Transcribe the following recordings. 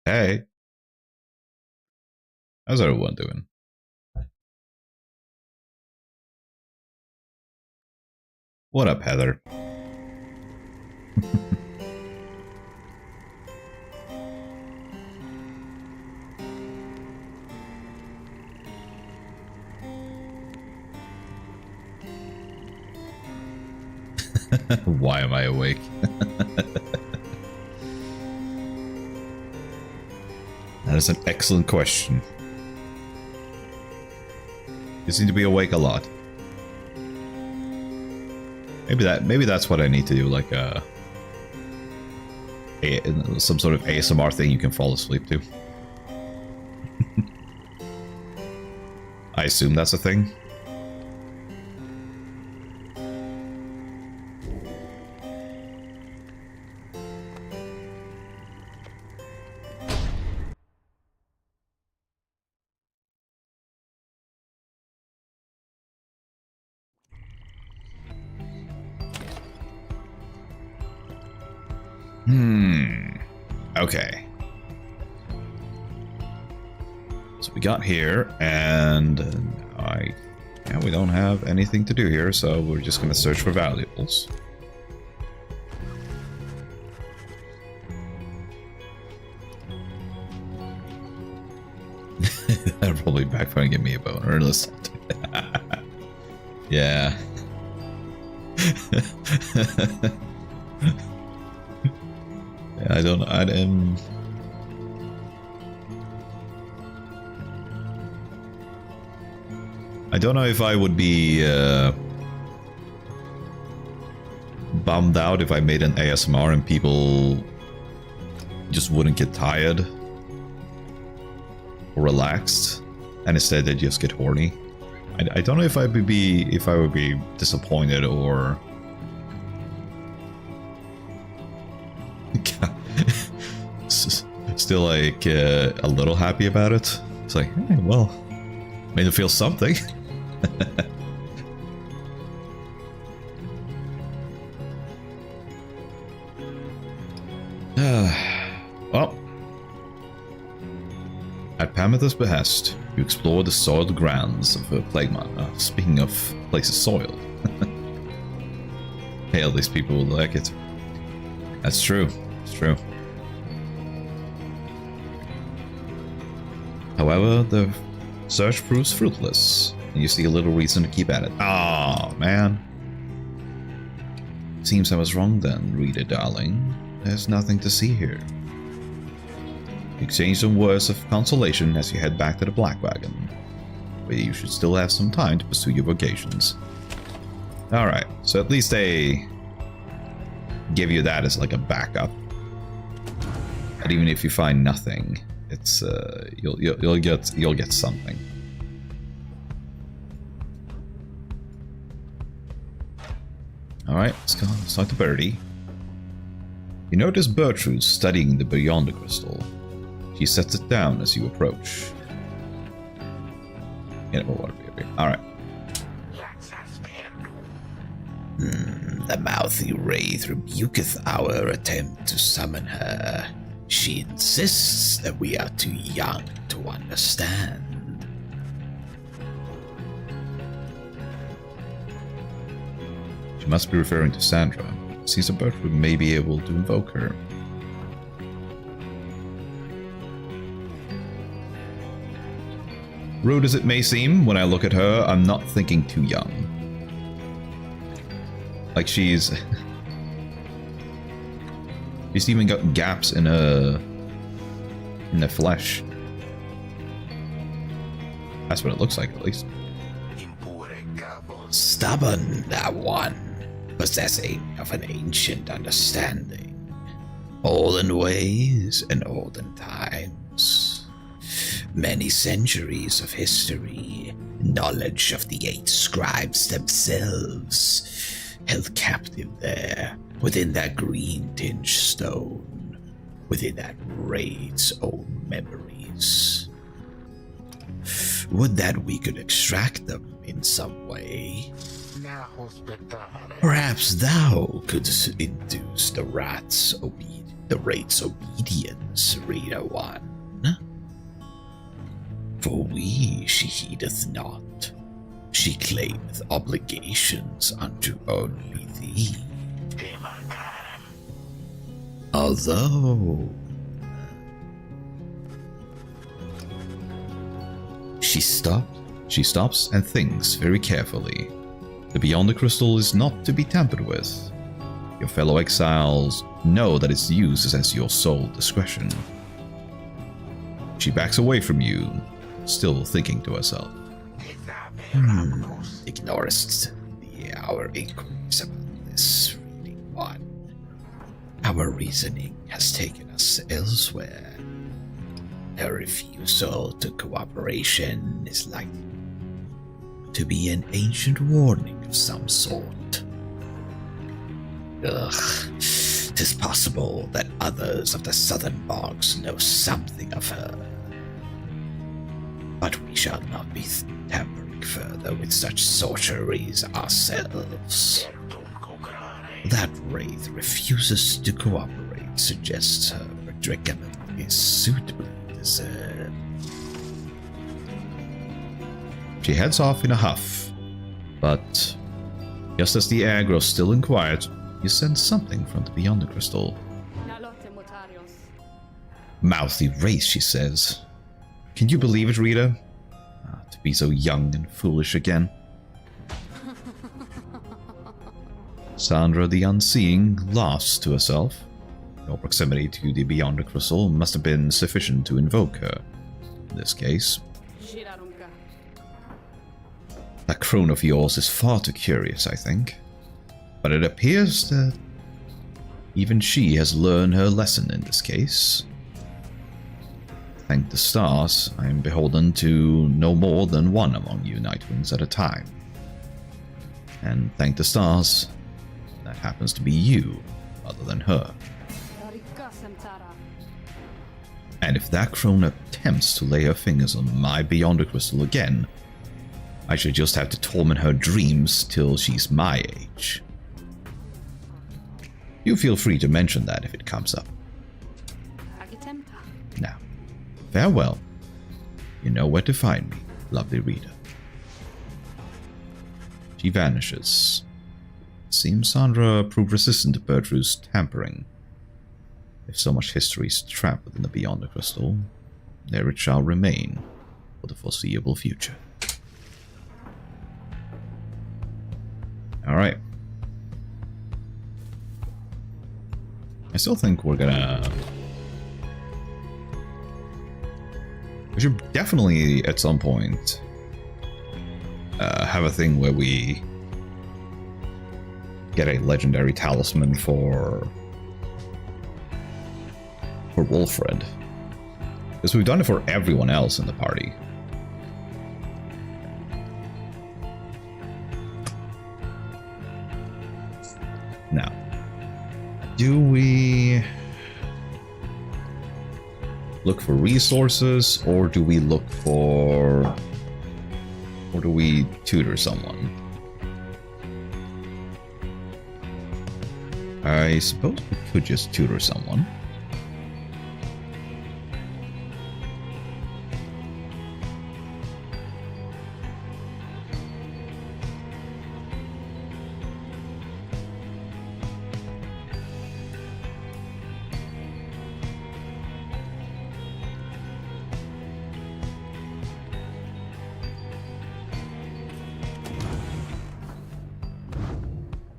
Hey, how's everyone doing? What up, Heather? Why am I awake? That is an excellent question. You seem to be awake a lot. Maybe that's what I need to do, like some sort of ASMR thing you can fall asleep to. I assume that's a thing. Okay. So we got here, and we don't have anything to do here, so we're just gonna search for valuables. That'll probably backfire and give me a boner. Let's not do that. Yeah. I don't know if I would be bummed out if I made an ASMR and people just wouldn't get tired or relaxed, and instead they just get horny. I don't know if I would be disappointed or still like a little happy about it. It's like, hey, well, made it feel something. Well, at Pamitha's behest, you explore the soiled grounds of Plaguemon. Speaking of places soiled. Hey, at least people will like it. That's true. It's true. However, the search proves fruitless, and you see a little reason to keep at it. Oh, man. Seems I was wrong then, reader darling. There's nothing to see here. You exchange some words of consolation as you head back to the Black Wagon, where you should still have some time to pursue your vocations. Alright, so at least they give you that as like a backup. And even if you find nothing, it's you'll get something. All right, let's talk to Birdie. You notice Bertrude studying the Beyond the Crystal. She sets it down as you approach. Yeah, all right. The mouthy wraith rebuketh our attempt to summon her. She insists that we are too young to understand. She must be referring to Sandra. Seems a Bertrude may be able to invoke her. Rude as it may seem, when I look at her, I'm not thinking too young. Like she's even got gaps in her flesh. That's what it looks like, at least. Stubborn, that one, possessing of an ancient understanding, olden ways and olden times, many centuries of history, knowledge of the 8 scribes themselves, held captive there, within that green-tinged stone, within that wraith's own memories. Would that we could extract them in some way? Perhaps thou couldst induce the rat's obedience. the Wraith's obedience, Reader One. For we she heedeth not, she claimeth obligations unto only thee. Although she stops and thinks very carefully. The Beyond the Crystal is not to be tampered with. Your fellow exiles know that its use is at your sole discretion. She backs away from you, still thinking to herself. Ignorest our inquiries about this, Reading One. Our reasoning has taken us elsewhere. Her refusal to cooperation is likely to be an ancient warning of some sort. Tis possible that others of the southern bogs know something of her. But we shall not be tampering further with such sorceries ourselves. That Wraith refuses to cooperate suggests her predicament is suitably deserved. She heads off in a huff, but just as the air grows still and quiet, you sense something from the Beyond the Crystal. Mouthy Wraith, she says. Can you believe it, Rita? To be so young and foolish again. Sandra the Unseeing laughs to herself. Your proximity to the Beyond the Crystal must have been sufficient to invoke her. In this case, that crone of yours is far too curious, I think. But it appears that even she has learned her lesson in this case. Thank the stars, I am beholden to no more than one among you Nightwings at a time. And thank the stars, that happens to be you, other than her. And if that crone attempts to lay her fingers on my Beyond the Crystal again, I should just have to torment her dreams till she's my age. You feel free to mention that if it comes up. Now, farewell. You know where to find me, lovely reader. She vanishes. It seems Sandra proved resistant to Bertrude's tampering. If so much history is trapped within the Beyond the Crystal, there it shall remain for the foreseeable future. Alright. I still think we're gonna... We should definitely, at some point, have a thing where we get a legendary talisman for Wolfred. Because we've done it for everyone else in the party. Now, do we look for resources, or do we look for... or do we tutor someone? I suppose we could just tutor someone.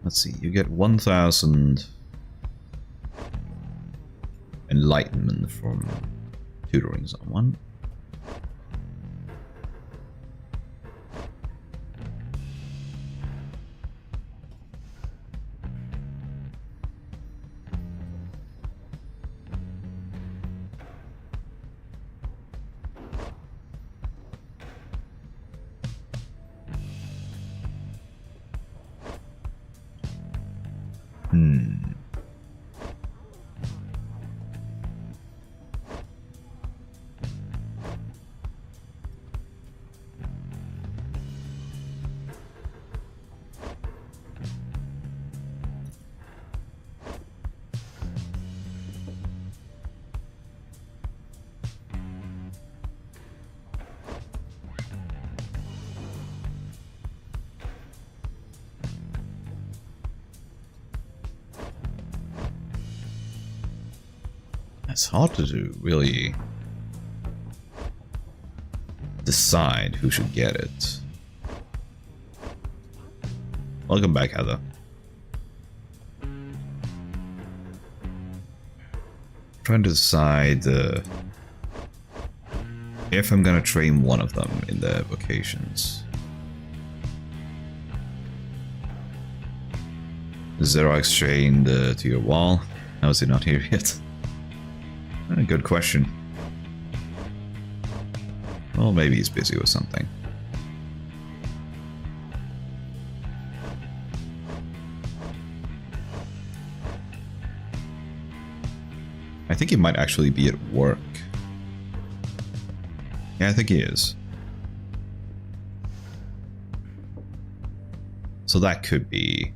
Let's see, you get 1,000 enlightenment from tutoring someone. It's hard to really decide who should get it. Welcome back, Heather. Trying to decide if I'm gonna train one of them in the vocations. Xerox trained to your wall. How is he not here yet? A good question. Well, maybe he's busy with something. I think he might actually be at work. Yeah, I think he is. So that could be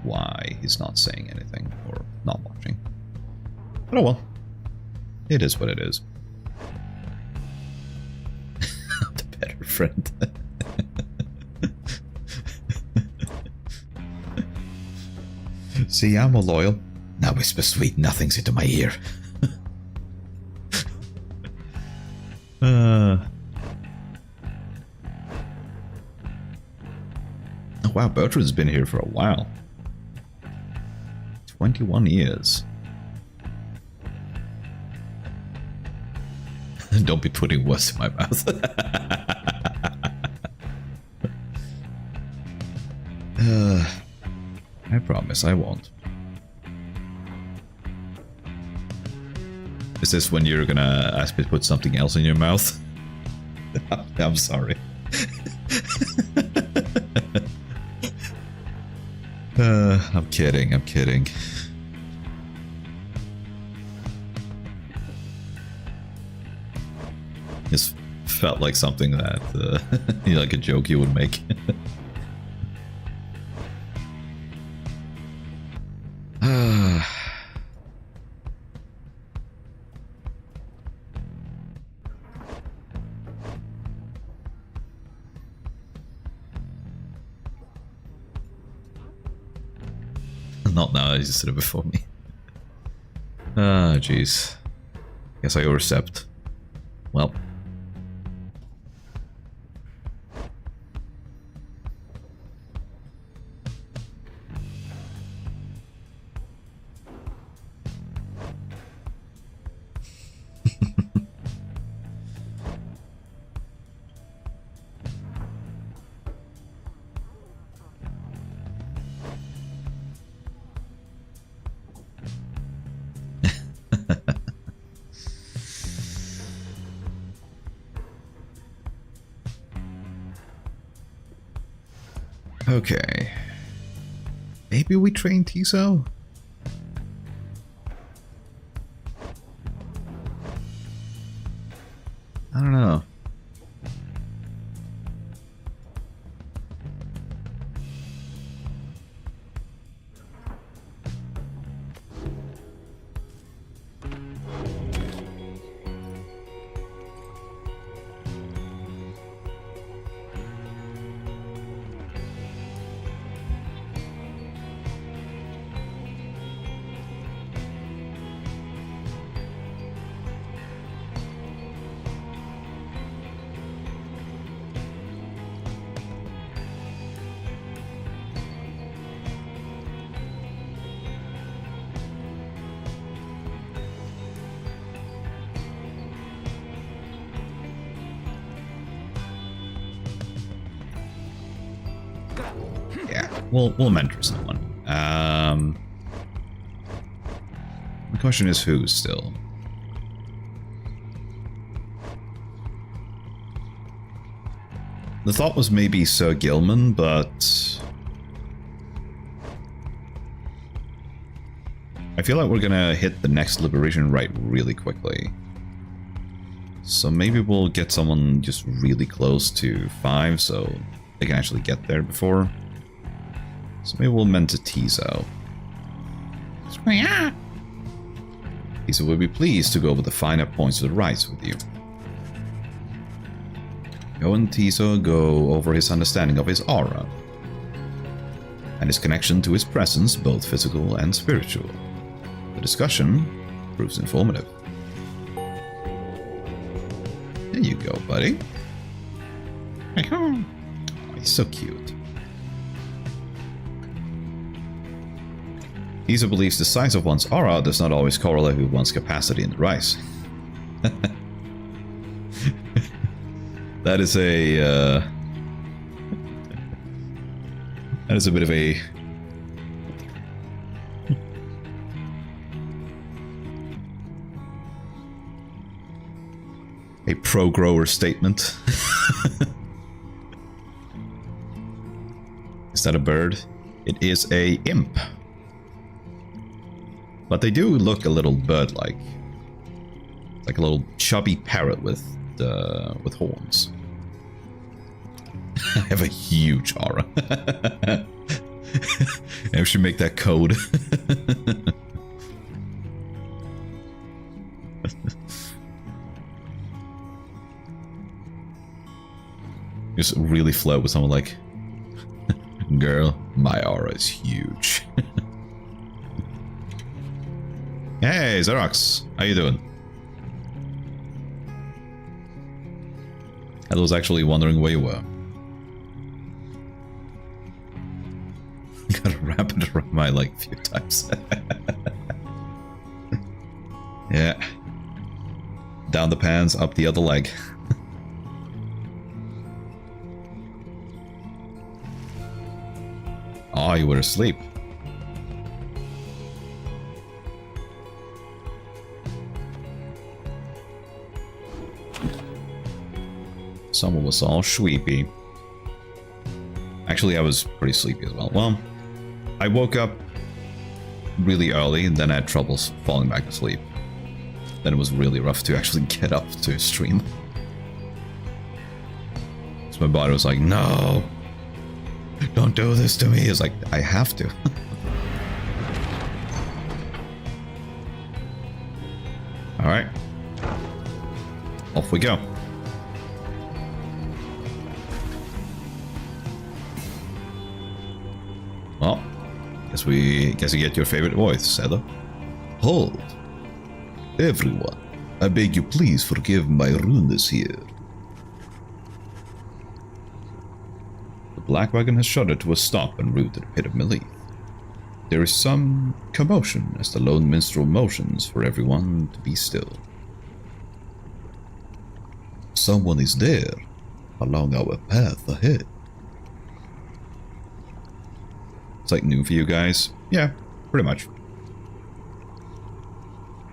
why he's not saying anything or not watching. But oh well. It is what it is. The better friend. See, I'm a loyal. Now whisper sweet nothings into my ear. Oh wow, Bertrand's been here for a while. 21 years. Don't be putting words in my mouth. I promise I won't. Is this when you're gonna ask me to put something else in your mouth? I'm sorry. I'm kidding, I'm kidding. This felt like something that, like a joke you would make. Not now, he's sitting before me. Ah, jeez. Guess I overstepped. Well. Okay. Maybe we train Tiso? I don't know. Yeah, we'll mentor someone. The question is who still? The thought was maybe Sir Gilman, but I feel like we're gonna hit the next Liberation Rite really quickly. So maybe we'll get someone just really close to 5 so they can actually get there before. So maybe we'll mentor Tiso. Tiso will be pleased to go over the finer points of the rites with you. Go and Tiso go over his understanding of his aura and his connection to his presence, both physical and spiritual. The discussion proves informative. you go, buddy. Oh, he's so cute. Isa believes the size of one's aura does not always correlate with one's capacity in the rise. That is a that is a bit of a pro-grower statement. Is that a bird? It is a imp. But they do look a little bird-like. Like a little chubby parrot with horns. I have a huge aura. I should make that code. Just really flirt with someone like, girl, my aura is huge. Hey, Xerox, how you doing? I was actually wondering where you were. Gotta wrap it around my leg a few times. Yeah. Down the pants, up the other leg. Oh, you were asleep. Someone was all sleepy. Actually, I was pretty sleepy as well. Well, I woke up really early and then I had troubles falling back asleep. Then it was really rough to actually get up to stream. So my body was like, no, don't do this to me. It's like, I have to. All right. Off we go. Well, guess you get your favorite voice, Heather. Hold. Everyone, I beg you please forgive my rudeness here. The Black Wagon has shuddered to a stop en route to the Pit of Melith. There is some commotion as the lone minstrel motions for everyone to be still. Someone is there, along our path ahead. It's like new for you guys. Yeah, pretty much.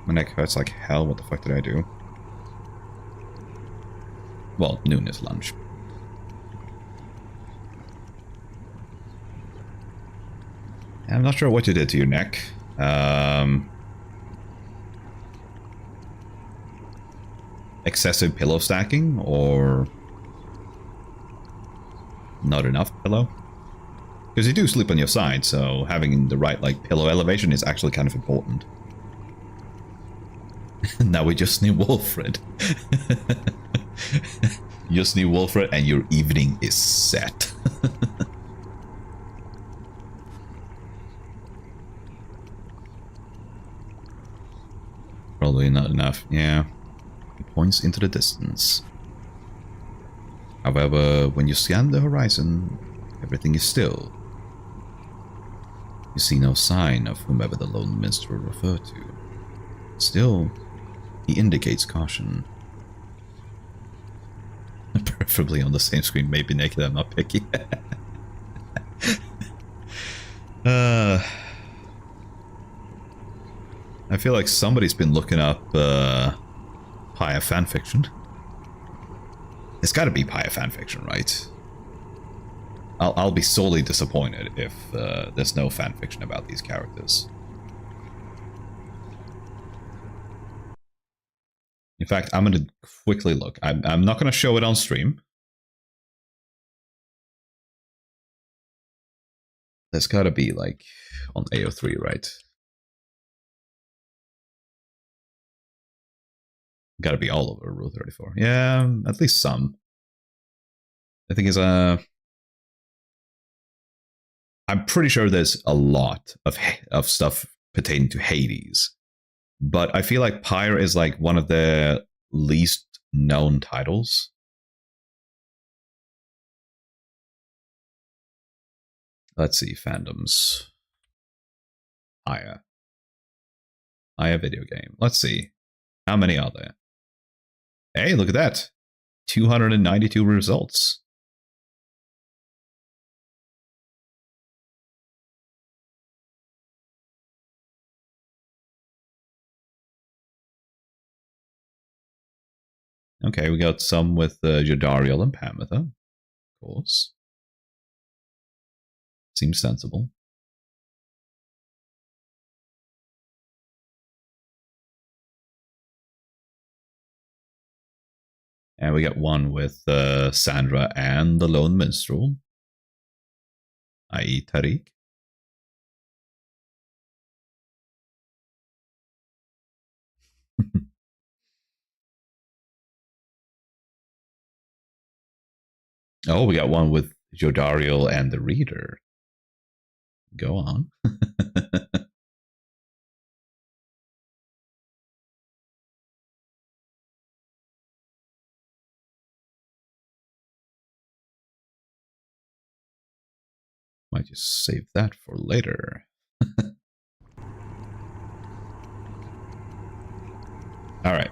My neck hurts like hell. What the fuck did I do? Well, noon is lunch. I'm not sure what you did to your neck. Excessive pillow stacking or not enough pillow? Because you do sleep on your side, so having the right like pillow elevation is actually kind of important. Now we just need Wolfred. You just need Wolfred and your evening is set. Probably not enough, yeah. It points into the distance. However, when you scan the horizon, everything is still. You see no sign of whomever the lone minstrel referred to. Still, he indicates caution. Preferably on the same screen, maybe naked, I'm not picky. I feel like somebody's been looking up Pyre fanfiction. It's gotta be Pyre fanfiction, right? I'll be sorely disappointed if there's no fanfiction about these characters. In fact, I'm gonna quickly look. I'm not gonna show it on stream. There's gotta be like on AO3, right? Gotta be all over Rule 34. Yeah, at least some. I think is I'm pretty sure there's a lot of stuff pertaining to Hades, but I feel like Pyre is like one of the least known titles. Let's see, fandoms. Pyre. Pyre video game. Let's see. How many are there? Hey, look at that. 292 results. Okay, we got some with Jadariel and Pamitha, of course. Seems sensible. And we got one with Sandra and the Lone Minstrel, i.e. Tariq. Oh, we got one with Jodariel and the Reader. Go on. Might just save that for later. All right.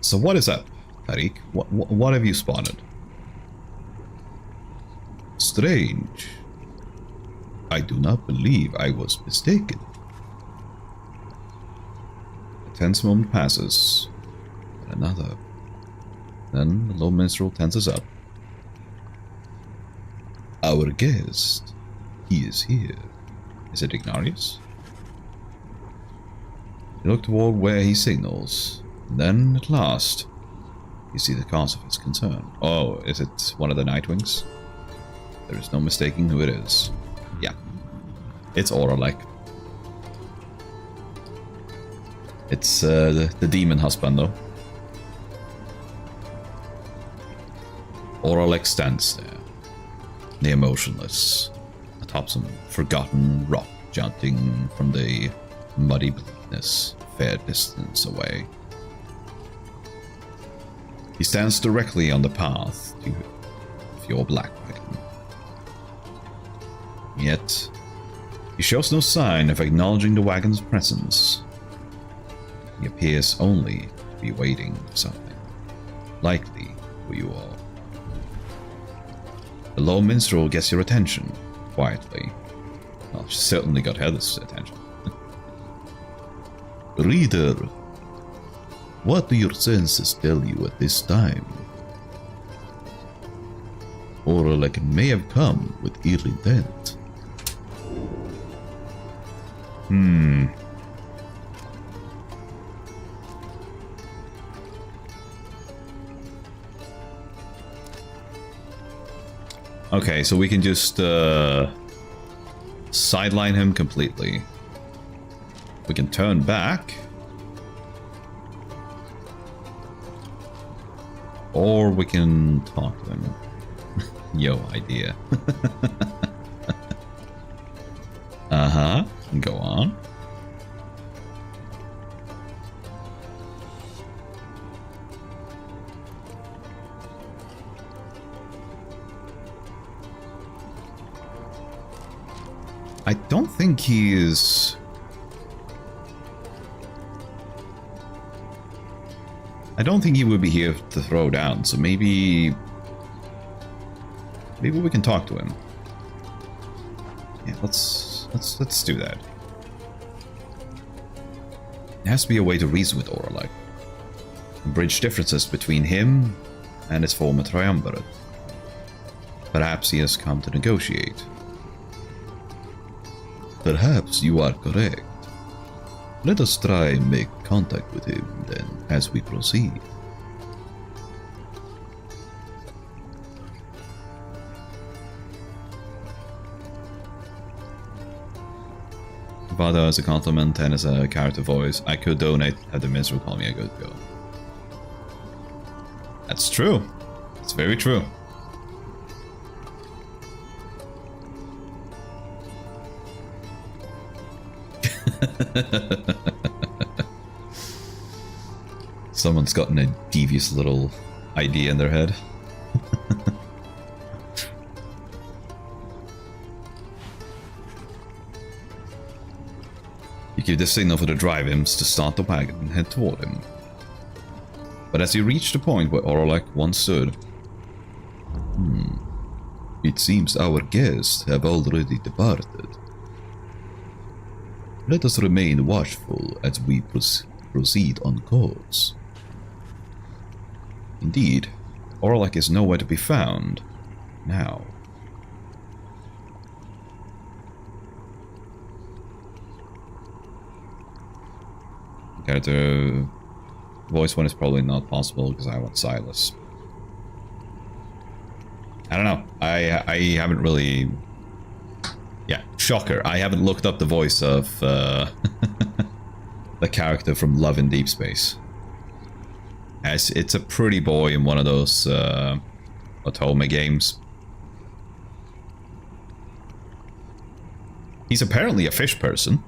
So what is up, Tariq? What have you spotted? Strange. I do not believe I was mistaken. A tense moment passes. And another. Then the low minstrel tenses up. Our guest. He is here. Is it Ignarius? You look toward where he signals. Then, at last, you see the cause of his concern. Oh, is it one of the Nightwings? There is no mistaking who it is. Yeah. It's Oralek. It's the demon husband, though. Oralek stands there, near motionless, atop some forgotten rock jutting from the muddy bleakness a fair distance away. He stands directly on the path to your black wagon. Yet, he shows no sign of acknowledging the wagon's presence. He appears only to be waiting for something, likely for you all. The low minstrel gets your attention, quietly. Well, she certainly got Heather's attention. Reader, what do your senses tell you at this time? Oralek may have come with ill intent. Okay, so we can just sideline him completely. We can turn back. Or we can talk to him. Yo, idea. Uh-huh. Go on. I don't think he is... I don't think he would be here to throw down, so maybe we can talk to him. Yeah, let's do that. There has to be a way to reason with Oralek. Bridge differences between him and his former triumvirate. Perhaps he has come to negotiate. Perhaps you are correct. Let us try and make contact with him, then, as we proceed. Vada as a compliment and as a character voice, I could donate, have the minstrel call me a good girl. That's true. It's very true. Someone's gotten a devious little idea in their head. You give the signal for the drive imps to start the wagon and head toward him. But as you reach the point where Oralek once stood, it seems our guests have already departed. Let us remain watchful as we proceed on course. Indeed, Oralek is nowhere to be found now. Character voice one is probably not possible because I want Silas. I don't know. I haven't really. Yeah, shocker. I haven't looked up the voice of the character from Love in Deep Space. As it's a pretty boy in one of those Otome games. He's apparently a fish person.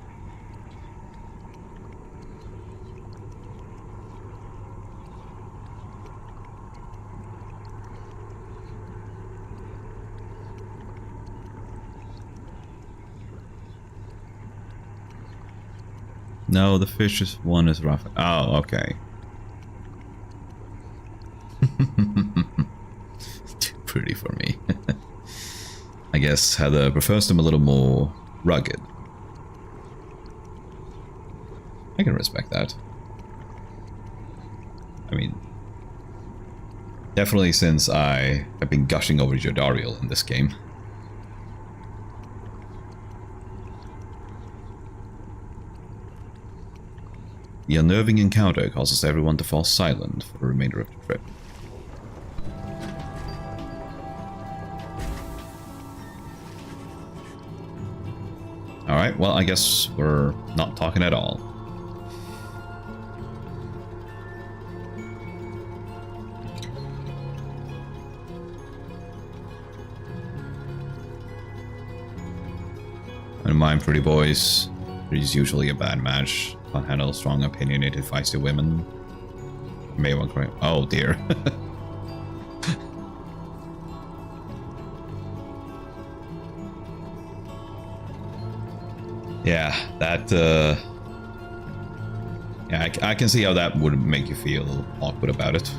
No, the fish one is rough. Oh, okay. Too pretty for me. I guess Heather prefers them a little more rugged. I can respect that. I mean, definitely since I have been gushing over Jodariel in this game. The unnerving encounter causes everyone to fall silent for the remainder of the trip. Alright, well, I guess we're not talking at all. In mind, pretty boys, there's usually a bad match. Can't handle strong, opinionated, feisty women. May want cry. Oh dear. Yeah, that. Yeah, I can see how that would make you feel awkward about it.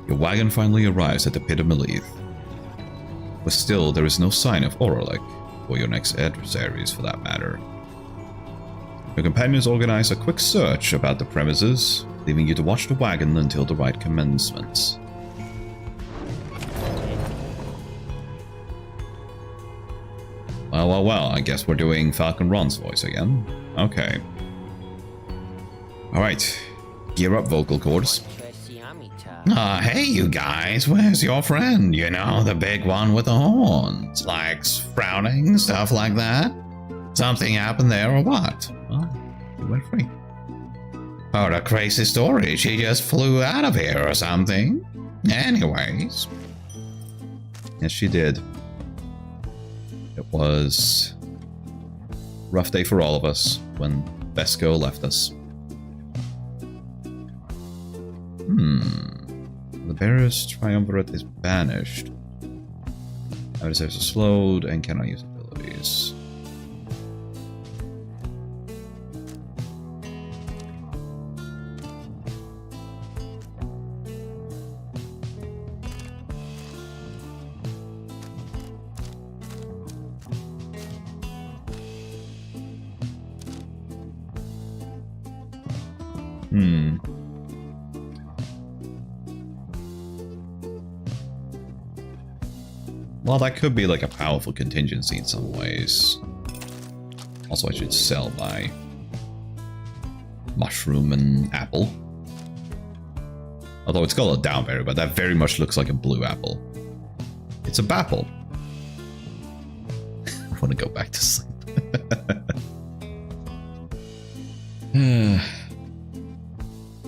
Your wagon finally arrives at the pit of Melith. But still, there is no sign of Oralek, or your next adversaries for that matter. Your companions organize a quick search about the premises, leaving you to watch the wagon until the right commencements. Well, I guess we're doing Falcon Ron's voice again. Okay. Alright, gear up, vocal cords. Hey, you guys, where's your friend? You know, the big one with the horns. Likes frowning, stuff like that? Something happened there or what? Oh, you went free. Heard a crazy story. She just flew out of here or something. Anyways. Yes, she did. It was a rough day for all of us when Vesco left us. The Barriers Triumvirate is banished. Adversaries are slowed and cannot use abilities. Well, that could be like a powerful contingency in some ways. Also, I should sell my mushroom and apple. Although it's called a downberry, but that very much looks like a blue apple. It's a bapple. I want to go back to sleep.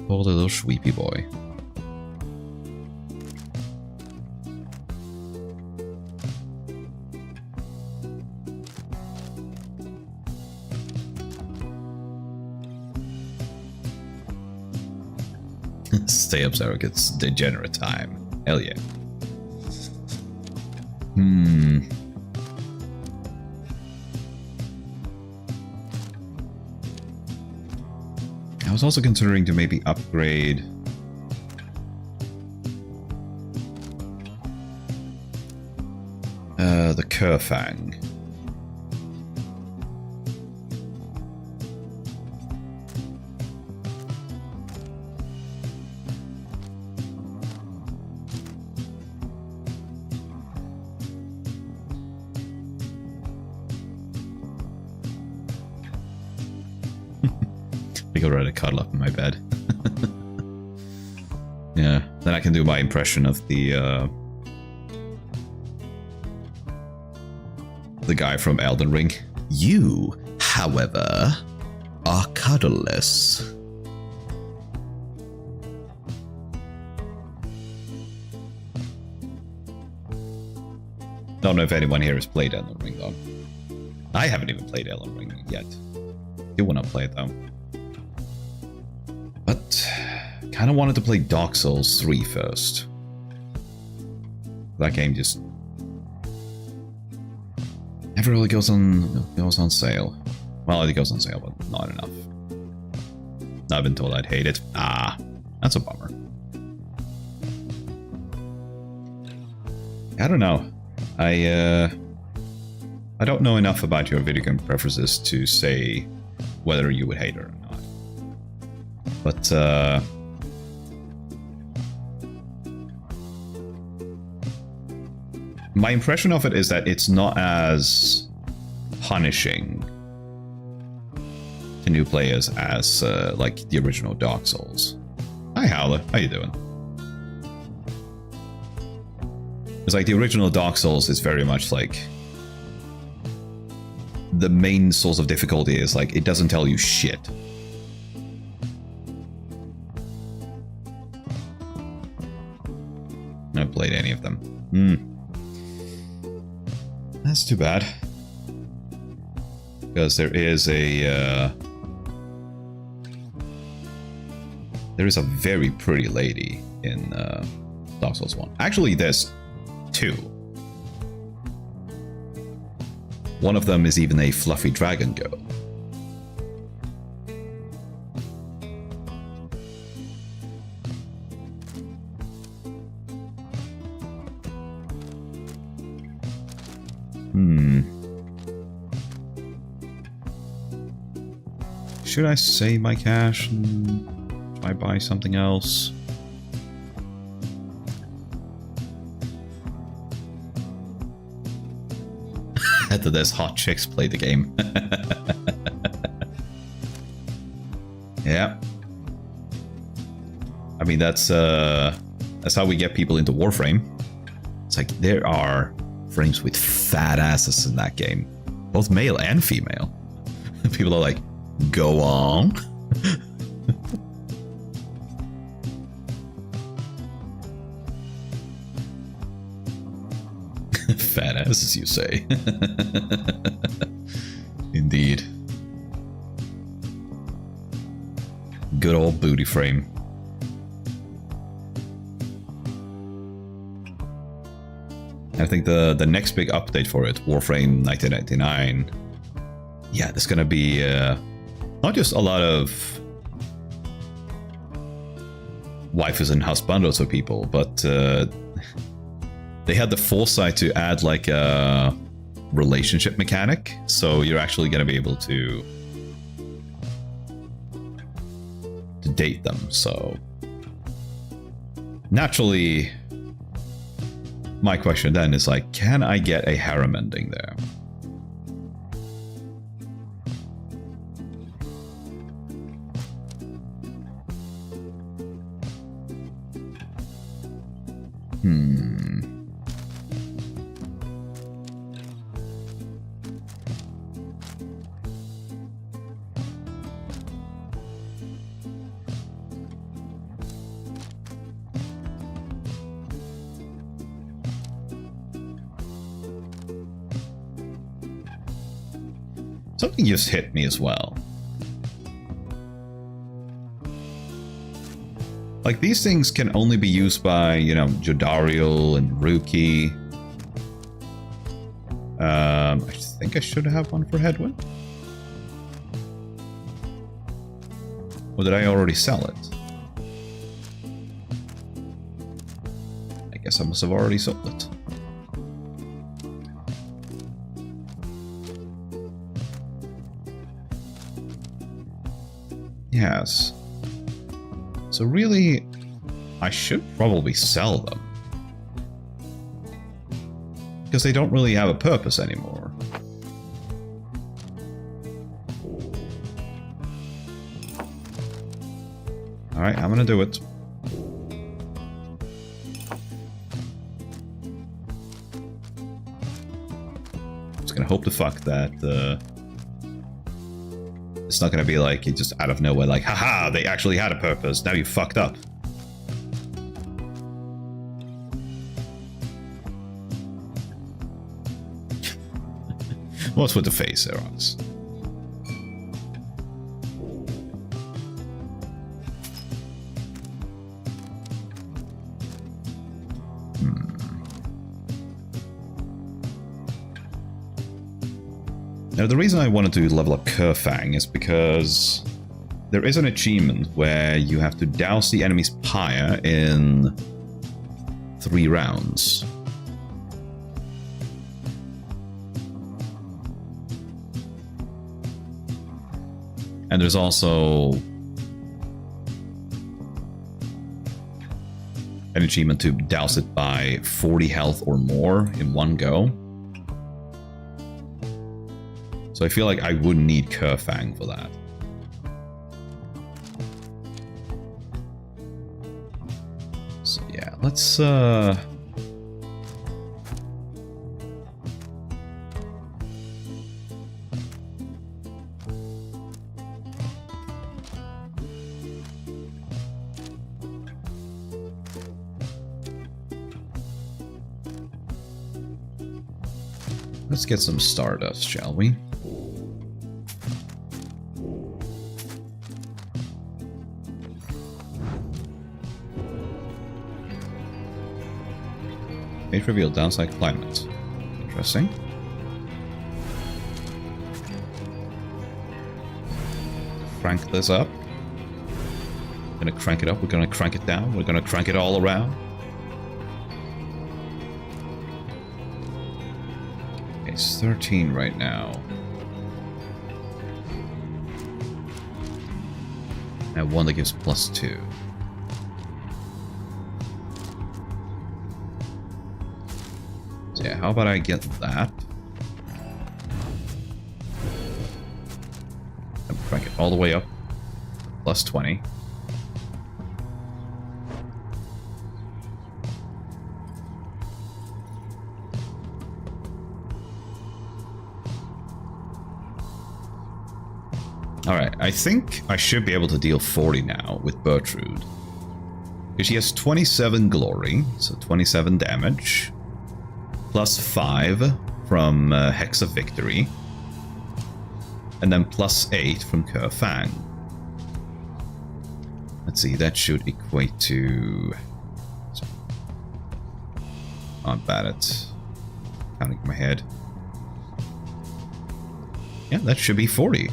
Poor little sweepy boy. Stay up, Zarek. It's degenerate time. Hell yeah. I was also considering to maybe upgrade the Kerfang. I could rather cuddle up in my bed. Yeah, then I can do my impression of the guy from Elden Ring. You, however, are cuddleless. Don't know if anyone here has played Elden Ring though. I haven't even played Elden Ring yet. Do want to play it though. But kind of wanted to play Dark Souls 3 first. That game just never really goes on sale. Well, it goes on sale, but not enough. I've been told I'd hate it. Ah, that's a bummer. I don't know. I don't know enough about your video game preferences to say whether you would hate it or not. But my impression of it is that it's not as punishing to new players as like the original Dark Souls. Hi Howler, how you doing? It's like the original Dark Souls is very much like the main source of difficulty is like it doesn't tell you shit. I haven't played any of them. That's too bad. Because there is a very pretty lady in Dark Souls 1. Actually, there's two. One of them is even a fluffy dragon girl. Should I save my cash and try buy something else? After this, hot chicks play the game. Yeah. I mean, that's how we get people into Warframe. It's like there are frames with fat asses in that game, both male and female. People are like, go on. Fat asses, you say? Indeed. Good old booty frame. I think the next big update for it, Warframe 1999, yeah, there's gonna be not just a lot of waifus and house bundles for people, but they had the foresight to add like a relationship mechanic, so you're actually gonna be able to date them. So naturally, my question then is like, can I get a harem ending there? Something just hit me as well. Like, these things can only be used by, you know, Jodariel and Ruki. I think I should have one for Headwind. Or did I already sell it? I guess I must have already sold it. Yes. So really, I should probably sell them. Because they don't really have a purpose anymore. Alright, I'm gonna do it. Just gonna hope to fuck that it's not gonna be like it just out of nowhere, like, haha, they actually had a purpose, now you fucked up. What's with the face, Eros? Now, the reason I wanted to level up Kerfang is because there is an achievement where you have to douse the enemy's Pyre in 3 rounds. And there's also an achievement to douse it by 40 health or more in one go. So I feel like I would need Kerfang for that. So yeah, let's let's get some Stardust, shall we? Fate revealed downside climate. Interesting. Crank this up. Gonna crank it up, we're gonna crank it down, we're gonna crank it all around. It's 13 right now. And one that gives +2. So yeah, how about I get that? And crank it all the way up. +20. Alright, I think I should be able to deal 40 now with Bertrude. Because she has 27 glory, so 27 damage. +5 from Hex of Victory. And then +8 from Kerfang. Let's see, that should equate to... Not bad at counting in my head. Yeah, that should be 40.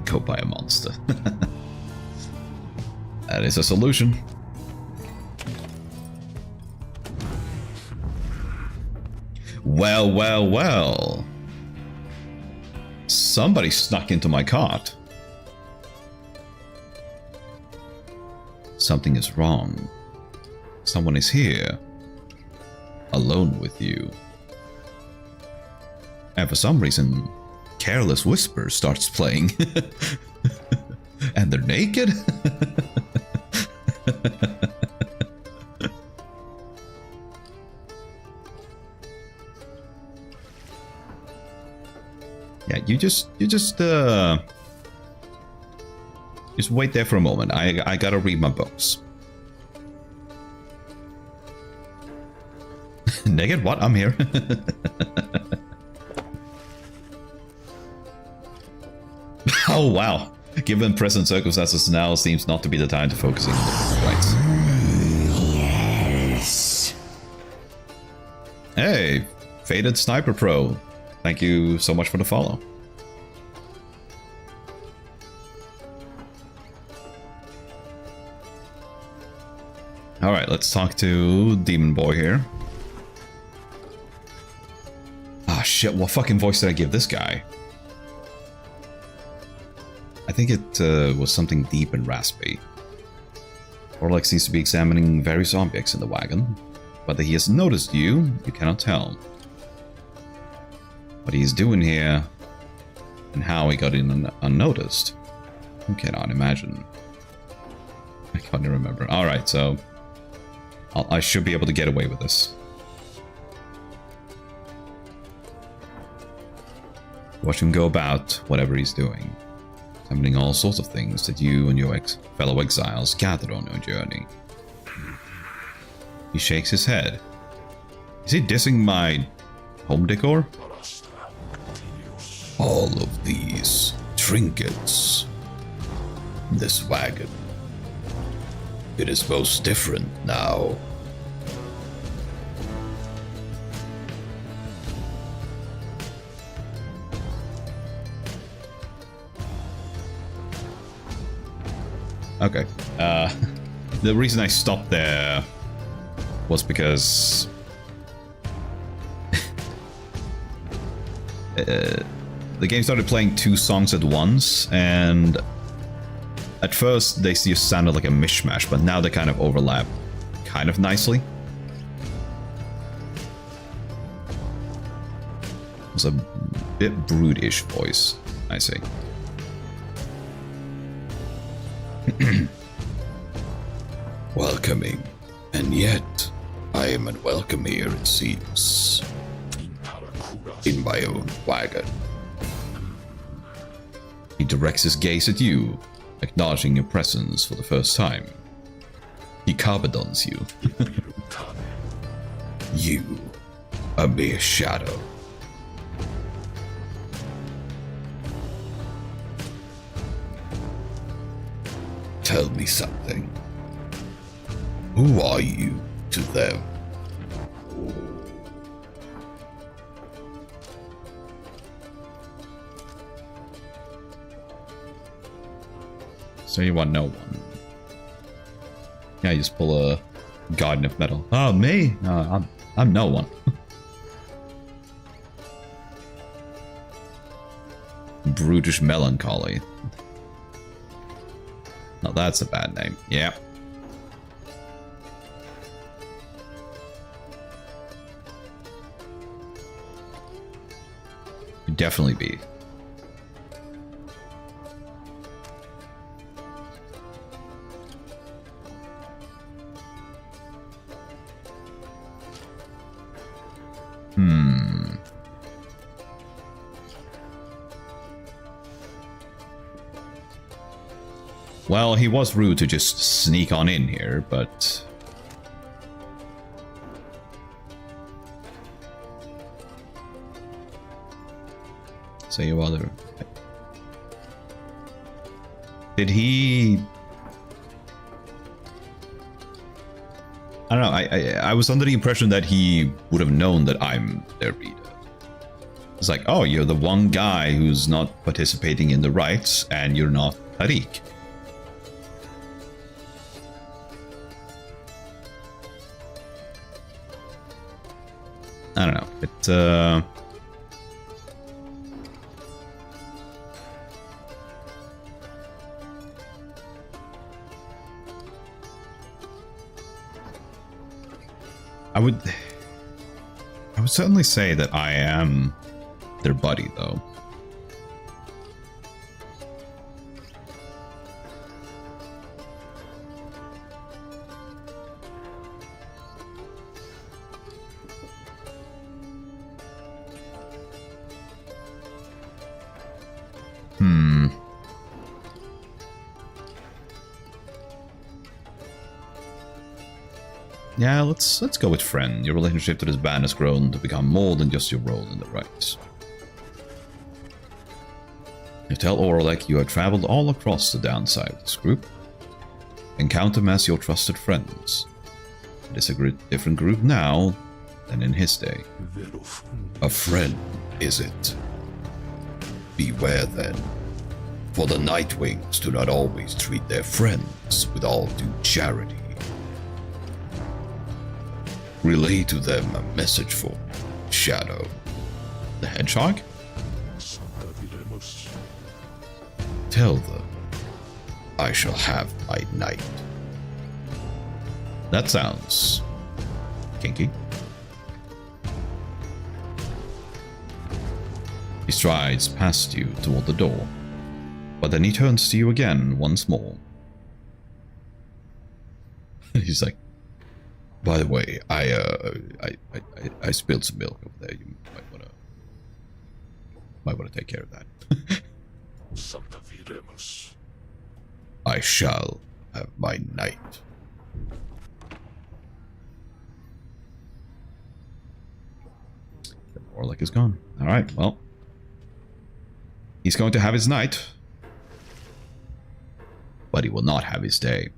Go buy a monster. That is a solution. Well, well, well. Somebody snuck into my cart. Something is wrong. Someone is here. Alone with you. And for some reason, Careless Whisper starts playing. And they're naked? Yeah, you just Just wait there for a moment. I gotta read my books. Naked? What? I'm here. Oh, wow. Given present circumstances, now seems not to be the time to focus on the rights. Yes. Hey, Faded Sniper Pro. Thank you so much for the follow. Alright, let's talk to Demon Boy here. Ah, shit, what fucking voice did I give this guy? I think it was something deep and raspy. Orlok seems to be examining various objects in the wagon. Whether he has noticed you cannot tell. What he is doing here, and how he got in unnoticed, you cannot imagine. I can't remember. Alright, so I should be able to get away with this. Watch him go about whatever he's doing, examining all sorts of things that you and your fellow exiles gathered on your journey. He shakes his head. Is he dissing my home decor? All of these trinkets. This wagon. It is most different now. Okay. The reason I stopped there was because the game started playing two songs at once, and at first they just sounded like a mishmash, but now they kind of overlap kind of nicely. It's a bit brutish voice, I see. Welcoming, and yet I am unwelcome here, it seems. In my own wagon. He directs his gaze at you, acknowledging your presence for the first time. He carbidons you. You, a mere shadow. Tell me something. Who are you to them? So you want no one? Yeah, you just pull a Garden of Metal. Oh, me? No, I'm no one. Brutish Melancholy. Now that's a bad name. Yeah. Could definitely be. Well, he was rude to just sneak on in here, but... Say your other... Did he... I don't know, I was under the impression that he would have known that I'm their leader. It's like, oh, you're the one guy who's not participating in the rites, and you're not Tariq. I don't know, I would certainly say that I am their buddy, though. Yeah, let's go with friend. Your relationship to this band has grown to become more than just your role in the ranks. You tell Oralek you have traveled all across the downside of this group and count them as your trusted friends. It is a different group now than in his day. A friend, is it? Beware then, for the Nightwings do not always treat their friends with all due charity. Relay to them a message for Shadow. The hedgehog? Tell them I shall have my night. That sounds kinky. He strides past you toward the door, but then he turns to you again once more. He's like, by the way, I spilled some milk over there. You might wanna take care of that. I shall have my night. Oralek is gone. Alright, well. He's going to have his night. But he will not have his day.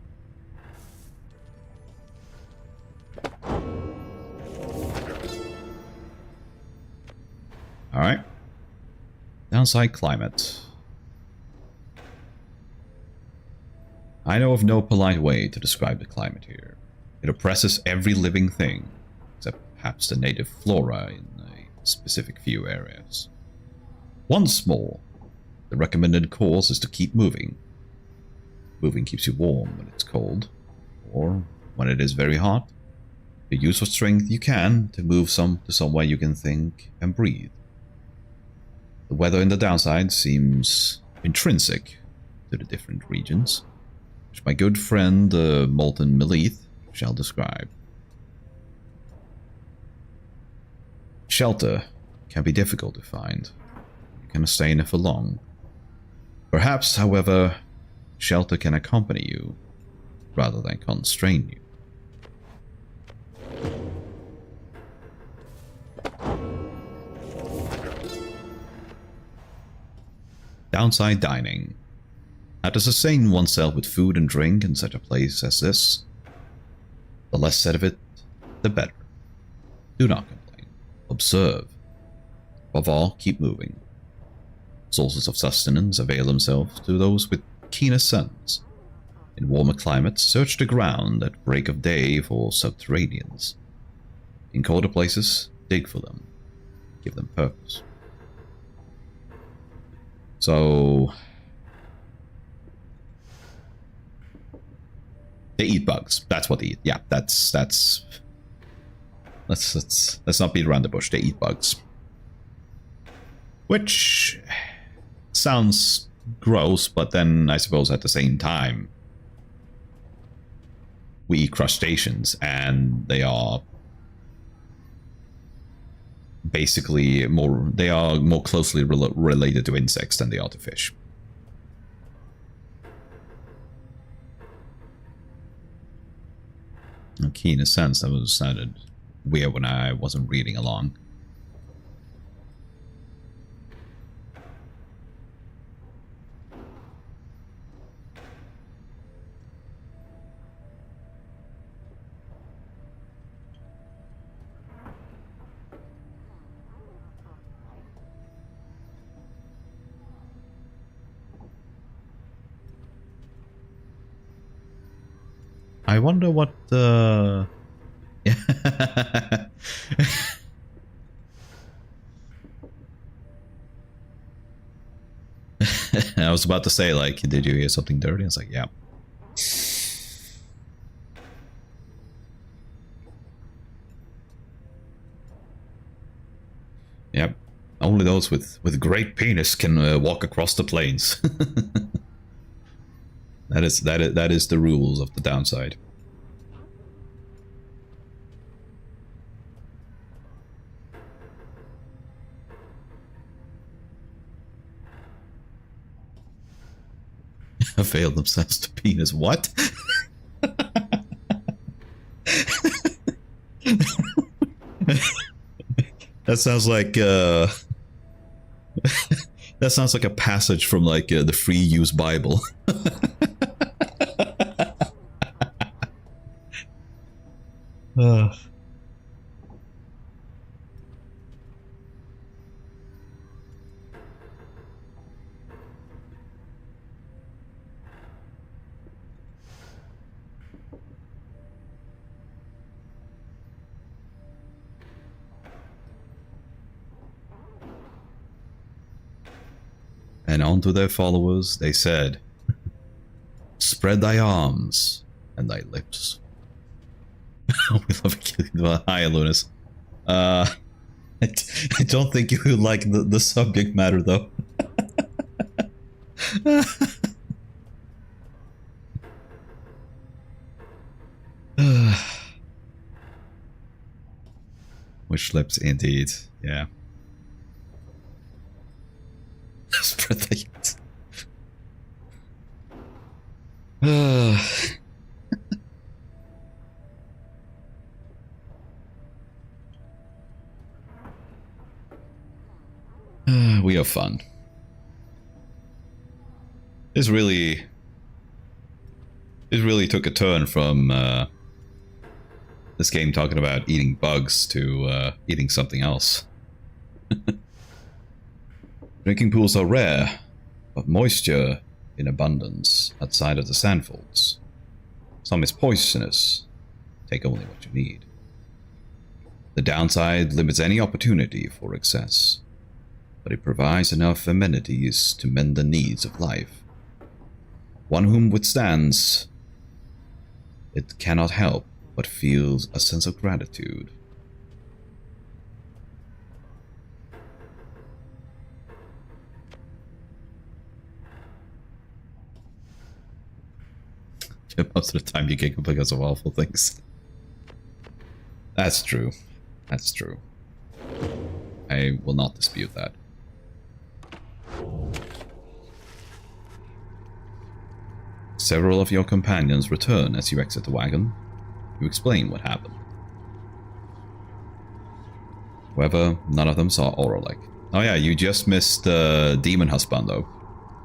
Alright. Downside climate. I know of no polite way to describe the climate here. It oppresses every living thing, except perhaps the native flora in a specific few areas. Once more, the recommended course is to keep moving. Moving keeps you warm when it's cold, or when it is very hot. You use what strength you can to move to somewhere you can think and breathe. The weather in the downside seems intrinsic to the different regions, which my good friend Molten Melith shall describe. Shelter can be difficult to find. You cannot stay in it for long. Perhaps, however, shelter can accompany you rather than constrain you. Downside dining. How to sustain oneself with food and drink in such a place as this? The less said of it, the better. Do not complain. Observe. Above all, keep moving. Sources of sustenance avail themselves to those with keener sense. In warmer climates, search the ground at break of day for subterraneans. In colder places, dig for them. Give them purpose. So they eat bugs. That's what they eat. Yeah, let's not beat around the bush. They eat bugs. Which sounds gross, but then I suppose at the same time we eat crustaceans, and they are basically more closely related to insects than they are to fish. Okay, in a sense, that sounded weird when I wasn't reading along. I wonder what I was about to say, like, did you hear something dirty? I was like, yeah. Yep. Only those with great penis can walk across the plains. That is the rules of the downside. Avail themselves to penis. What? That sounds like that sounds like a passage from like the free use Bible. And unto their followers they said, "Spread thy arms and thy lips." We love killing the hi, Lunas. I don't think you would like the subject matter, though. Which lips, indeed. Yeah. Spread the we have fun. This really took a turn from this game talking about eating bugs to eating something else. Drinking pools are rare, but moisture in abundance outside of the sandfolds. Some is poisonous. Take only what you need. The downside limits any opportunity for excess, but it provides enough amenities to mend the needs of life. One whom withstands it cannot help but feels a sense of gratitude. Most of the time you get because of awful things. That's true. That's true. I will not dispute that. Several of your companions return as you exit the wagon. You explain what happened. However, none of them saw Oralek. Oh yeah, you just missed Demon Husbando,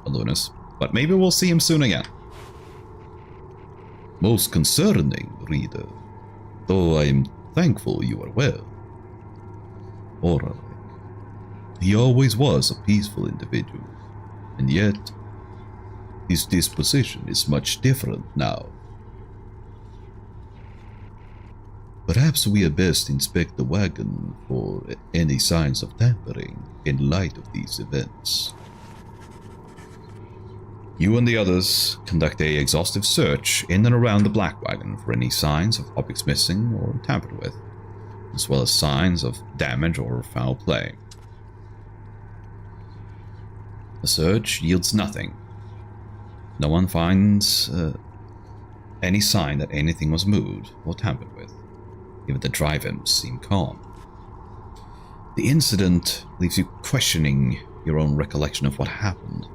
Alunas. But maybe we'll see him soon again. Most concerning, reader, though I am thankful you are well. Oralek. He always was a peaceful individual, and yet his disposition is much different now. Perhaps we had best inspect the wagon for any signs of tampering in light of these events. You and the others conduct a exhaustive search in and around the Black Wagon for any signs of objects missing or tampered with, as well as signs of damage or foul play. The search yields nothing. No one finds any sign that anything was moved or tampered with. Even the drive-ins seem calm. The incident leaves you questioning your own recollection of what happened.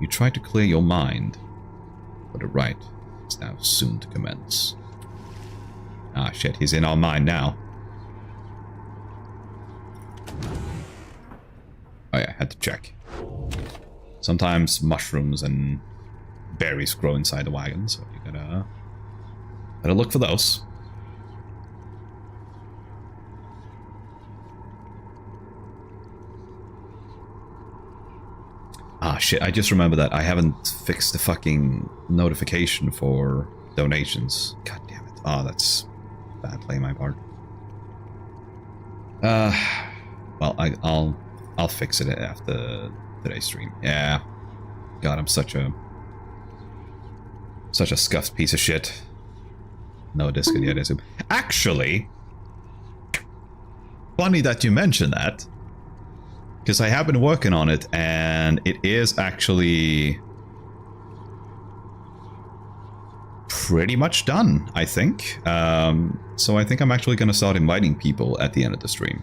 You try to clear your mind, but the rite is now soon to commence. Ah shit, he's in our mind now. Oh yeah, had to check. Sometimes mushrooms and berries grow inside the wagon, so you gotta look for those. Ah shit, I just remember that I haven't fixed the fucking notification for donations. God damn it. Oh, that's bad play on my part. Well, I'll fix it after today's stream. Yeah. God, I'm such a scuffed piece of shit. No disc yet, is it? Actually, funny that you mention that, because I have been working on it, and it is actually pretty much done, I think. So I think I'm actually going to start inviting people at the end of the stream.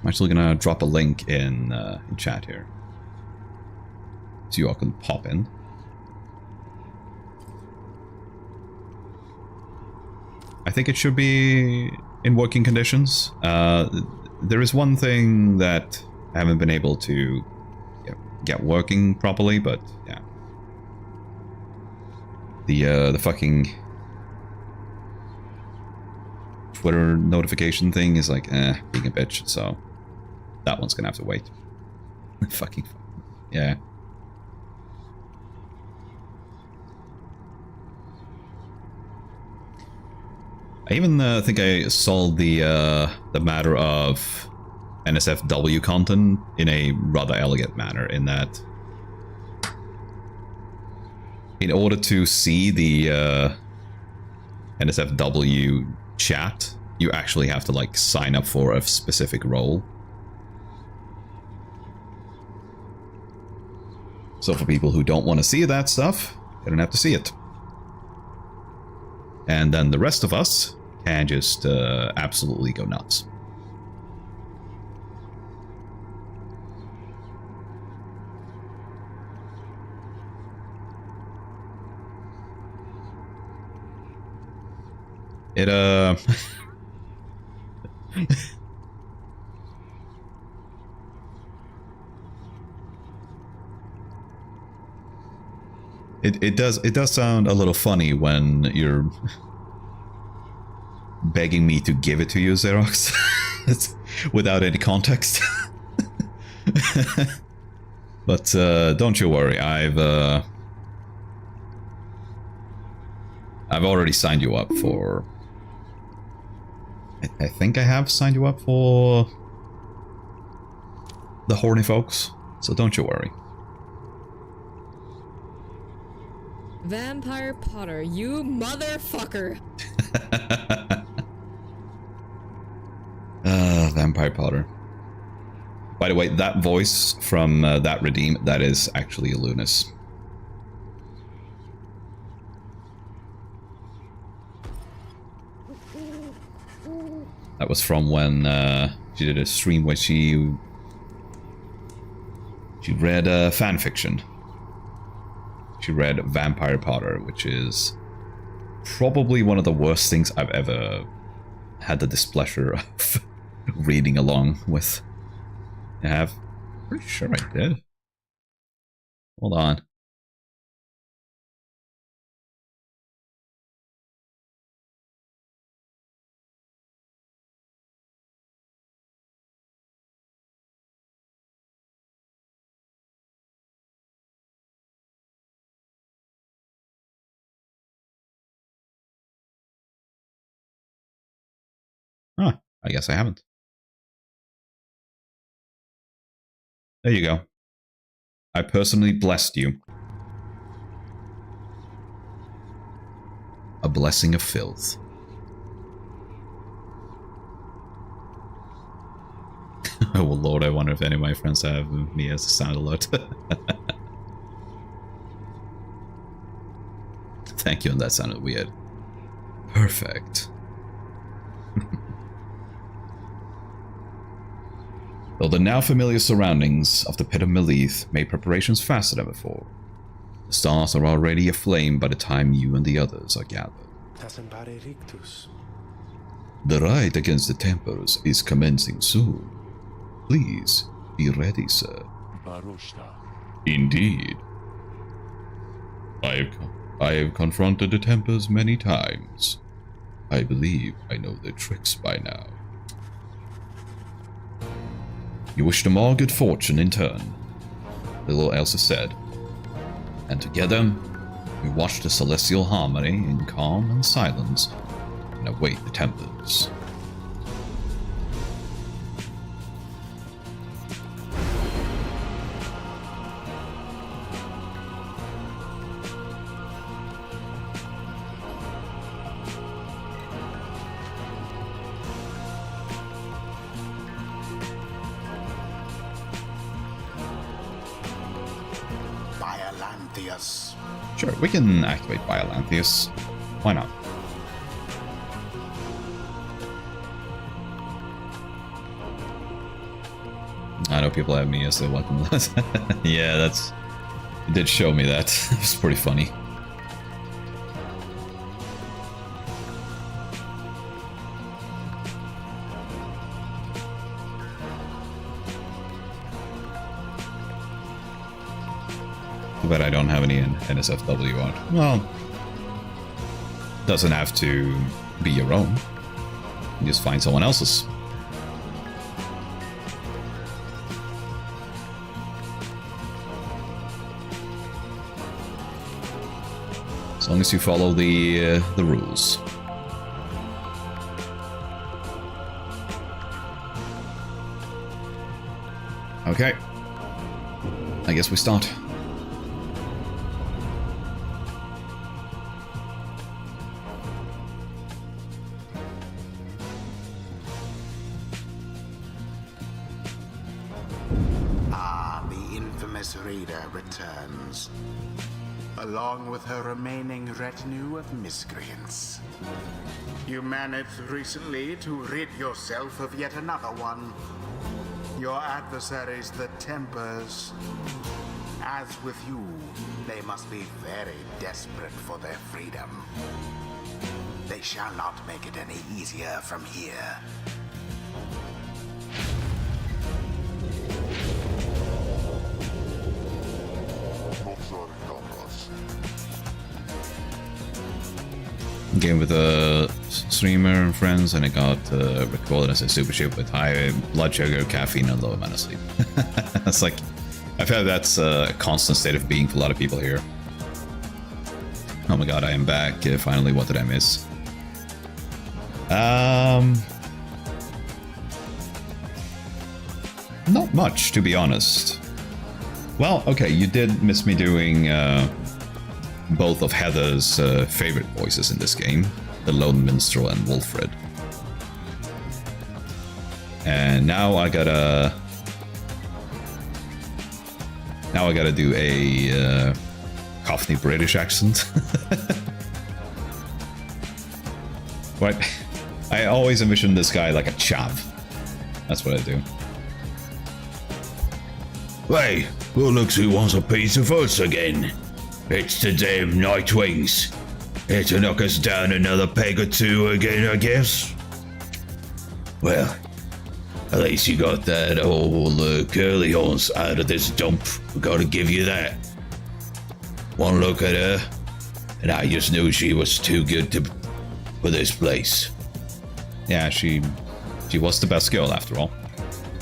I'm actually going to drop a link in chat here, so you all can pop in. I think it should be in working conditions. There is one thing that I haven't been able to get working properly, but yeah. The fucking Twitter notification thing is like, being a bitch, so that one's gonna have to wait. Fucking, yeah. I even think I solved the matter of NSFW content in a rather elegant manner, in that in order to see the NSFW chat, you actually have to like sign up for a specific role. So for people who don't want to see that stuff, they don't have to see it. And then the rest of us can just absolutely go nuts. It it does sound a little funny when you're begging me to give it to you, Xerox, without any context. But don't you worry, I've already signed you up for. I think I have signed you up for the horny folks, so don't you worry. Vampire Potter, you motherfucker! Vampire Potter. By the way, that voice from that Redeem, that is actually Lunas. That was from when she did a stream where she read fan fiction. She read Vampire Potter, which is probably one of the worst things I've ever had the displeasure of reading along with. I have. Pretty sure I did. Hold on. Huh, I guess I haven't. There you go. I personally blessed you. A blessing of filth. Oh lord, I wonder if any of my friends have me as a sound alert. Thank you, and that sounded weird. Perfect. Though the now familiar surroundings of the Pit of Melith made preparations faster than before, the stars are already aflame by the time you and the others are gathered. The ride against the Tempers is commencing soon. Please be ready, sir. Indeed. I have confronted the Tempers many times. I believe I know their tricks by now. You wish them all good fortune in turn, little Elsa said, and together we watch the celestial harmony in calm and silence and await the Tempers. Sure, we can activate Biolanthius. Why not? I know people have me as their welcome list. Yeah, that's... It did show me that. It was pretty funny. Too bad I don't have any NSFW on. Well, doesn't have to be your own. You just find someone else's. As long as you follow the rules. Okay. I guess we start. The infamous Raider returns, along with her remaining retinue of miscreants. You managed recently to rid yourself of yet another one. Your adversaries, the Tempers. As with you, they must be very desperate for their freedom. They shall not make it any easier from here. Game with a streamer and friends, and I got recorded as a super chip with high blood sugar, caffeine, and low amount of sleep. It's like, I feel like that's a constant state of being for a lot of people here. Oh my god, I am back. Finally, what did I miss? Not much, to be honest. Well, okay, you did miss me doing both of Heather's favorite voices in this game, the Lone Minstrel and Wolfred. And now I gotta do a Cockney British accent. Right? I always envision this guy like a chav. That's what I do. Hey, who looks who wants a piece of us again? It's the damn Nightwings. Here to knock us down another peg or two again, I guess. Well, at least you got that old curly horns out of this dump. We gotta give you that. One look at her, and I just knew she was too good for this place. Yeah, she was the best girl after all.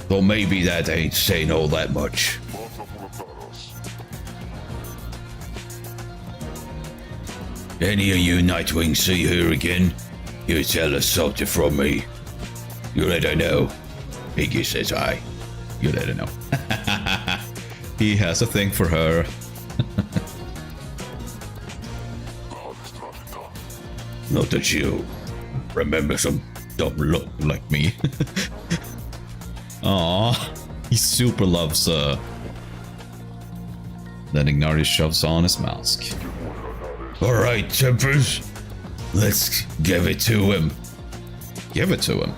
Though maybe that ain't saying all that much. Any of you Nightwings see her again, you tell her something from me. You let her know. Piggy says hi. You let her know. He has a thing for her. Not that you remember some dumb look Like me. Aww. He super loves Then Ignatius shoves on his mask. Alright, Tempers. Let's give it to him. Give it to him.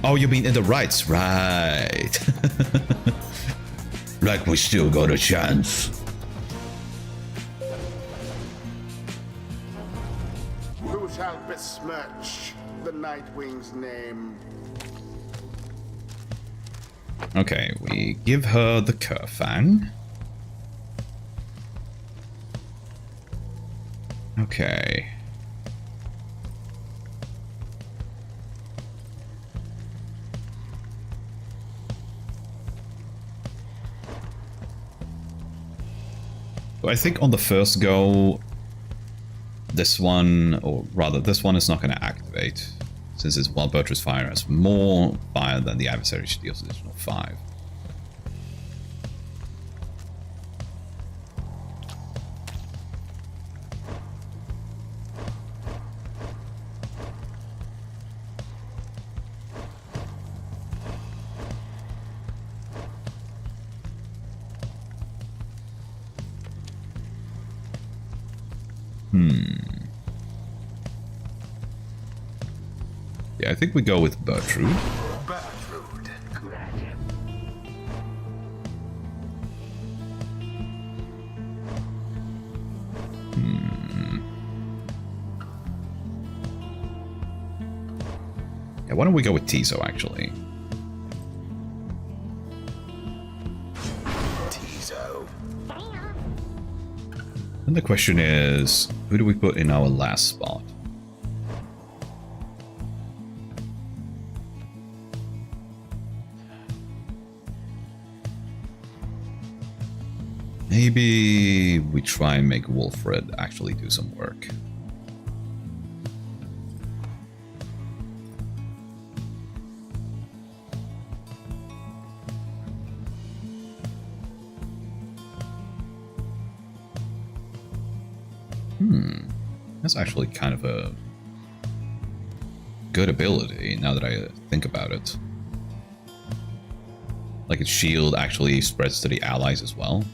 Oh, you mean in the rights, right? Like we still got a chance. Who shall besmirch the Nightwing's name? Okay, we give her the Kerfang. Okay. I think on the first go, this one, or rather, this one is not going to activate, since it's while Bertrand's Fire has more fire than the adversary should deal additional 5. Yeah, I think we go with Bertrude. Bertrude. Yeah, why don't we go with Tiso, actually? And the question is, who do we put in our last spot? Maybe we try and make Wolfred actually do some work. That's actually kind of a good ability now that I think about it. Like its shield actually spreads to the allies as well.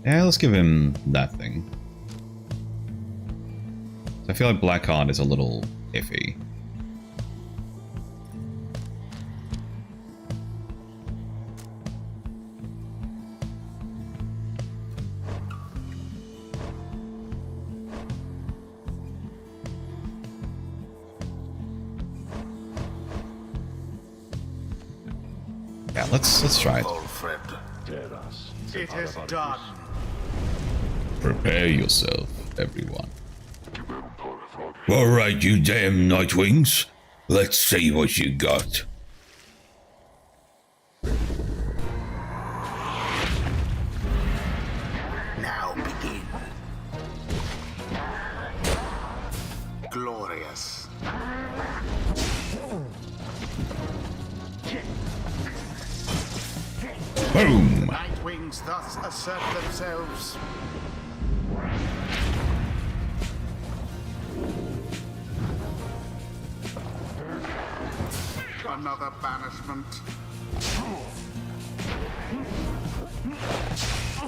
Yeah, let's give him that thing. I feel like Blackheart is a little iffy. Yeah, let's try it. Alfred, it is done. Prepare yourself, everyone. Alright, you damn Nightwings. Let's see what you got. Now begin. Glorious. Boom! Nightwings thus assert themselves. Another banishment.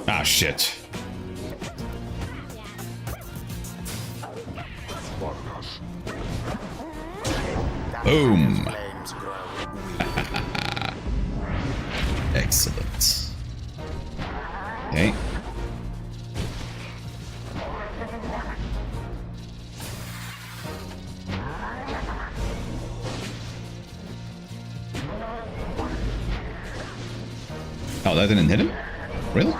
Ah, shit. Boom! Flames grow weak. Excellent. Okay. Oh, that didn't hit him? Really?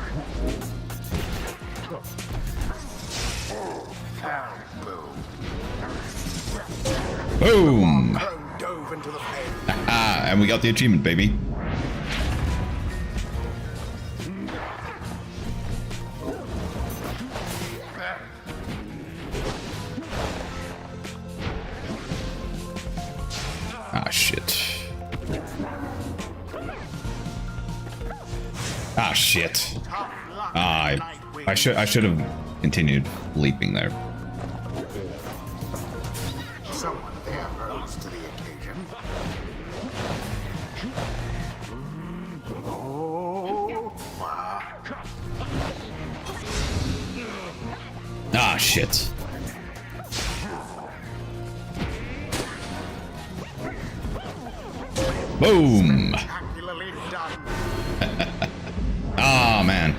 Boom! Drone dove into the flame. Ah, and we got the achievement, baby. Ah, shit. Ah, shit. I should have continued leaping there. Someone there rose to the occasion. Oh, Ah, shit. Boom! spectacularly done. Ah, man.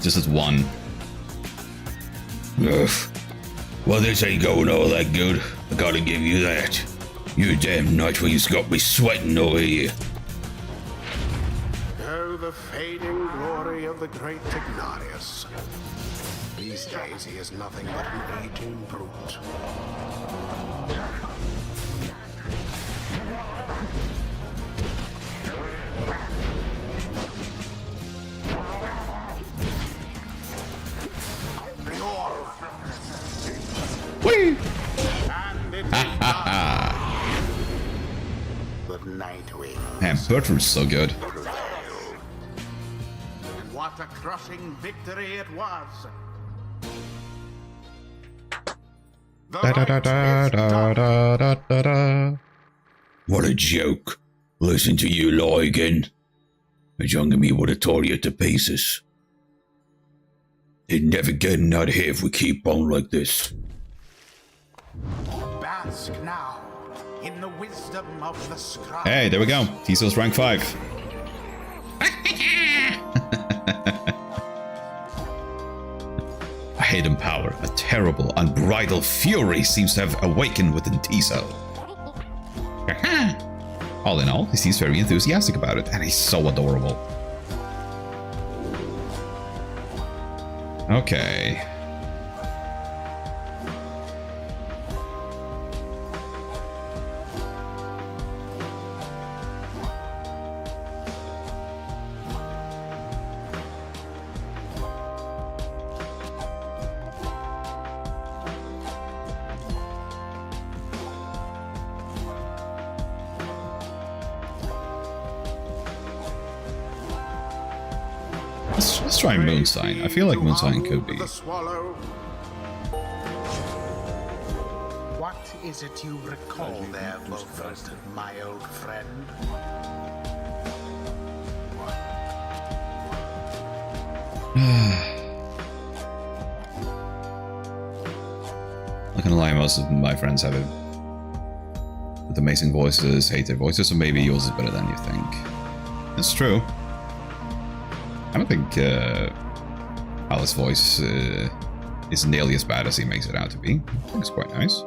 Just as one. Ugh. Well, this ain't going all that good. I gotta give you that. You damn Nightwings got me sweating over here. Oh, the fading glory of the great Tignarius. These days he is nothing but an aging brute. Whee! And it is the Nightwing. Man, Bertram's so good. What a crushing victory it was. The Da da da right da is da done. da da da da. What a joke. Listen to you lie again. A younger me would have tore you to pieces. They're never getting out of here if we keep on like this. Bask now in the wisdom of the scribe. Hey, there we go. T-Cells rank 5. A hidden power, a terrible, unbridled fury seems to have awakened within T-Cell. All in all, he seems very enthusiastic about it, and he's so adorable. Okay. Let's try Moonsign. I feel like Moonsign could be. What is it you recall there, Beaufort, my old friend? Not gonna lie, most of my friends have it with amazing voices, hate their voices, so maybe yours is better than you think. It's true. I don't think Alice's voice is nearly as bad as he makes it out to be. I think it's quite nice.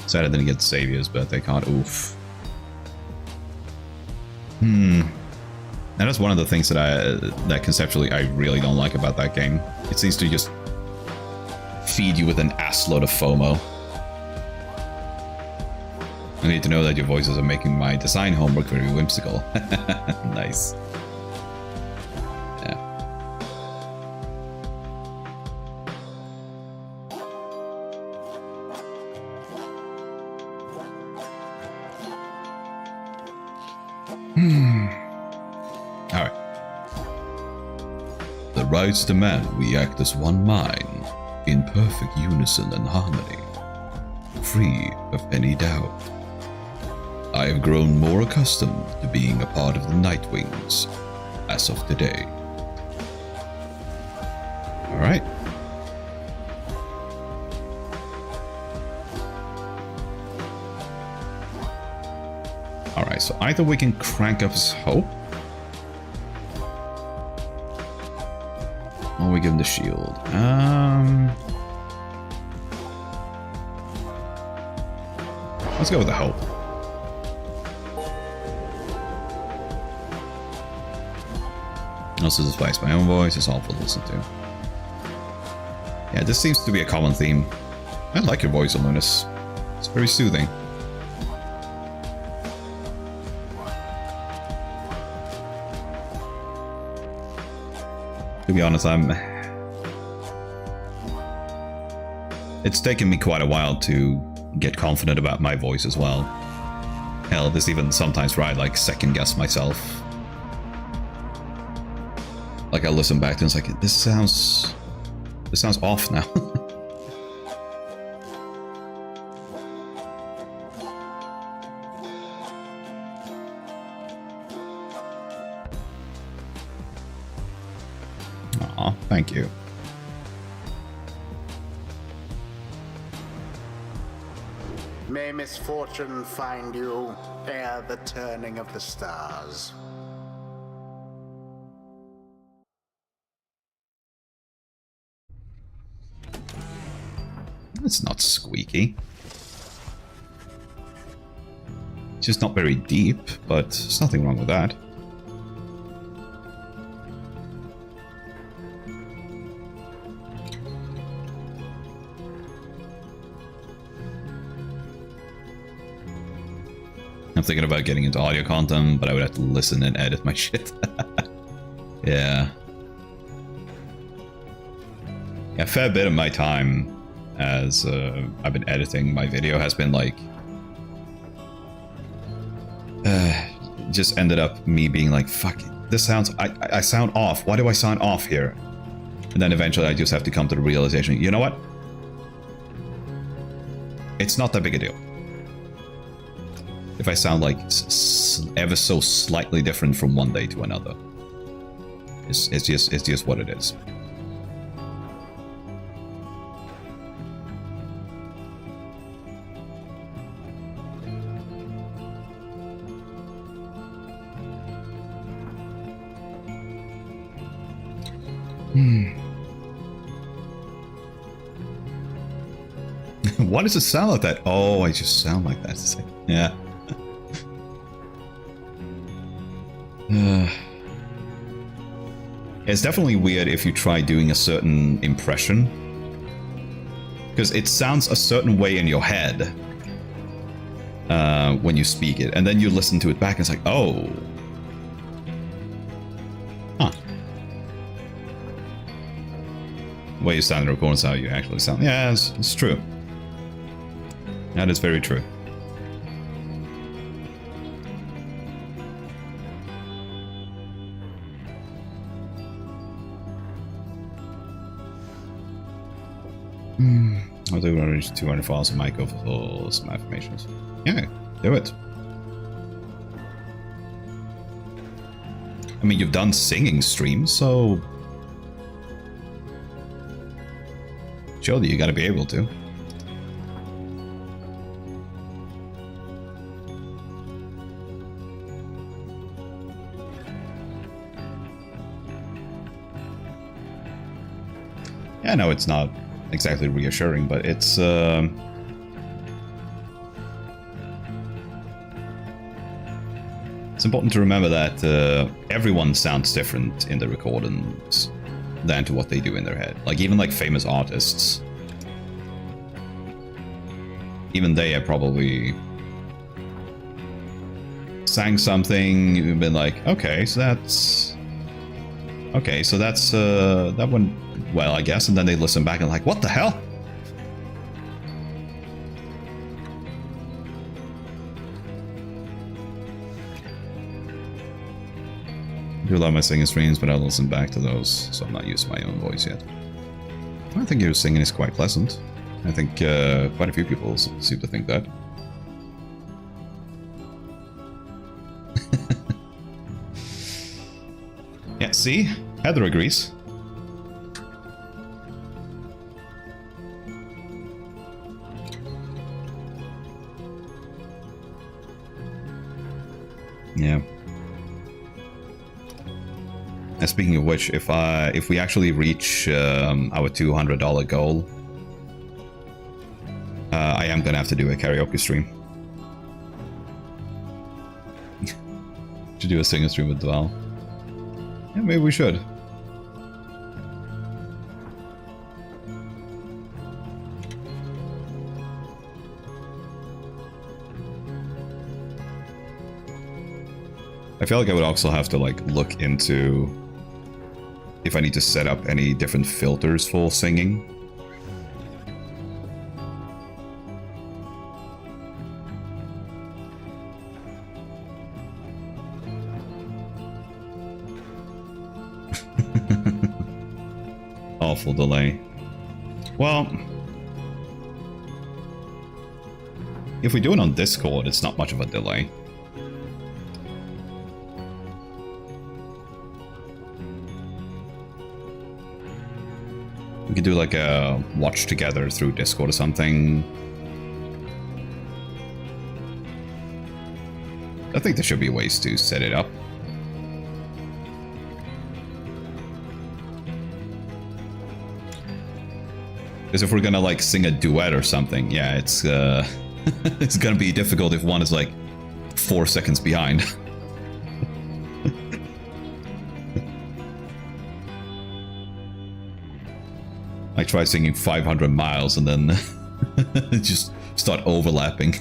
Sad I didn't get Saviors, but they can't. Oof. That is one of the things that conceptually I really don't like about that game. It seems to just feed you with an assload of FOMO. I need to know that your voices are making my design homework very whimsical. Nice. Yeah. Alright. The rights demand we act as one mind, in perfect unison and harmony, free of any doubt. I have grown more accustomed to being a part of the Nightwings as of today. Alright. Alright, so either we can crank up his hope, or we give him the shield. Let's go with the hope. Also displays my own voice, it's awful to listen to. Yeah, this seems to be a common theme. I like your voice, Alunis. It's very soothing. To be honest, it's taken me quite a while to get confident about my voice as well. Hell, this even sometimes where I like second guess myself. Like I listen back to it and it's like, this sounds off now. Aw, thank you. May misfortune find you ere the turning of the stars. It's not squeaky. It's just not very deep, but there's nothing wrong with that. I'm thinking about getting into audio content, but I would have to listen and edit my shit. Yeah. Yeah, a fair bit of my time as I've been editing my video has been like just ended up me being like, fuck it, this sounds, I sound off. Why do I sound off here? And then eventually I just have to come to the realization, you know what? It's not that big a deal. If I sound like ever so slightly different from one day to another. It's just what it is. Why does it sound like that? Oh, I just sound like that. It's like, yeah. It's definitely weird if you try doing a certain impression. Because it sounds a certain way in your head when you speak it. And then you listen to it back and it's like, oh. Huh. The way you sound in the recording is how you actually sound. Yeah, it's true. That is very true. I'll do reach 200 files on Michael for some affirmations. Yeah, do it. I mean, you've done singing streams, so surely you gotta be able to. Yeah, no, it's not exactly reassuring, but it's important to remember that everyone sounds different in the recordings than to what they do in their head. Like, even like famous artists, even they have probably sang something, you've been like, okay, so that's that one, well, I guess, and then they listen back and like, what the hell? I do love my singing streams, but I'll listen back to those, so I'm not used to my own voice yet. I think your singing is quite pleasant. I think quite a few people seem to think that. Yeah, see? Heather agrees. Yeah. And speaking of which, if we actually reach our $200 goal, I am gonna have to do a karaoke stream. Should do a singing stream with Dval. Yeah, maybe we should. I feel like I would also have to like look into if I need to set up any different filters for singing. Awful delay. Well, if we do it on Discord, it's not much of a delay. We could do like a watch together through Discord or something. I think there should be ways to set it up. Because if we're gonna like sing a duet or something, yeah, it's it's gonna be difficult if one is like 4 seconds behind. I try singing 500 miles and then just start overlapping.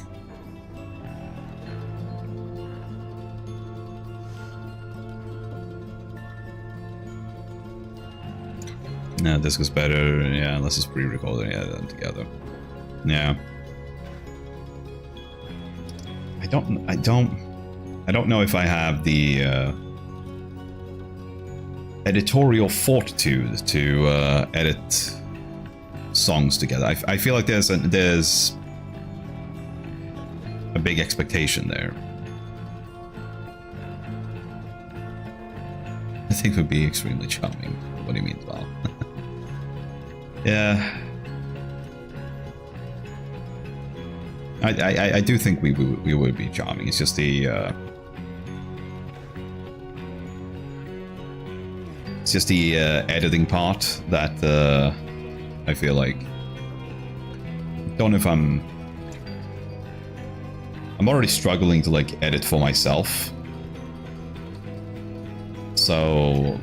Yeah, this is better. Yeah, unless it's pre-recorded. Yeah, then together. Yeah. I don't know if I have the editorial fortitude to edit songs together. I feel like there's a big expectation there. I think it would be extremely charming. What do you mean, Val? Yeah. I do think we would be charming. It's just the editing part that I feel like. Don't know if I'm already struggling to like edit for myself. So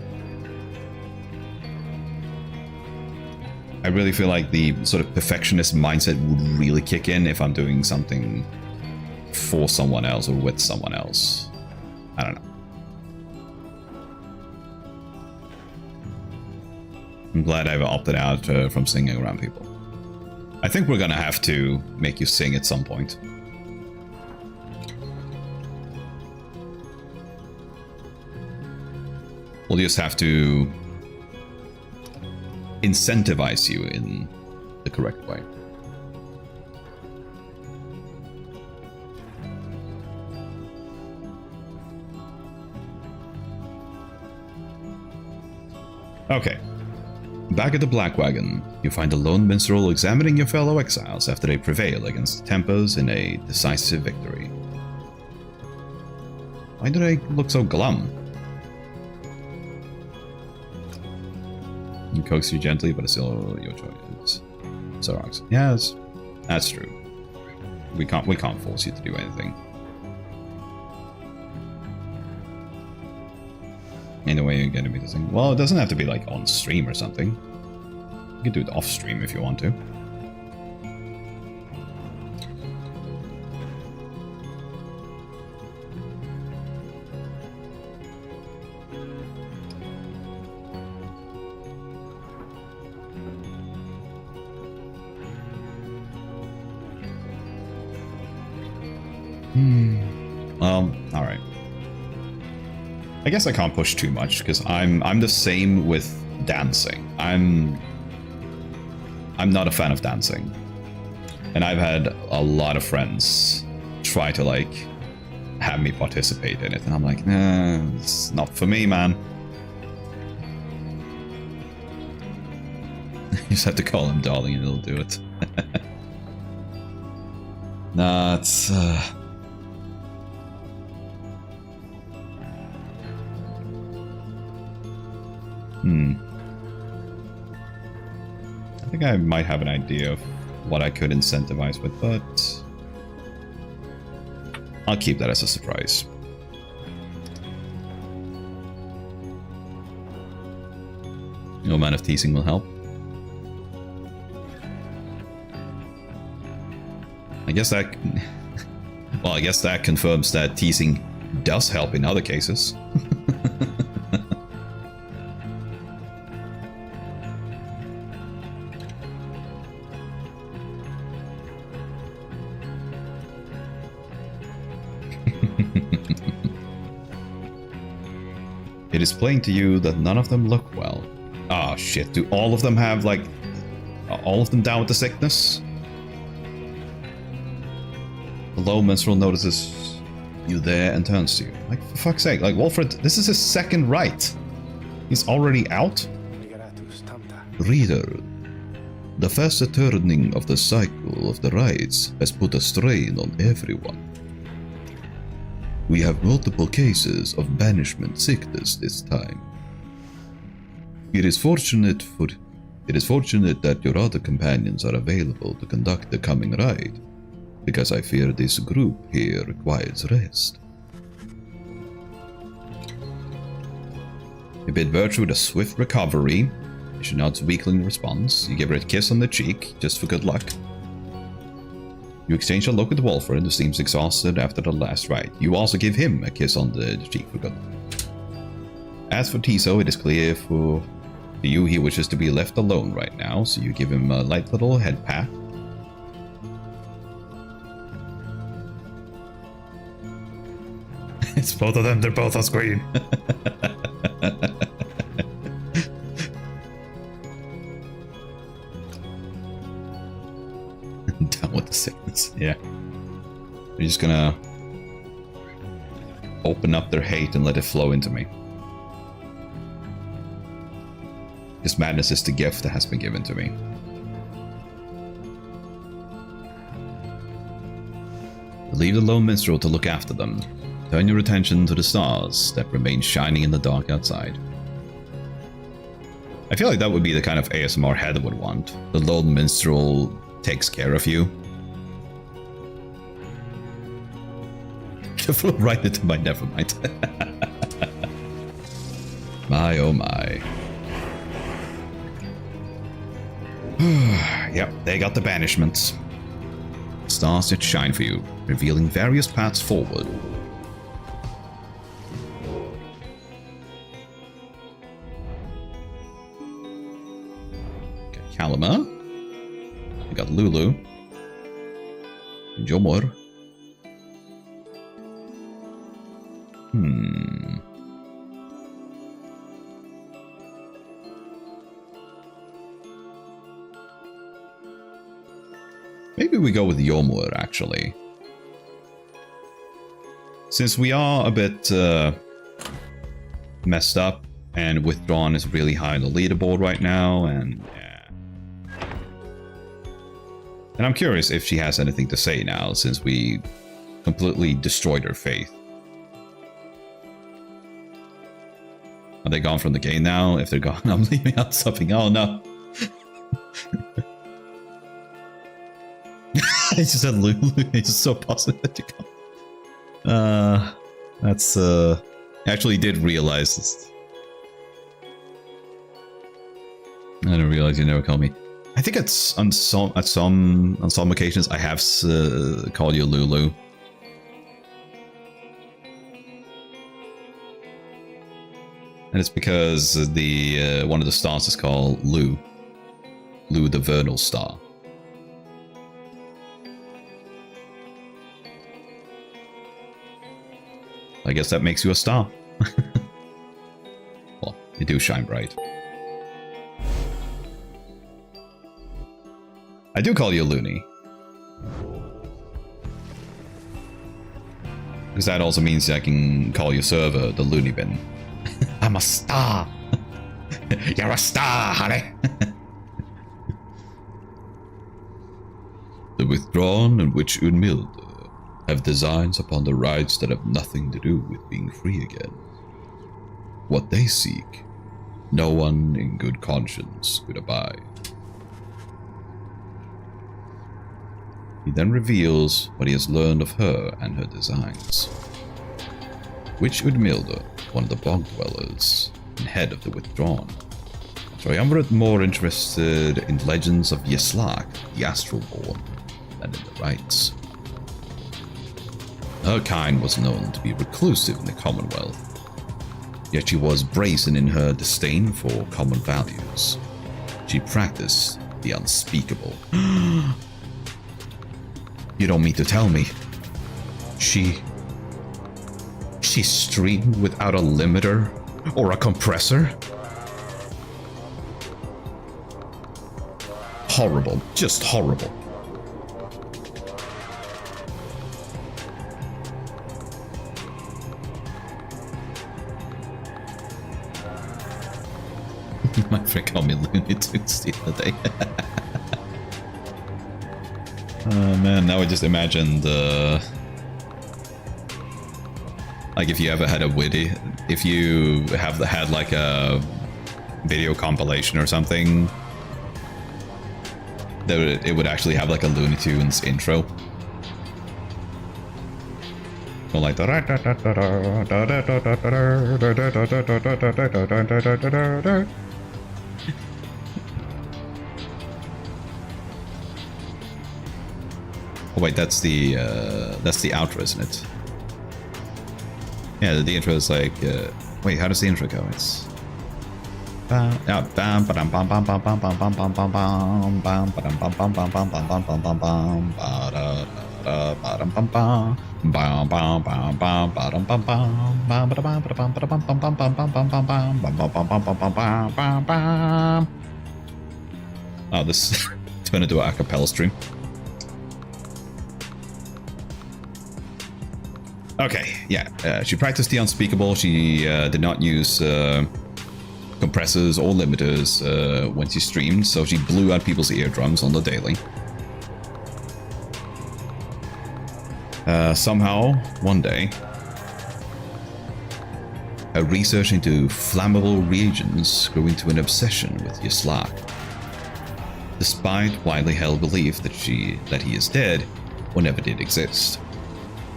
I really feel like the sort of perfectionist mindset would really kick in if I'm doing something for someone else or with someone else. I don't know. I'm glad I've opted out from singing around people. I think we're gonna have to make you sing at some point. We'll just have to incentivize you in the correct way. Okay. Back at the Black Wagon, you find a lone minstrel examining your fellow exiles after they prevail against the Tempers in a decisive victory. Why do they look so glum? He coaxes you gently, but it's still your choice. Dvalarogg. Yes, that's true. We can't force you to do anything. In a way, you're gonna be the thing. Well, it doesn't have to be like on stream or something. You can do it off stream if you want to. Alright. I guess I can't push too much, because I'm the same with dancing. I'm not a fan of dancing. And I've had a lot of friends try to, like, have me participate in it. And I'm like, nah, it's not for me, man. You just have to call him darling and he'll do it. Nah, it's... I think I might have an idea of what I could incentivize with, but I'll keep that as a surprise. No amount of teasing will help. I guess that... Well, I guess that confirms that teasing does help in other cases. It is plain to you that none of them look well. Ah, shit. Do all of them have, like... all of them down with the sickness? The low minstrel notices you there and turns to you. Like, for fuck's sake. Like, Wolfred, this is his second rite. He's already out? Reader, the fast turning of the cycle of the rites has put a strain on everyone. We have multiple cases of banishment sickness this time. It is fortunate that your other companions are available to conduct the coming rite, because I fear this group here requires rest. You bid Virtue a swift recovery. She nods weakling response. You give her a kiss on the cheek, just for good luck. You exchange a look with Wolfred, who seems exhausted after the last rite. You also give him a kiss on the cheek for good luck. As for Tiso, it is clear for you he wishes to be left alone right now, so you give him a light little head pat. It's both of them, they're both on screen. Yeah. We're just gonna open up their hate and let it flow into me. This madness is the gift that has been given to me. Leave the lone minstrel to look after them. Turn your attention to the stars that remain shining in the dark outside. I feel like that would be the kind of ASMR Heather would want. The lone minstrel takes care of you. Flew right into my nevermind. My oh my. Yep, they got the banishments. Stars that shine for you, revealing various paths forward. Got Kalima. We got Lulu. Jomor. Maybe we go with Yomur, actually. Since we are a bit messed up, and Withdrawn is really high on the leaderboard right now, and yeah. And I'm curious if she has anything to say now, since we completely destroyed her faith. Are they gone from the game now? If they're gone, I'm leaving out something. Oh no. I just said Lulu. It's just so positive that you come. That's I actually did realize this. I didn't realize you never called me. I think it's on some occasions I have called you Lulu. And it's because the one of the stars is called Lu. Lu the Vernal Star. I guess that makes you a star. Well, you do shine bright. I do call you a loony. Because that also means I can call your server the loony bin. I'm a star! You're a star, honey! The Withdrawn and Witch Unmild have designs upon the rides that have nothing to do with being free again. What they seek, no one in good conscience could abide. He then reveals what he has learned of her and her designs. Witch Udmilda, one of the bog dwellers, and head of the Withdrawn. Triumvirate more interested in legends of Yeslak, the Astralborn, than in the rites. Her kind was known to be reclusive in the Commonwealth, yet she was brazen in her disdain for common values. She practiced the unspeakable. You don't mean to tell me she streamed without a limiter or a compressor? Horrible, just horrible. My friend called me Looney Tunes the other day. Oh man, now I just imagined like if you ever had a witty, if you had like a video compilation or something, that it would actually have like a Looney Tunes intro. So like oh wait, that's the outro, isn't it? Yeah, the intro is like wait, how does the intro go? It's oh, this turned into a cappella stream. Okay, yeah. She practiced the unspeakable. She did not use compressors or limiters when she streamed, so she blew out people's eardrums on the daily. Somehow, one day, her research into flammable reagents grew into an obsession with Yislak. Despite widely held belief that he is or never did exist.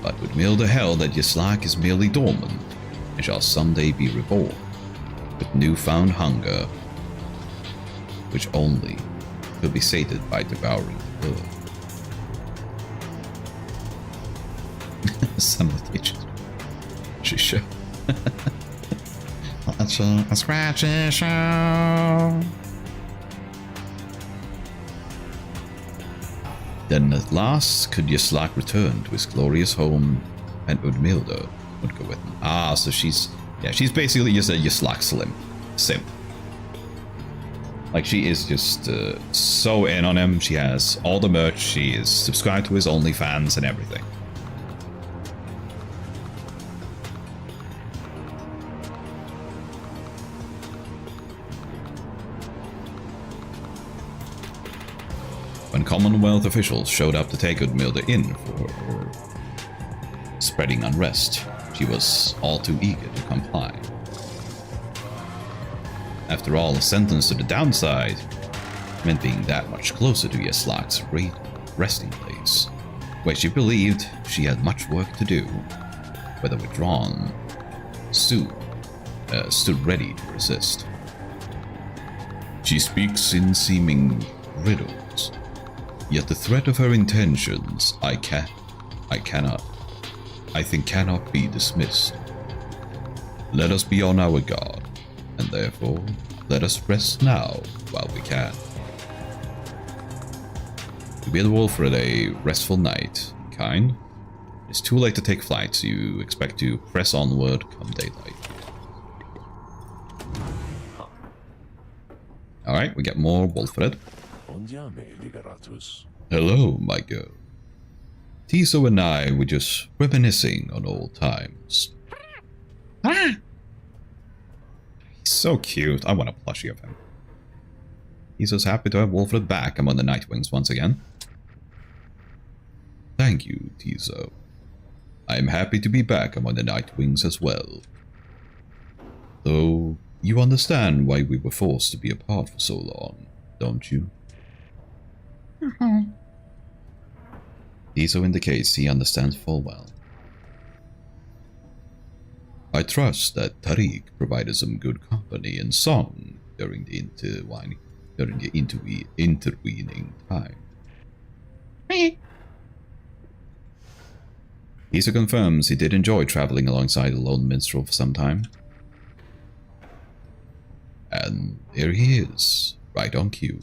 But Udmilda held that Yislak is merely dormant and shall someday be reborn with newfound hunger, which only could be sated by devouring the world. Some of the teachers. She should. A scratchy show. Then at last could Yislak return to his glorious home, and Udmilda would go with him. Ah, so she's basically just a Yislak simp. Like, she is just so in on him. She has all the merch. She is subscribed to his OnlyFans and everything. When Commonwealth officials showed up to take Udmilda in for her spreading unrest, she was all too eager to comply. After all, a sentence to the downside meant being that much closer to Yislak's resting place, where she believed she had much work to do, whether withdrawn, stood ready to resist. She speaks in seeming riddles, yet the threat of her intentions I think cannot be dismissed. Let us be on our guard, and therefore let us rest now while we can. To bid Wolfred a restful night, kind. It's too late to take flight, so you expect to press onward come daylight. Alright, we get more Wolfred. Hello, my girl. Tiso and I were just reminiscing on old times. Ah! He's so cute. I want a plushie of him. Tiso's happy to have Wolfred back among the Nightwings once again. Thank you, Tiso. I am happy to be back among the Nightwings as well. Though, you understand why we were forced to be apart for so long, don't you? Tiso indicates he understands full well. I trust that Tariq provided some good company and song during the intervening time. Tiso confirms he did enjoy traveling alongside the lone minstrel for some time. And here he is, right on cue.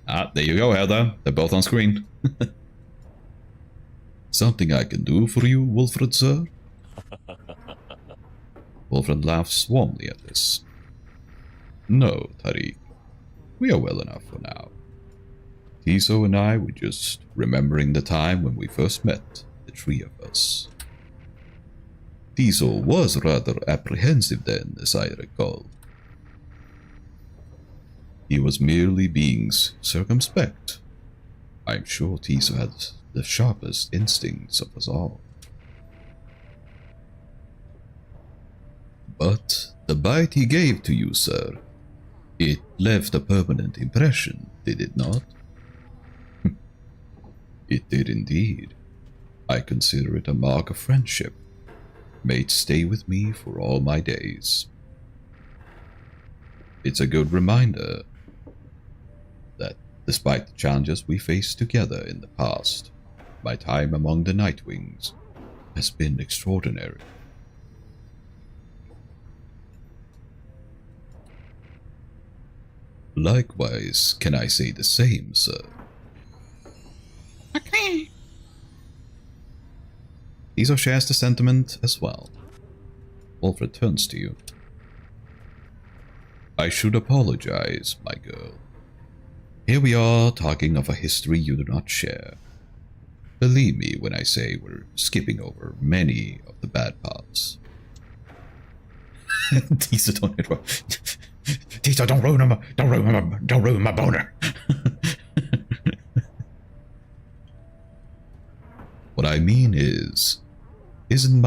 Ah, there you go, Heather. They're both on screen. Something I can do for you, Wolfred, sir? Wolfred laughs warmly at this. No, Tariq. We are well enough for now. Tiso and I were just remembering the time when we first met, the three of us. Tiso was rather apprehensive then, as I recall. He was merely being circumspect. I'm sure Tiso had the sharpest instincts of us all. But the bite he gave to you, sir, it left a permanent impression, did it not? It did indeed. I consider it a mark of friendship. May it stay with me for all my days. It's a good reminder that despite the challenges we faced together in the past, my time among the Nightwings has been extraordinary. Likewise, can I say the same, sir? Okay. Tiso shares the sentiment as well. Wolfred turns to you. I should apologize, my girl. Here we are talking of a history you do not share. Believe me when I say we're skipping over many of the bad parts. Tisa, don't interrupt. Tisa, don't ruin my boner. What I mean is, it isn't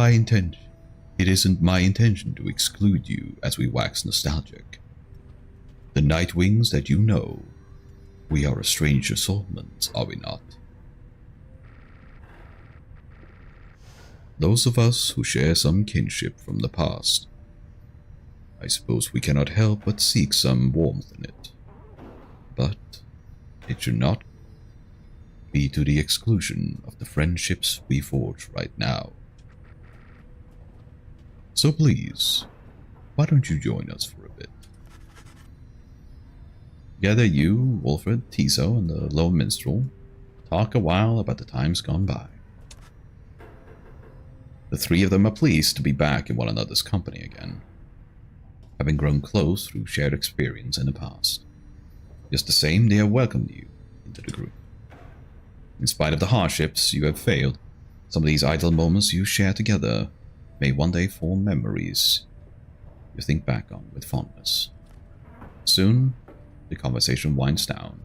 my intention to exclude you as we wax nostalgic. The Nightwings that you know, we are a strange assortment, are we not? Those of us who share some kinship from the past, I suppose we cannot help but seek some warmth in it. But it should not be to the exclusion of the friendships we forge right now. So please, why don't you join us for a bit? Together you, Wolfred, Tiso, and the Lone Minstrel talk a while about the times gone by. The three of them are pleased to be back in one another's company again, having grown close through shared experience in the past. Just the same, they have welcomed you into the group. In spite of the hardships you have failed, some of these idle moments you share together may one day form memories you think back on with fondness. Soon, the conversation winds down,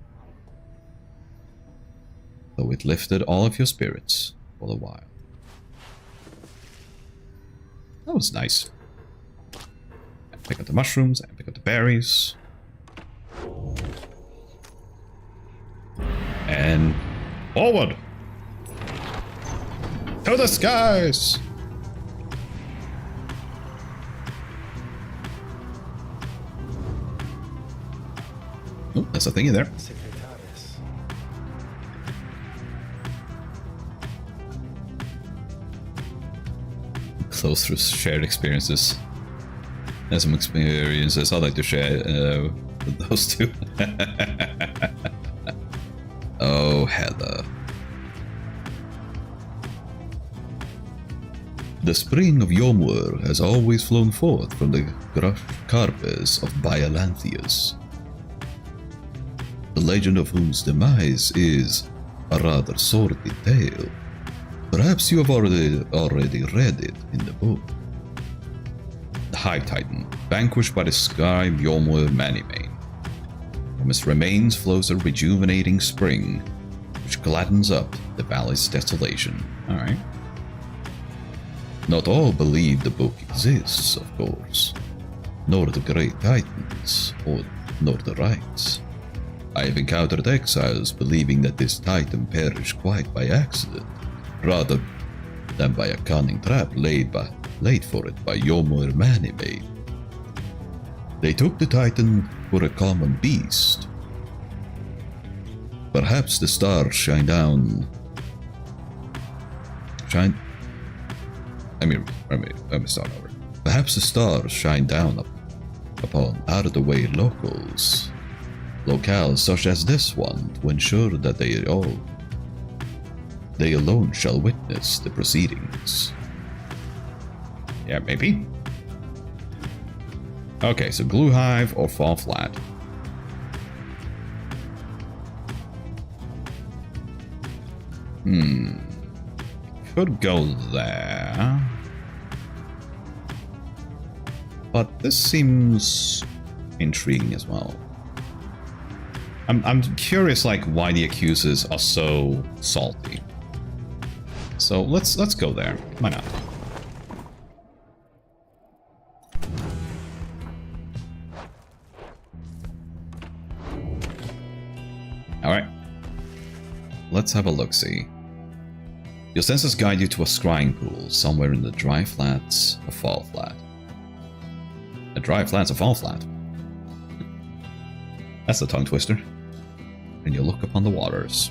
though it lifted all of your spirits for a while. That was nice. And pick up the mushrooms and pick up the berries. And forward! To the skies! Oh, there's a thing in there. Close through shared experiences. There's some experiences I'd like to share with those two. Oh, Heather. The spring of Yomur has always flown forth from the crushed carpes of Biolanthius, the legend of whose demise is a rather sordid tale. Perhaps you have already read it in the book. The High Titan, vanquished by the scribe Yomur Manimane. From his remains flows a rejuvenating spring, which gladdens up the valley's desolation. Alright. Not all believe the book exists, of course, nor the great titans, nor the rites. I have encountered exiles believing that this titan perished quite by accident, rather than by a cunning trap laid for it by Yomur Manimane. They took the titan for a common beast. Perhaps the stars shine down. Let me start over. Perhaps the stars shine down upon out-of-the-way locales such as this one, to ensure that they alone shall witness the proceedings. Yeah, maybe. Okay, so glue hive or fall flat. Could go there. But this seems intriguing as well. I'm curious, like, why the accusers are so salty. So let's go there. Why not? Alright. Let's have a look-see. Your senses guide you to a scrying pool somewhere in the dry flats of Fall Flat. The dry flats of Fall Flat. That's a tongue twister. And you look upon the waters.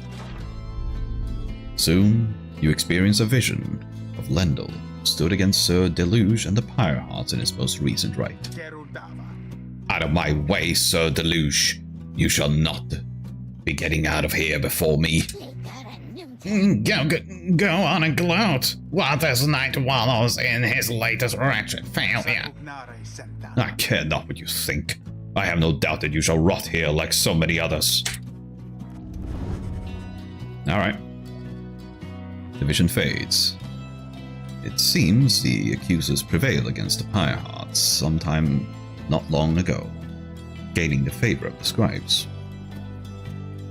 Soon, you experience a vision of Lendl, stood against Sir Deluge and the Pyre Hearts in his most recent rite. Out of my way, Sir Deluge! You shall not be getting out of here before me. Go on and gloat. What this knight wallows in his latest wretched failure. I care not what you think. I have no doubt that you shall rot here like so many others. Alright. The vision fades. It seems the accusers prevailed against the Pyre Hearts sometime not long ago, gaining the favor of the scribes.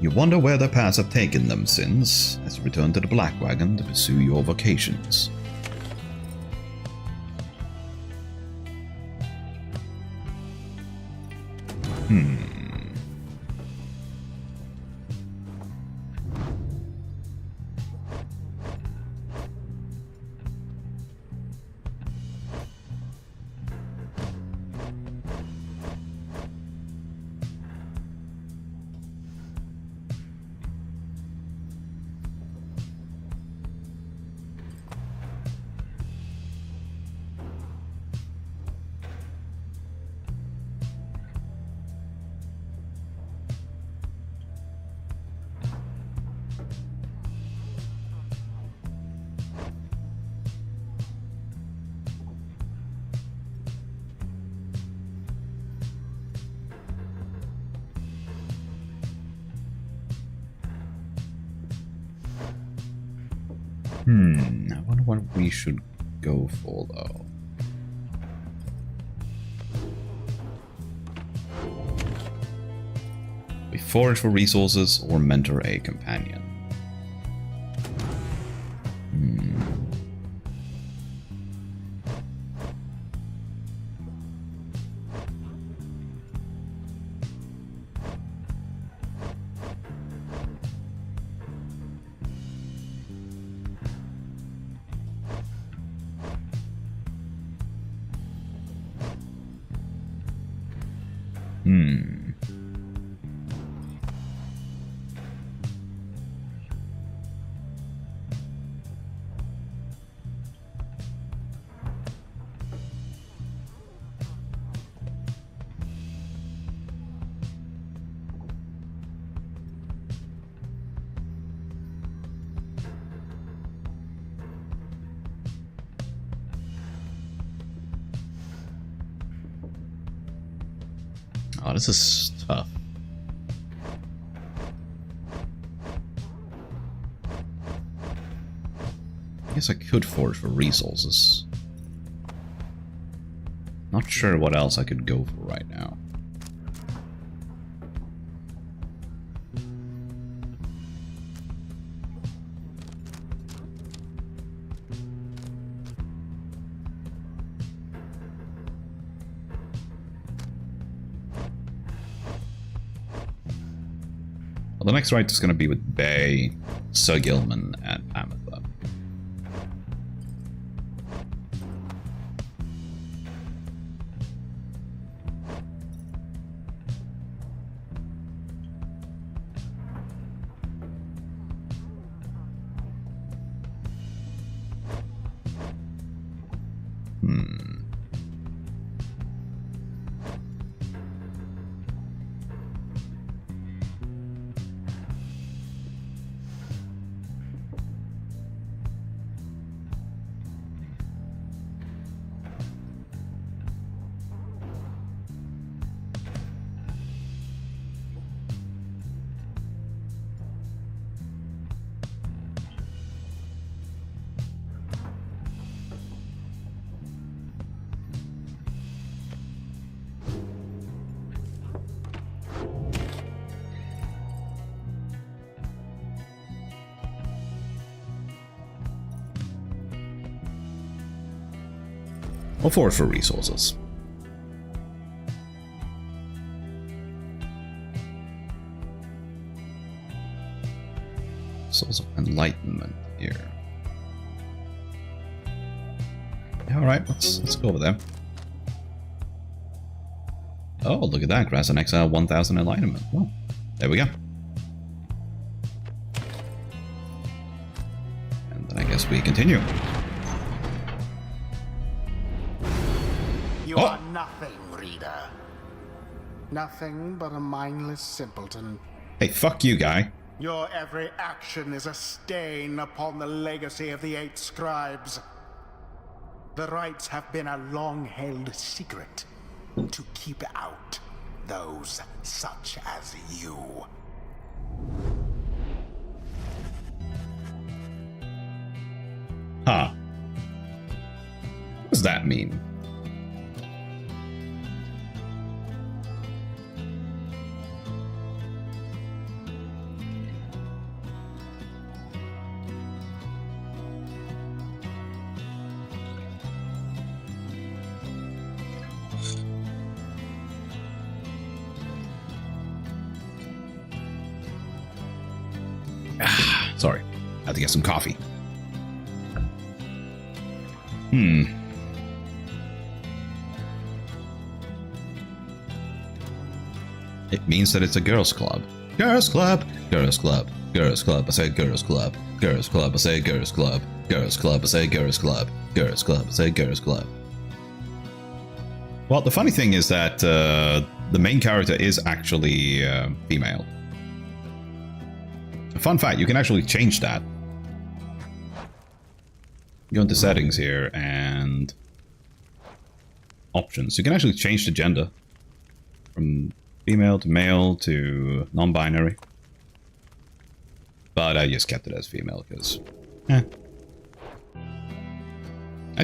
You wonder where their paths have taken them since, as you return to the Black Wagon to pursue your vocations. I wonder what we should go for, though. We forage for resources or mentor a companion. Oh, this is tough. I guess I could forage for resources. Not sure what else I could go for right now. Well, the next right is going to be with Bay, Sir Gilman, and Amethyst. Or forage for resources. Source of enlightenment here. Yeah, alright, let's go over there. Oh, look at that. Grants an extra 1000 enlightenment. Well, there we go. And then I guess we continue. You are nothing, reader. Nothing but a mindless simpleton. Hey, fuck you, guy. Your every action is a stain upon the legacy of the 8 scribes. The rites have been a long-held secret to keep out those such as you. does that mean? Sorry, had to get some coffee. It means that it's a girls' club. Girls' club, girls' club, girls' club. I say girls' club, girls' club. I say girls' club, girls' club. I say girls' club, girls' club. I say girls' club. Well, the funny thing is that the main character is actually female. Fun fact, you can actually change that. Go into settings here and options. You can actually change the gender from female to male to non-binary. But I just kept it as female because I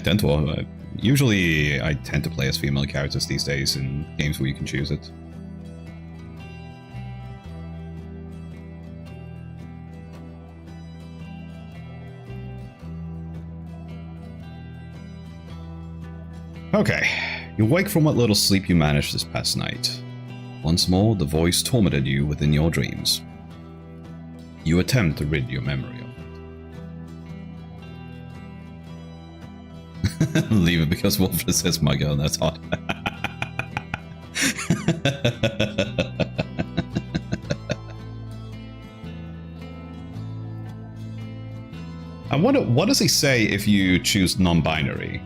tend to usually I tend to play as female characters these days in games where you can choose it. Okay, you wake from what little sleep you managed this past night. Once more, the voice tormented you within your dreams. You attempt to rid your memory of it. Leave it because Wolfred says my girl, that's hot. I wonder, what does he say if you choose non-binary?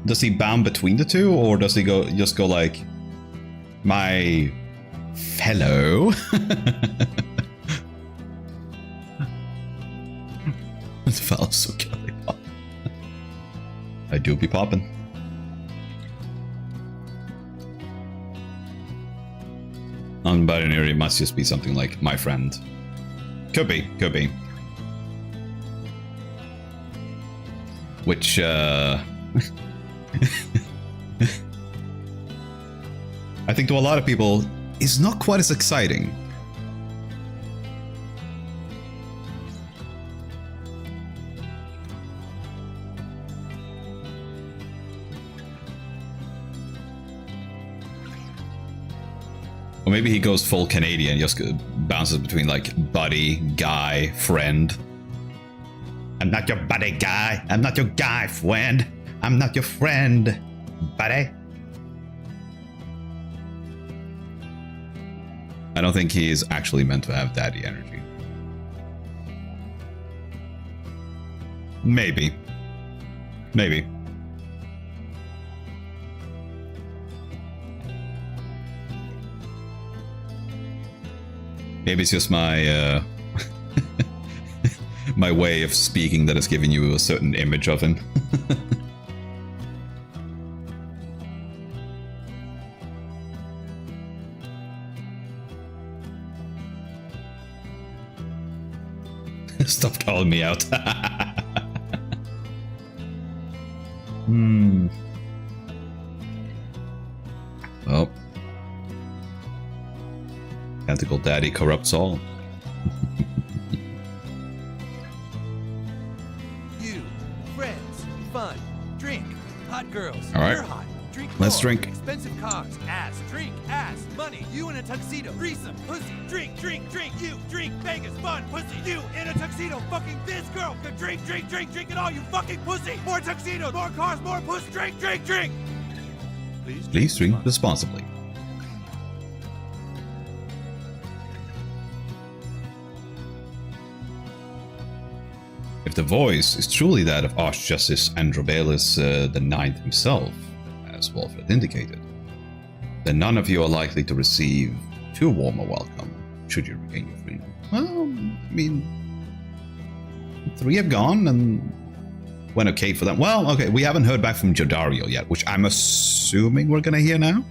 Does he bound between the two, or does he just go like, my fellow? This fellow's so killy pop. I do be popping. Non-binary must just be something like my friend. Could be, could be. Which, I think to a lot of people is not quite as exciting. Or maybe he goes full Canadian, just bounces between like buddy, guy, friend. I'm not your buddy guy, I'm not your guy friend. I'm not your friend, buddy. I don't think he is actually meant to have daddy energy. Maybe. Maybe. Maybe it's just my my way of speaking that is giving you a certain image of him. Stop calling me out. Oh. Tentacle Daddy corrupts all. You, friends, fun, drink, hot girls. All right. You're hot. Drink Let's more. drink. Expensive cars, ass, drink, ass, money. You in a tuxedo, threesome, pussy. Drink, drink, drink. You drink, Vegas, fun, pussy. You in a tuxedo, fucking this girl. Drink, drink, drink, drink it all. You fucking pussy. More tuxedos, more cars, more pussy. Drink, drink, drink. Please drink responsibly. If the voice is truly that of Archjustice Androbalus the Ninth himself, as Wolfred indicated, then none of you are likely to receive too warm a welcome should you regain your freedom. Well, I mean, 3 have gone and went okay for them. Well, okay, we haven't heard back from Jodario yet, which I'm assuming we're gonna hear now.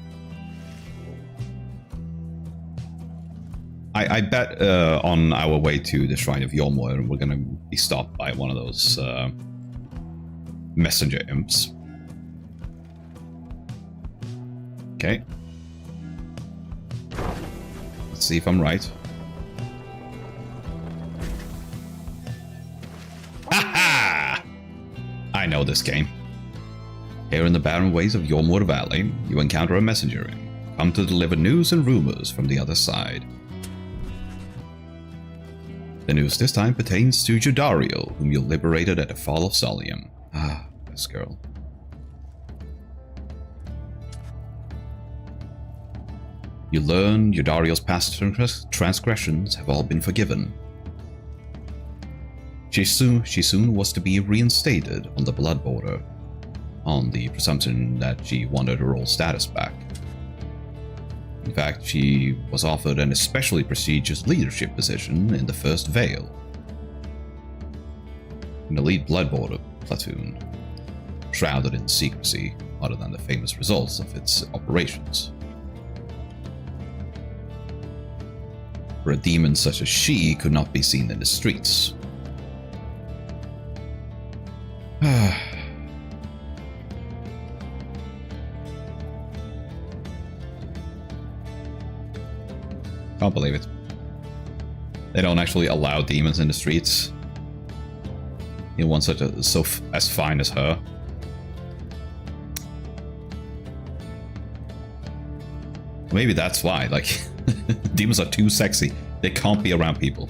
I bet on our way to the Shrine of Yolmor, we're gonna be stopped by one of those messenger imps. Okay. Let's see if I'm right. Ha-ha! I know this game. Here in the barren ways of Yormwood Valley, you encounter a messenger imp, come to deliver news and rumors from the other side. The news this time pertains to Jodariel, whom you liberated at the fall of Solium. Ah, this girl. You learn Jodariel's past transgressions have all been forgiven. She soon was to be reinstated on the Blood Border, on the presumption that she wanted her old status back. In fact, she was offered an especially prestigious leadership position in the First Veil, an elite Blood Border platoon, shrouded in secrecy other than the famous results of its operations. For a demon such as she could not be seen in the streets. Can't believe it. They don't actually allow demons in the streets. You want such a as fine as her. Maybe that's why, like, demons are too sexy. They can't be around people.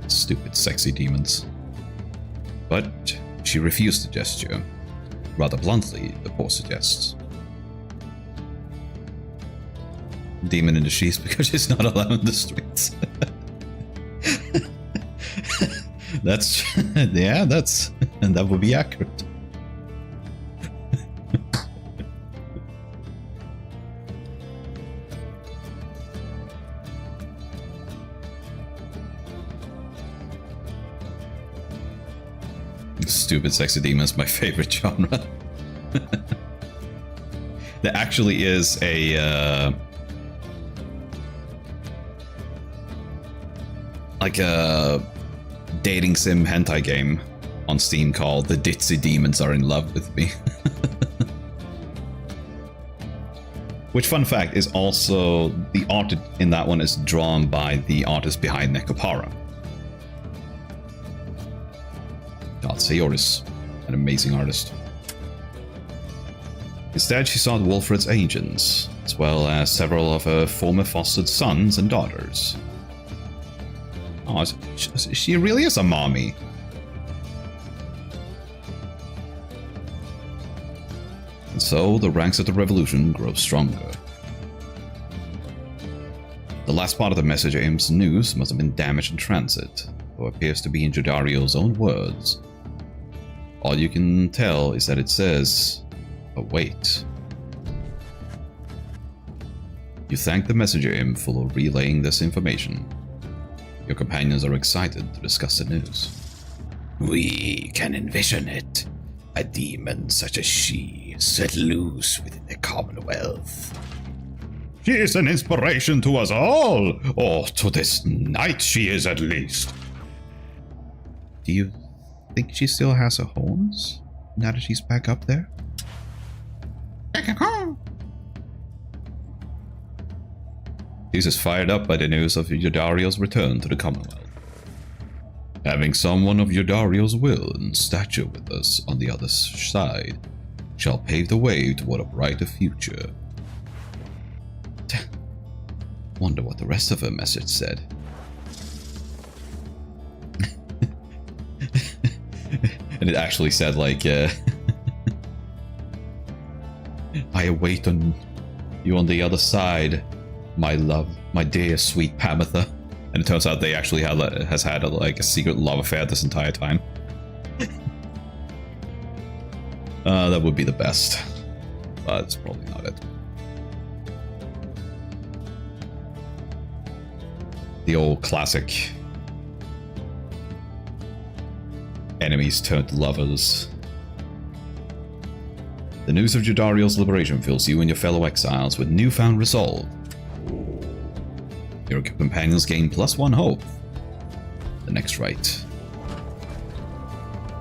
Stupid sexy demons. But she refused the gesture. Rather bluntly, the poor suggests. Demon in the sheets because she's not allowed in the streets. That's yeah, that would be accurate. Stupid sexy demon is my favorite genre. There actually is a like a dating sim hentai game on Steam called The Ditzy Demons Are in Love with Me. Which, fun fact, is also the art in that one is drawn by the artist behind Nekopara. God, Sayori is an amazing artist. Instead, she sought Wolfred's agents, as well as several of her former fostered sons and daughters. Oh, she really is a mommy. And so, the ranks of the revolution grow stronger. The last part of the messenger imp's news must have been damaged in transit, though it appears to be in Jodariel's own words. All you can tell is that it says, await. You thank the messenger imp for relaying this information. Your companions are excited to discuss the news. We can envision it. A demon such as she set loose within the Commonwealth. She is an inspiration to us all, or to this night she is at least. Do you think she still has her horns, now that she's back up there? She's as fired up by the news of Jodariel's return to the Commonwealth. Having someone of Jodariel's will and stature with us on the other side shall pave the way toward a brighter future. Wonder what the rest of her message said. And it actually said, like, I await on you on the other side, my love, my dear sweet Pamitha. And it turns out they actually has had a secret love affair this entire time. That would be the best, but it's probably not it. The old classic enemies turned lovers. The news of Jodariel's liberation fills you and your fellow exiles with newfound resolve. Your companions gain +1 hope. The next rite.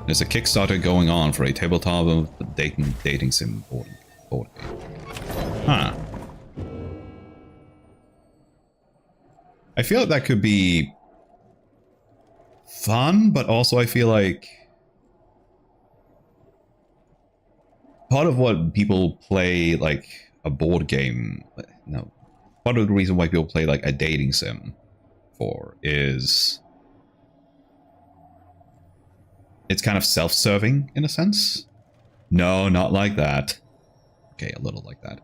There's a Kickstarter going on for a tabletop of dating sim board game. Huh. I feel like that could be fun, but also I feel like part of what people play like a board game, no, part of the reason why people play like a dating sim for is it's kind of self-serving in a sense. No, not like that. Okay, a little like that.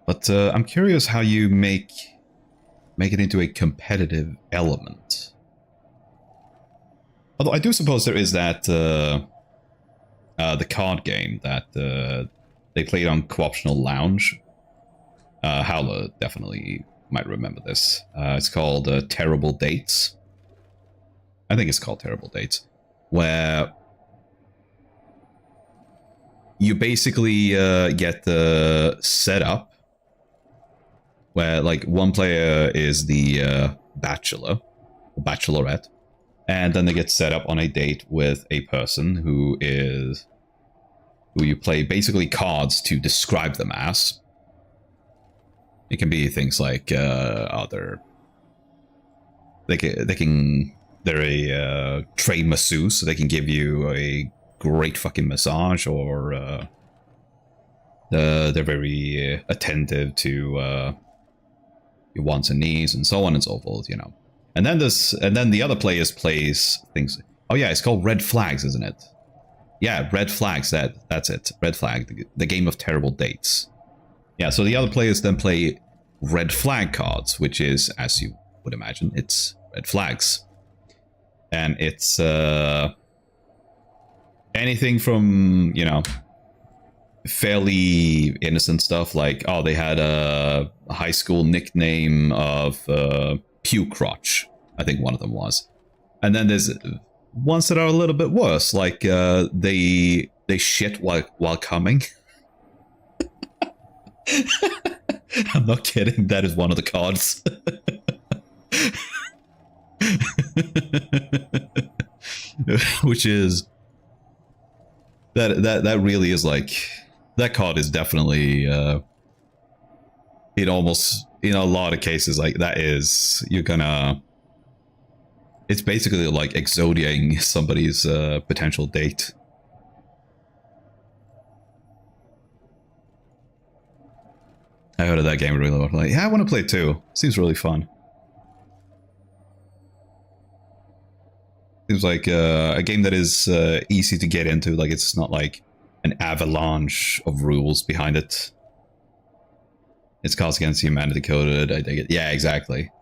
But I'm curious how you make it into a competitive element. Although I do suppose there is that the card game that they played on Co-optional Lounge. Howler definitely might remember this. It's called Terrible Dates. I think it's called Terrible Dates, where you basically get set up where like one player is the bachelor or bachelorette, and then they get set up on a date with a person who you play basically cards to describe them as. It can be things like they're a trained masseuse, so they can give you a great fucking massage, or they're very attentive to your wants and needs, and so on and so forth, you know. And then the other players plays things. Oh yeah, it's called Red Flags, isn't it? Yeah, Red Flags. That's it. Red Flag, the game of terrible dates. Yeah. So the other players then play red flag cards, which is, as you would imagine, it's red flags, and it's anything from, you know, fairly innocent stuff like, oh, they had a high school nickname of Pew Crotch, I think one of them was. And then there's ones that are a little bit worse, like they shit while coming. I'm not kidding, that is one of the cards. Which is that really is like, that card is definitely it almost, in a lot of cases, like that is, you're gonna, it's basically like exodiating somebody's potential date. I heard of that game really well. Like, yeah, I want to play it too. Seems really fun. Seems like a game that is easy to get into. Like, it's not like an avalanche of rules behind it. It's Cards Against Humanity coded. I dig it. Yeah, exactly.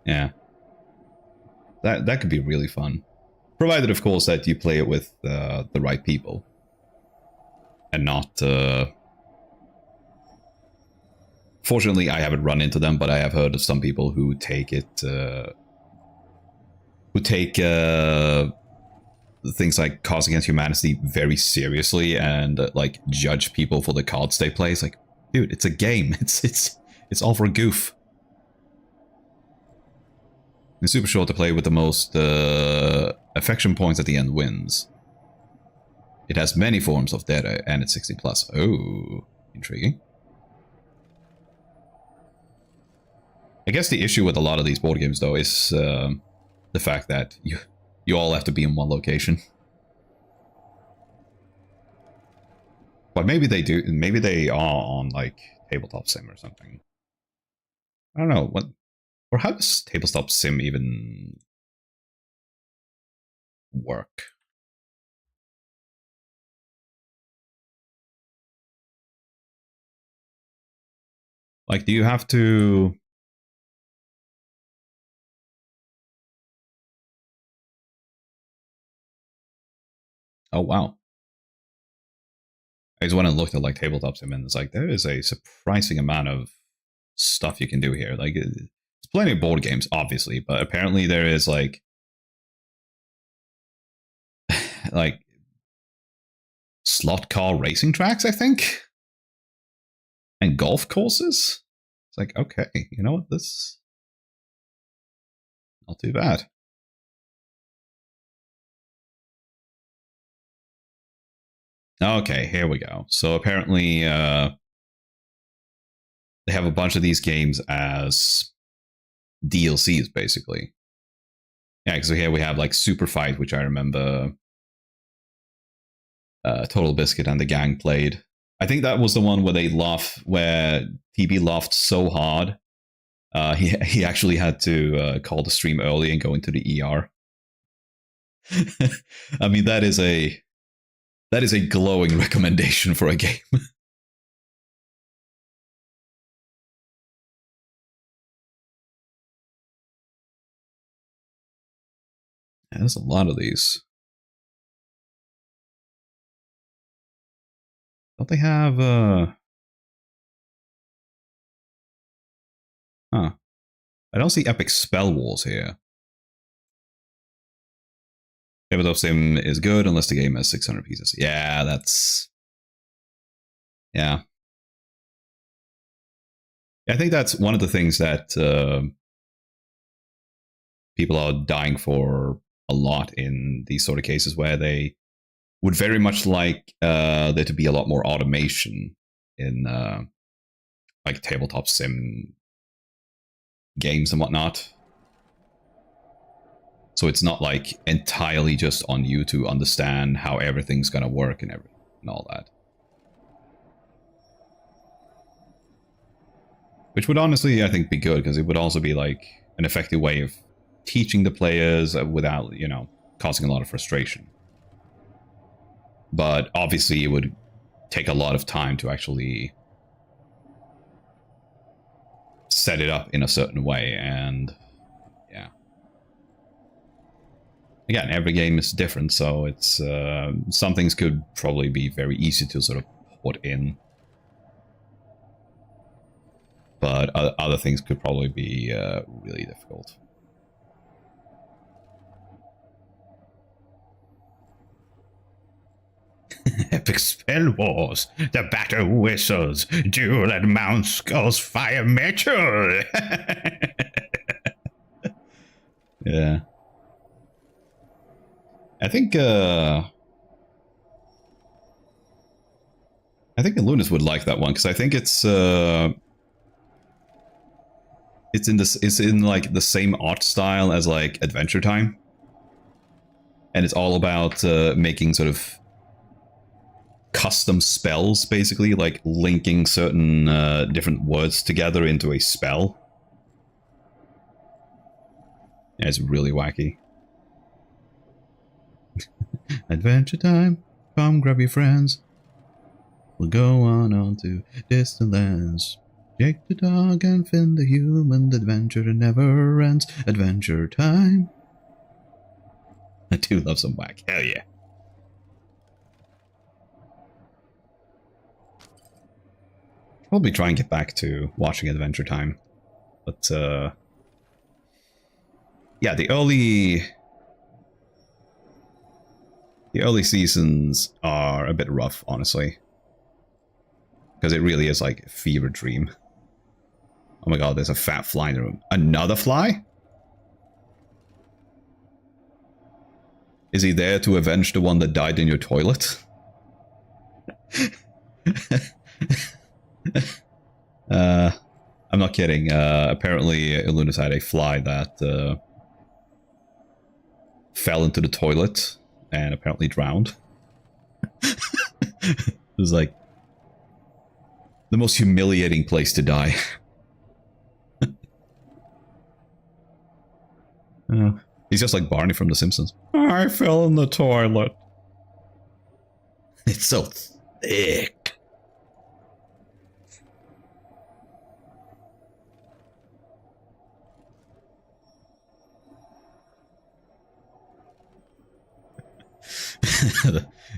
Yeah, that could be really fun, provided, of course, that you play it with the right people, and not. Fortunately, I haven't run into them, but I have heard of some people who take it, things like Cards Against Humanity very seriously, and like judge people for the cards they play. It's like, dude, it's a game. It's all for a goof. It's super short to play with the most affection points at the end wins. It has many forms of data, and it's 60 plus. Oh, intriguing. I guess the issue with a lot of these board games, though, is the fact that you all have to be in one location. But maybe they do. Maybe they are on like Tabletop Sim or something. I don't know what, or how does Tabletop Sim even work? Like, do you have to? Oh, wow. I just went and looked at like Tabletop Sim, and it's like, there is a surprising amount of stuff you can do here. Like, there's plenty of board games, obviously, but apparently there is like like slot car racing tracks, I think, and golf courses. It's like, okay, you know what, this not too bad. Okay, here we go. So apparently they have a bunch of these games as DLCs, basically. Yeah, so here we have like Super Fight, which I remember Total Biscuit and the gang played. I think that was the one where where TB laughed so hard, he actually had to call the stream early and go into the ER. I mean, that is a glowing recommendation for a game. There's a lot of these. Don't they have Huh. I don't see Epic Spell Wars here. Tabletop Sim is good unless the game has 600 pieces. Yeah, that's... Yeah. I think that's one of the things that people are dying for a lot in these sort of cases, where they would very much like there to be a lot more automation in like tabletop sim games and whatnot. So it's not like entirely just on you to understand how everything's gonna work and all that. Which would honestly, I think, be good, because it would also be like an effective way of teaching the players without, you know, causing a lot of frustration. But obviously it would take a lot of time to actually set it up in a certain way, and yeah. Again, every game is different, so it's some things could probably be very easy to sort of put in, but other things could probably be really difficult. Epic Spell Wars, the battle whistles, duel and mount skulls, fire metal. Yeah. I think Lunas would like that one, because I think it's in like the same art style as like Adventure Time, and it's all about making sort of custom spells, basically, like linking certain different words together into a spell. Yeah, it's really wacky. Adventure Time, come grab your friends. We'll go on to distant lands. Jake the dog and Finn the human. The adventure never ends. Adventure Time. I do love some whack. Hell yeah. Probably try and get back to watching Adventure Time. But, yeah, the early seasons are a bit rough, honestly. Because it really is like a fever dream. Oh my god, there's a fat fly in the room. Another fly? Is he there to avenge the one that died in your toilet? I'm not kidding. Apparently, Iluna's had a fly that fell into the toilet and apparently drowned. It was like the most humiliating place to die. He's just like Barney from The Simpsons. I fell in the toilet. It's so thick.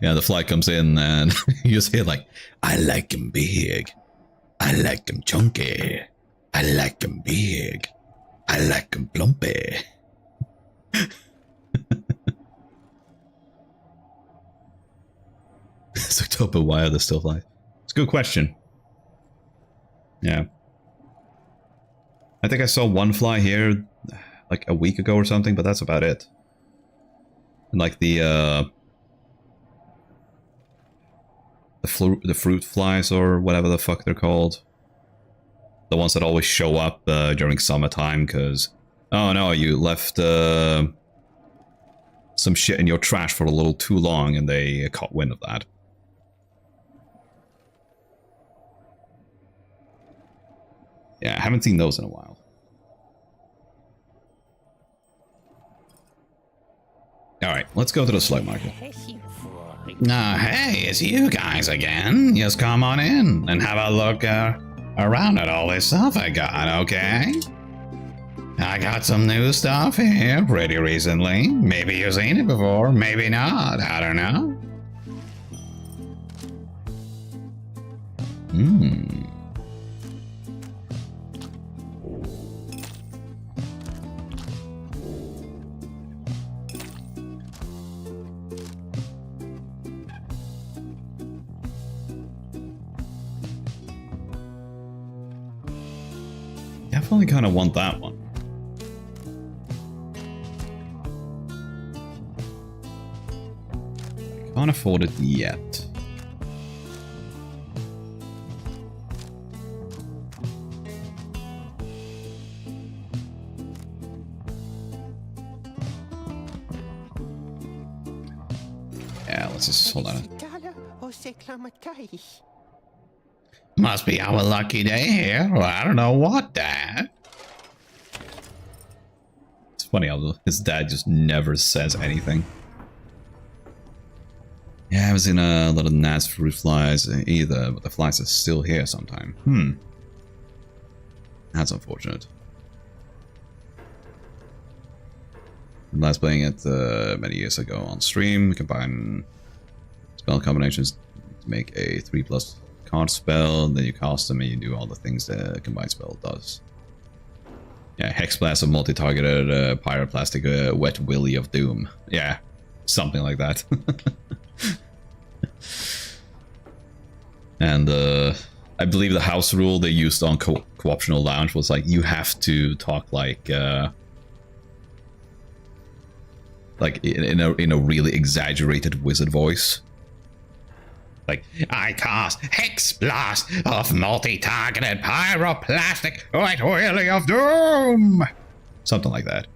Yeah, the fly comes in and you just hear like, I like him big. I like him chunky. I like him big. I like him plumpy. So October, why are there still flies? It's a good question. Yeah. I think I saw one fly here like a week ago or something, but that's about it. And like the the fruit flies or whatever the fuck they're called. The ones that always show up during summertime because, oh no, you left some shit in your trash for a little too long and they caught wind of that. Yeah, I haven't seen those in a while. Alright, let's go to the slug market. Hey, it's you guys again. Just come on in and have a look around at all this stuff I got, okay? I got some new stuff here pretty recently. Maybe you've seen it before, maybe not. I don't know. Definitely kind of want that one. I can't afford it yet. Yeah, let's just hold on. Must be our lucky day here. Well, I don't know what, Dad. It's funny how his dad just never says anything. Yeah, I haven't seen a lot of gnats, fruit flies either, but the flies are still here sometime. That's unfortunate. Last playing it many years ago on stream. We combine spell combinations to make a 3+ card spell, then you cast them and you do all the things the combined spell does. Yeah, Hex Blast of multi-targeted Pyroplastic Wet Willy of Doom. Yeah, something like that. And I believe the house rule they used on Co-optional Lounge was like, you have to talk like in a really exaggerated wizard voice. Like, I cast Hex Blast of multi-targeted Pyroplastic Wet Willy of Doom! Something like that.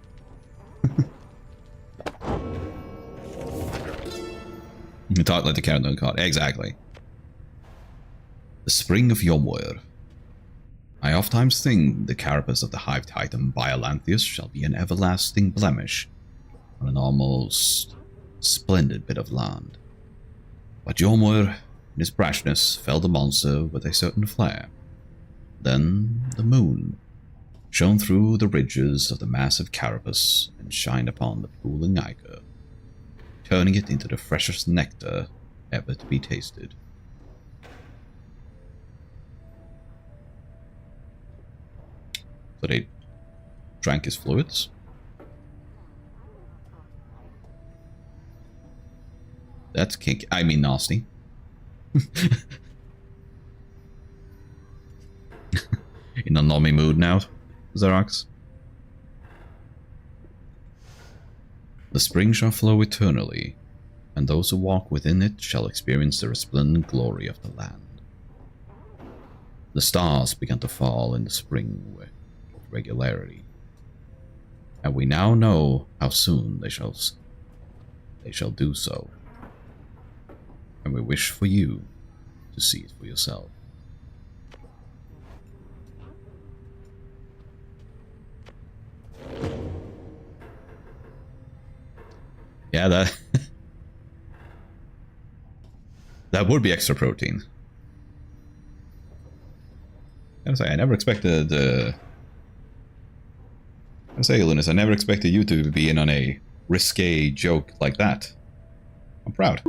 You talk like the countdown card. Exactly. The Spring of Yomwir. I oftentimes think the carapace of the Hive Titan Biolanthius shall be an everlasting blemish on an almost splendid bit of land. But Yomwir, in his brashness, felled the monster with a certain flare. Then the moon shone through the ridges of the massive carapace and shined upon the pooling ichor, turning it into the freshest nectar ever to be tasted. So they drank his fluids? That's kinky. I mean nasty. In a nommy mood now, Xerox. The spring shall flow eternally, and those who walk within it shall experience the resplendent glory of the land. The stars began to fall in the spring with regularity, and we now know how soon they shall do so. And we wish for you to see it for yourself. Yeah, that would be extra protein. I say I never expected I say, Lunas, I never expected you to be in on a risque joke like that. I'm proud.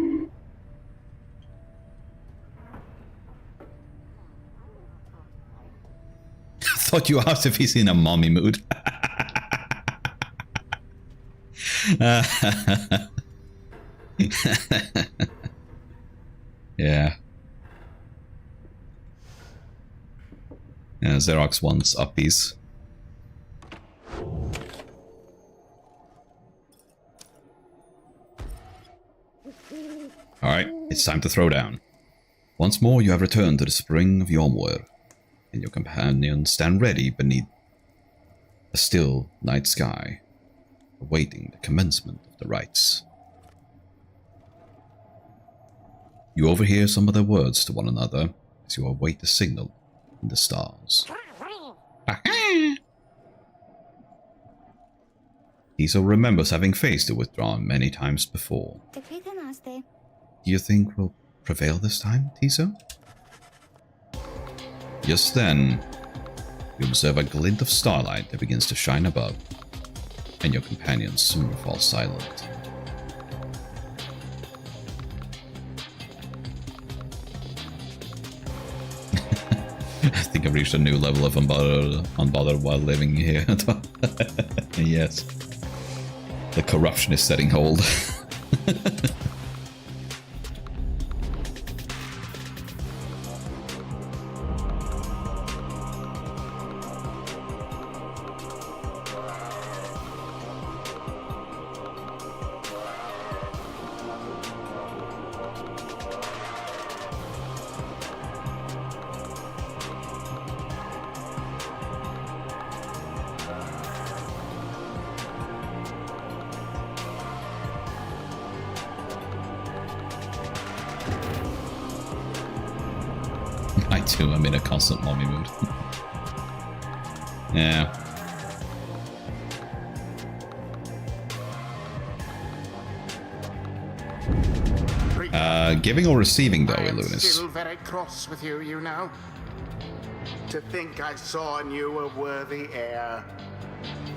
I thought you asked if he's in a mommy mood. Yeah. Xerox wants uppies. Alright, it's time to throw down. Once more you have returned to the spring of Yomwar, and your companions stand ready beneath a still night sky, awaiting the commencement of the rites. You overhear some of their words to one another as you await the signal in the stars. Tiso remembers having faced the Withdrawn many times before. Do you think we'll prevail this time, Tiso? Just then, you observe a glint of starlight that begins to shine above, and your companions soon fall silent. I think I've reached a new level of unbothered while living here. Yes. The corruption is setting hold. I too am in a constant mommy mood. Yeah. Giving or receiving though, Illunis? I'm still very cross with you, you know. To think I saw in you a worthy heir.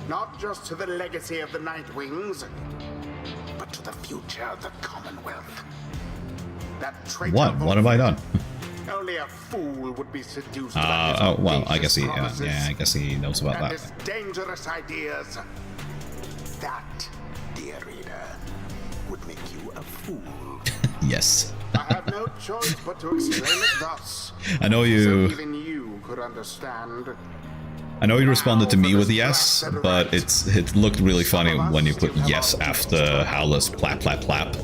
Not just to the legacy of the Nightwings, but to the future of the Commonwealth. That traitor. What have I done? Only a fool would be seduced by Oh, well, I guess he, promises yeah, I guess he knows about and that. his dangerous ideas. That, dear reader, would make you a fool. Yes. I have no choice but to explain it thus. I know you. So even you could understand. I know you responded to me with yes, but it looked really funny when you put yes after Howler's plap plap plap.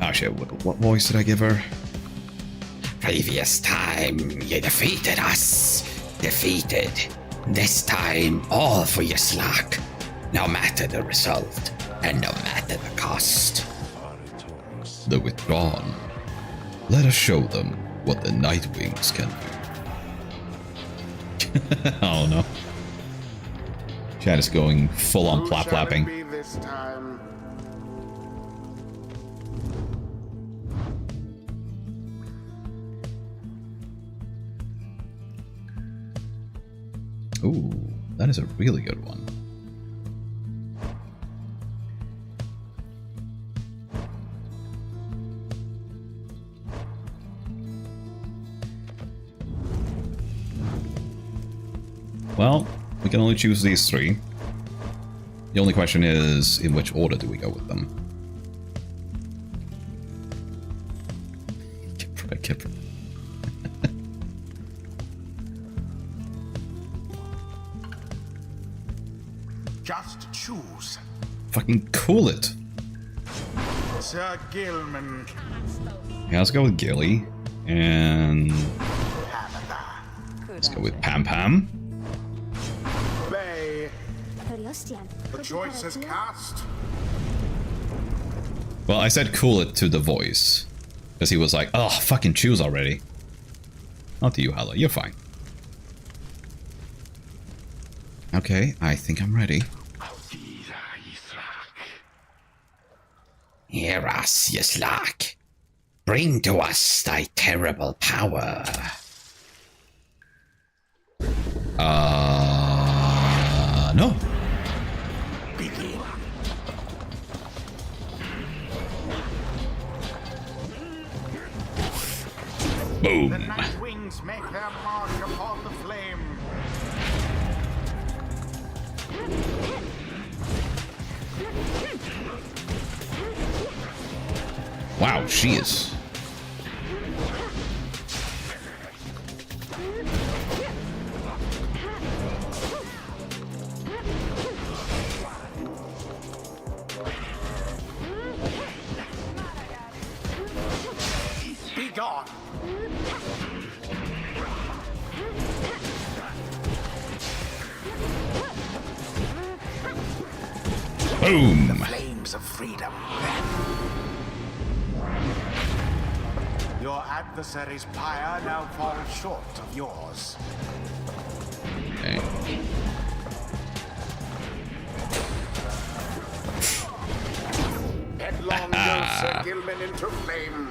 Oh shit, what voice did I give her? Previous time, you defeated us. Defeated. This time, all for your slack. No matter the result, and no matter the cost. The Withdrawn. Let us show them what the Nightwings can do. Oh no. Chad is going full on plap plapping. Who shall it be this time? Ooh, that is a really good one. Well, we can only choose these three. The only question is, in which order do we go with them? Kipper. Just choose. Fucking cool it. Sir Gilman. Yeah, let's go with Gilly. And Tabitha. let's go with Pam Pam. Bay. The choice is cast. Well, I said cool it to the voice. Because he was like, oh, fucking choose already. Not to you, Hala. You're fine. Okay, I think I'm ready. Hear us, Yislak. Bring to us thy terrible power. No. Begin. Boom. The Nightwings make their mark upon the flame. Wow, she is. on! Boom! Flames of freedom. Your adversary's pyre now falls short of yours. Okay. Headlong goes Sir Gilman into flame.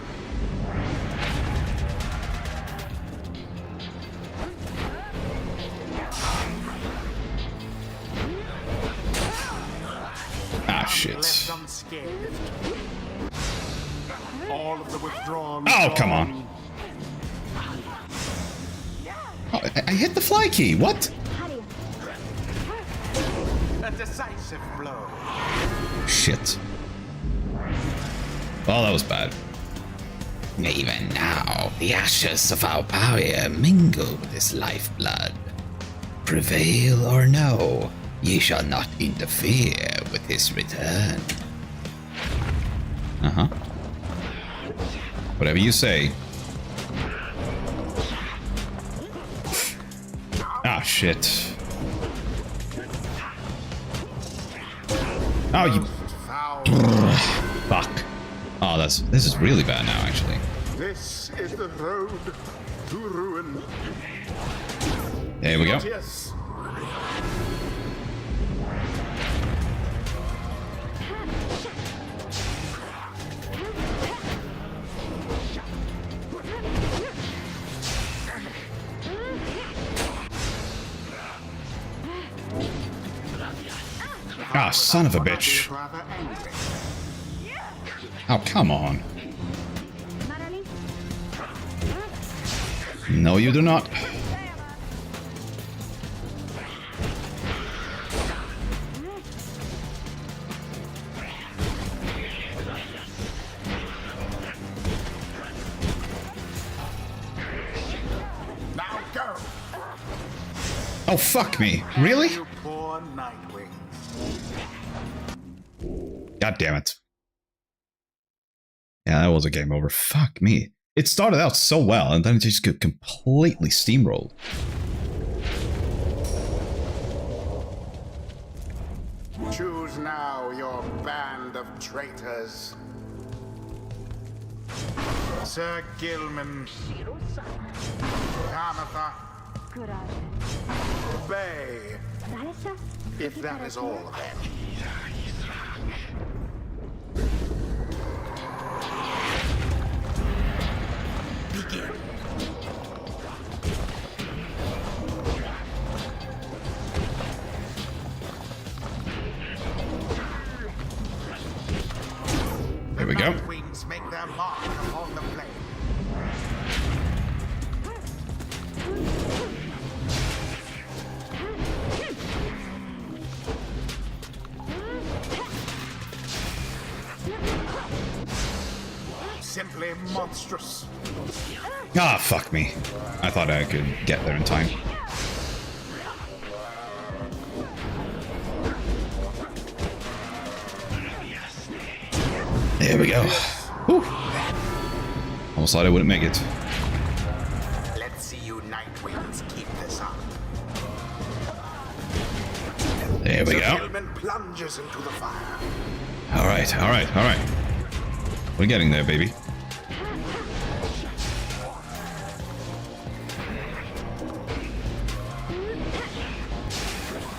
Ah, shit. Left unscathed. All of the withdrawn. Oh, come on. Oh, I hit the fly key. What? A decisive blow. Shit. Oh, that was bad. Even now, the ashes of our Pyre mingle with his lifeblood. Prevail or no, ye shall not interfere with his return. Uh-huh. Whatever you say. Ah, shit. Oh, you... Foul. Fuck. Oh, this is really bad now, actually. This is the road to ruin. There we go. Yes. Ah, son of a bitch. Rather angry. Oh, come on. No, you do not. Now go. Oh, fuck me. Really? You poor Nightwing. God damn it. Yeah, that was a game over. Fuck me. It started out so well, and then it just got completely steamrolled. Choose now your band of traitors. Sir Gilman, Tamatha, Bay, if that is all of them. Begin. There we go. Wings make their mark upon the flame. Simply monstrous. Ah, fuck me. I thought I could get there in time. There we go. Whew. Almost thought I wouldn't make it. Let's see you Nightwings keep this up. There we go. Gilman plunges into the fire. Alright, alright, alright. We're getting there, baby.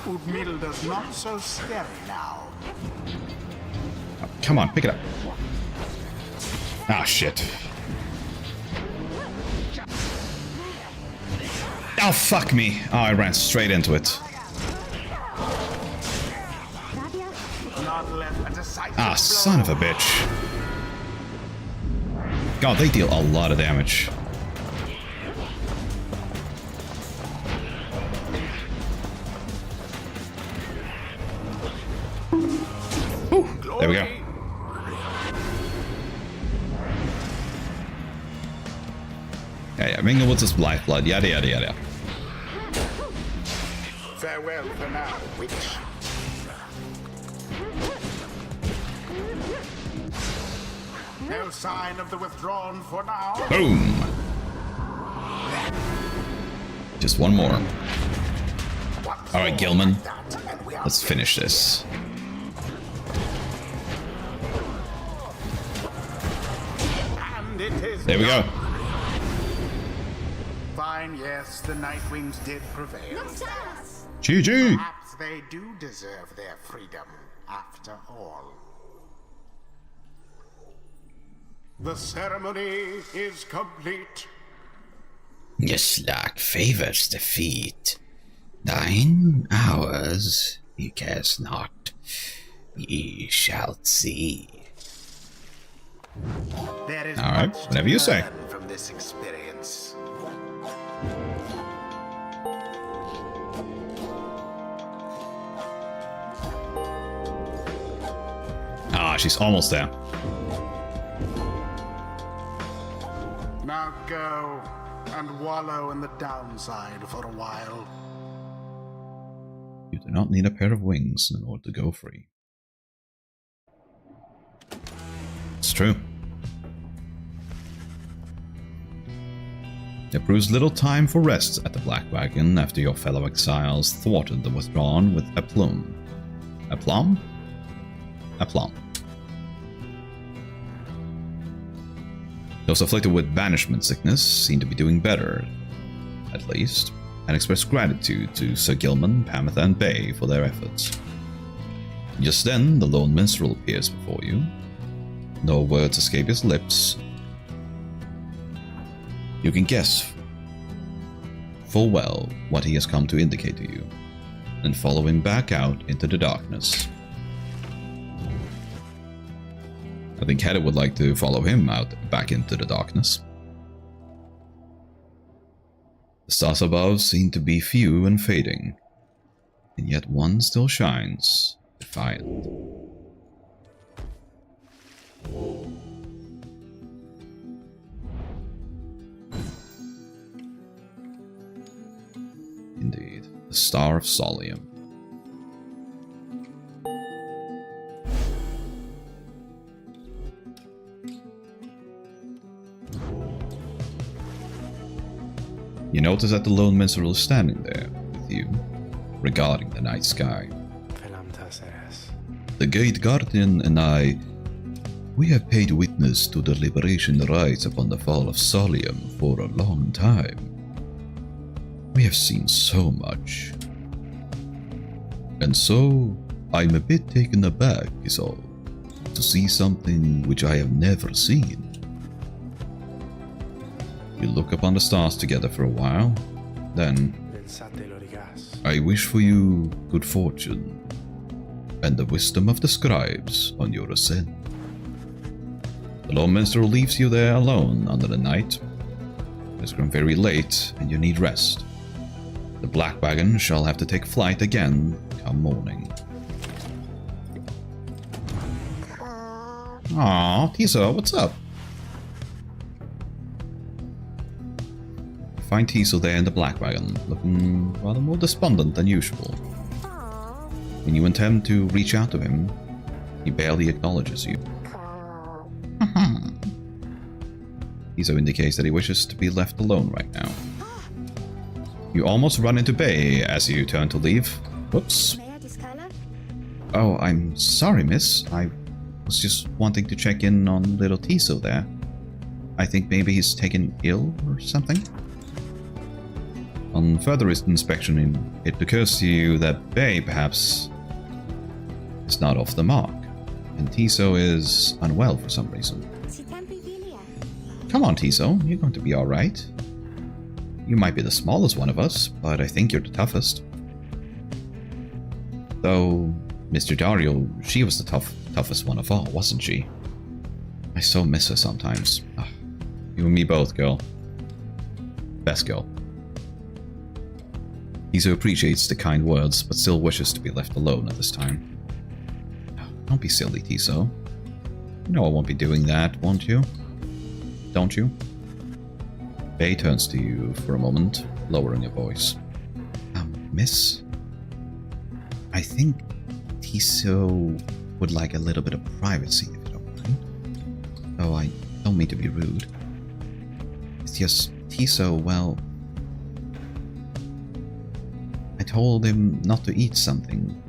Udmilda's not so scary now. Oh, come on, pick it up. Ah, shit. Oh, fuck me. Oh, I ran straight into it. Not left a decisive Ah, son of a bitch. God, they deal a lot of damage. Ooh, there we go. Yeah, mingle with his lifeblood, yada yada yada. Farewell for now, witch. No sign of the withdrawn for now. Boom! Just one more. Alright, Gilman. Let's finish this. And it is There we go. fine, yes, the Nightwings did prevail. GG! Perhaps they do deserve their freedom, after all. The ceremony is complete. Yes, luck favors defeat. Thine, ours, he cares not. Ye shall see. There is All right, much whatever to you say. learn from this experience. Ah, she's almost there. Now go and wallow in the downside for a while. You do not need a pair of wings in order to go free. It's true. There proves little time for rest at the Black Wagon after your fellow exiles thwarted the withdrawn with aplomb. Aplomb? Aplomb. Those afflicted with banishment sickness seem to be doing better, at least, and express gratitude to Sir Gilman, Pamitha, and Bay for their efforts. Just then, the lone minstrel appears before you. No words escape his lips. You can guess full well what he has come to indicate to you, and follow him back out into the darkness. I think Hedda would like to follow him out back into the darkness. The stars above seem to be few and fading, and yet one still shines, defiant. Indeed, the Star of Solium. You notice that the lone minstrel is standing there with you, regarding the night sky. The Gate Guardian and I, we have paid witness to the liberation rites upon the fall of Solium for a long time. We have seen so much. And so, I'm a bit taken aback, is all, to see something which I have never seen. You look upon the stars together for a while, then I wish for you good fortune and the wisdom of the scribes on your ascent. The lone minstrel leaves you there alone under the night. It has grown very late and you need rest. The Black Wagon shall have to take flight again come morning. Aw, Tiso, what's up? Find Tiso there in the Black Wagon, looking rather more despondent than usual. When you attempt to reach out to him, he barely acknowledges you. Tiso indicates that he wishes to be left alone right now. You almost run into Bay as you turn to leave. Whoops. Oh, I'm sorry, miss. I was just wanting to check in on little Tiso there. I think maybe he's taken ill or something. On further inspection, it occurs to you that Bay perhaps is not off the mark, and Tiso is unwell for some reason. Come on, Tiso, you're going to be alright. You might be the smallest one of us, but I think you're the toughest. Though, Mr. Dario, she was the toughest one of all, wasn't she? I so miss her sometimes. Ugh. You and me both, girl. Best girl. Tiso appreciates the kind words, but still wishes to be left alone at this time. Don't be silly, Tiso. You know I won't be doing that, won't you? Don't you? Bay turns to you for a moment, lowering her voice. Miss? I think Tiso would like a little bit of privacy, if you don't mind. Oh, I don't mean to be rude. It's just Tiso, well... I told him not to eat something.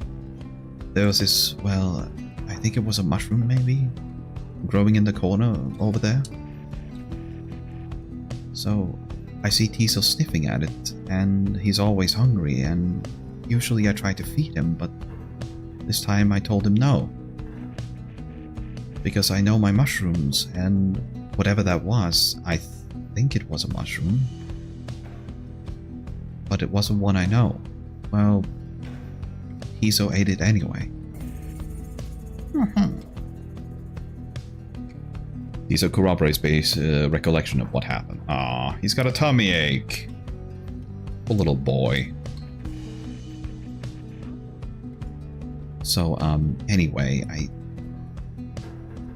There was this, well, I think it was a mushroom maybe? Growing in the corner over there. So I see Tiso sniffing at it, and he's always hungry, and usually I try to feed him, but this time I told him no. Because I know my mushrooms, and whatever that was, I think it was a mushroom. But it wasn't one I know. Well, Tiso ate it anyway. Tiso corroborates Bay's recollection of what happened. Ah, he's got a tummy ache. Poor little boy. So, anyway,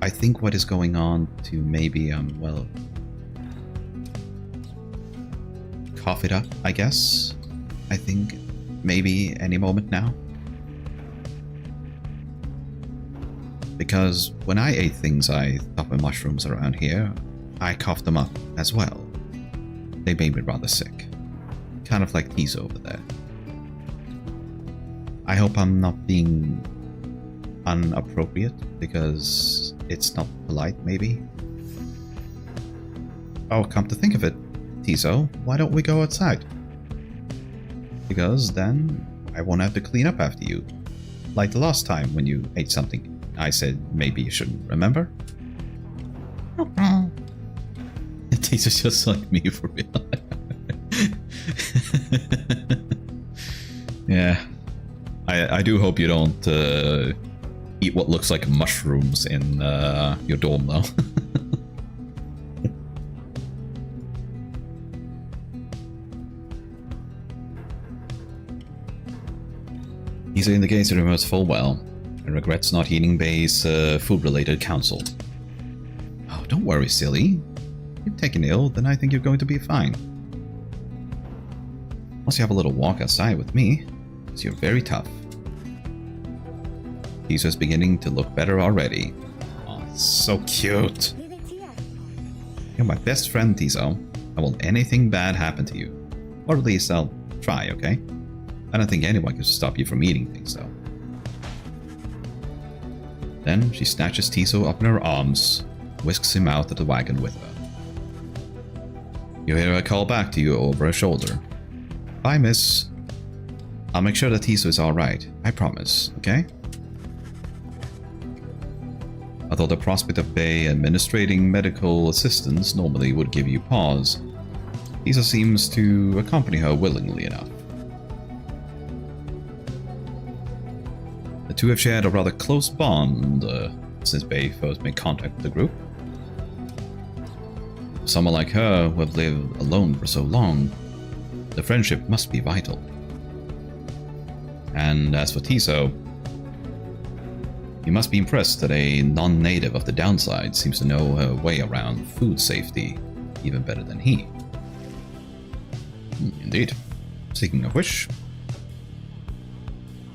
I think what is going on to maybe, well, cough it up, I guess. I think maybe any moment now. Because when I ate things I thought were mushrooms around here, I coughed them up as well. They made me rather sick. Kind of like Tiso over there. I hope I'm not being inappropriate, because it's not polite, maybe. Oh, come to think of it, Tiso, why don't we go outside? Because then I won't have to clean up after you. Like the last time when you ate something I said maybe you shouldn't, remember? Tiso's just like me for real. Yeah. I do hope you don't eat what looks like mushrooms in your dorm, though. Tiso indicates he remembers full well and regrets not heeding Bay's food-related counsel. Oh, don't worry, silly. If you've taken ill, then I think you're going to be fine. Once you have a little walk outside with me, because you're very tough. Tiso's beginning to look better already. Oh, so cute. You're my best friend, Tiso. I won't let anything bad happen to you. Or at least I'll try, okay? I don't think anyone can stop you from eating things, though. Then she snatches Tiso up in her arms, whisks him out of the wagon with her. You hear her call back to you over her shoulder. Bye, miss. I'll make sure that Tiso is alright, I promise, okay? Although the prospect of Bay administrating medical assistance normally would give you pause, Tiso seems to accompany her willingly enough. The two have shared a rather close bond since Bay first made contact with the group. For someone like her who have lived alone for so long, the friendship must be vital. And as for Tiso, you must be impressed that a non-native of the downside seems to know her way around food safety even better than he. Indeed. Speaking of which,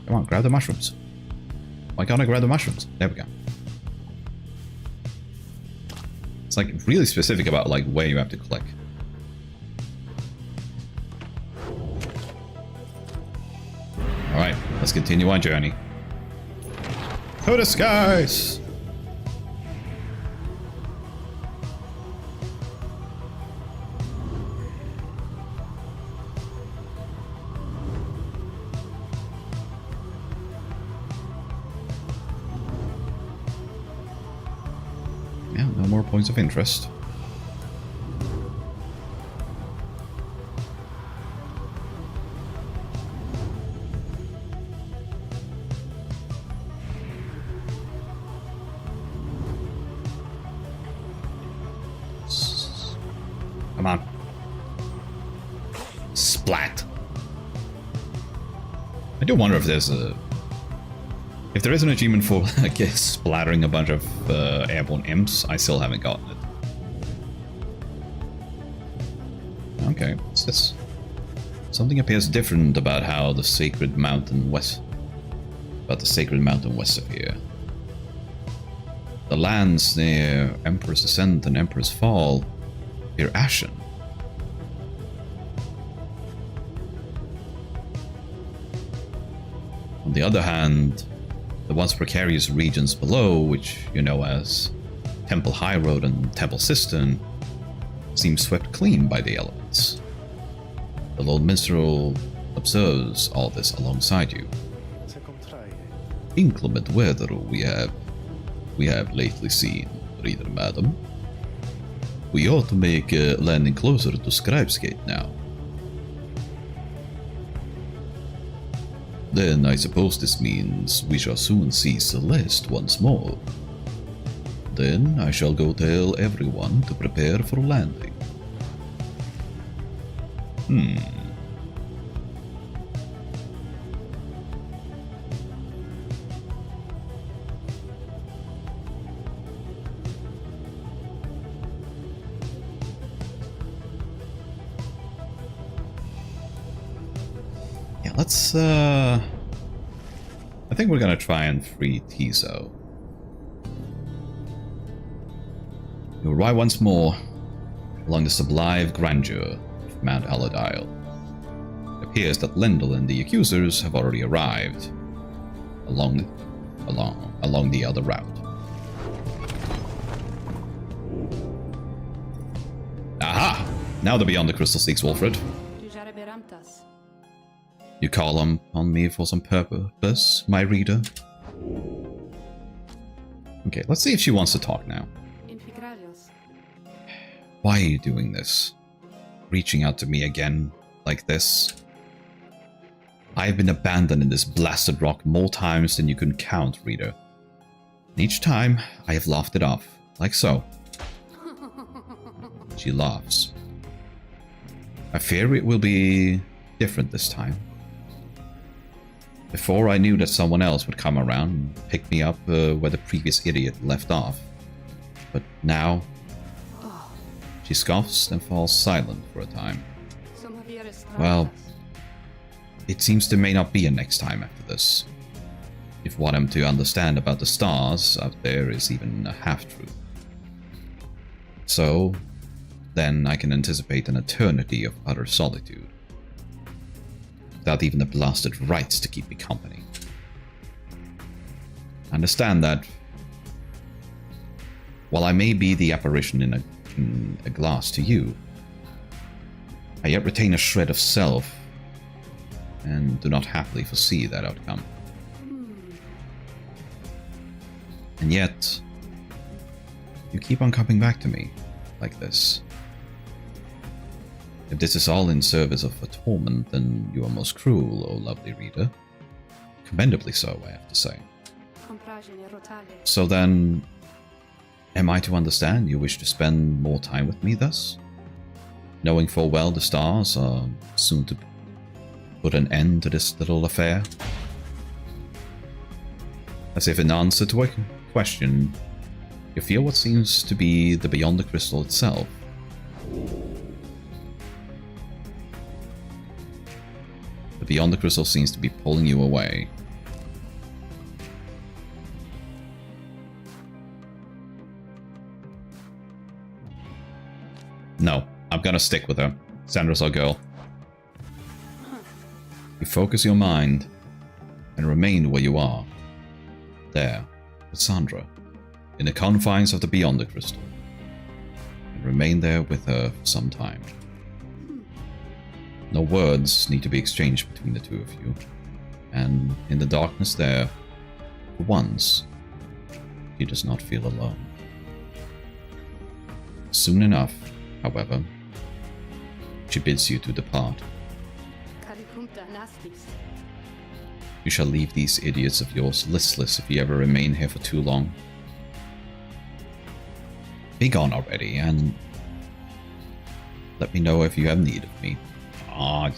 come on, grab the mushrooms. Why can't I grab the mushrooms? There we go. It's like really specific about like where you have to click. Alright, let's continue our journey. To the skies! Yeah, no more points of interest. Come on. Splat. I do wonder if there's a... If there is an achievement for, I guess, splattering a bunch of airborne imps, I still haven't gotten it. Okay, what's this? Something appears different about how the sacred mountain west... About the sacred mountain west of here. The lands near Emperor's Ascent and Emperor's Fall appear ashen. On the other hand, the once precarious regions below, which you know as Temple High Road and Temple Cistern, seem swept clean by the elements. The Lord Minstrel observes all this alongside you. Inclement weather we have lately seen, Reader Madam. We ought to make a landing closer to Scribe's Gate now. Then I suppose this means we shall soon see Celeste once more. Then I shall go tell everyone to prepare for landing. Yeah, let's I think we're gonna try and free Tiso. You arrive once more along the sublime grandeur of Mount Aladile. It appears that Lendl and the accusers have already arrived along the other route. Aha! Now they're beyond the Crystal Seeks, Wolfred. You call on me for some purpose, my reader? Okay, let's see if she wants to talk now. Why are you doing this? Reaching out to me again, like this? I've been abandoned in this blasted rock more times than you can count, reader. And each time, I have laughed it off, like so. She laughs. I fear it will be different this time. Before I knew that someone else would come around and pick me up where the previous idiot left off. But now... She scoffs and falls silent for a time. Well, it seems there may not be a next time after this. If what I'm to understand about the stars out there is even a half-truth. So, then I can anticipate an eternity of utter solitude. Without even the blasted rights to keep me company. Understand that, while I may be the apparition in a glass to you, I yet retain a shred of self, and do not happily foresee that outcome. And yet, you keep on coming back to me, like this. If this is all in service of a torment, then you are most cruel, O lovely reader. Commendably so, I have to say. So then, am I to understand you wish to spend more time with me thus? Knowing full well the stars are soon to put an end to this little affair? As if in answer to a question, you feel what seems to be the beyond the crystal itself. The beyond the crystal seems to be pulling you away. No, I'm gonna stick with her. Sandra's our girl. You focus your mind and remain where you are. There, with Sandra, in the confines of the Beyond the Crystal. And remain there with her for some time. No words need to be exchanged between the two of you. And in the darkness there, for once, she does not feel alone. Soon enough, however, she bids you to depart. You shall leave these idiots of yours listless if you ever remain here for too long. Be gone already, and let me know if you have need of me. Ah,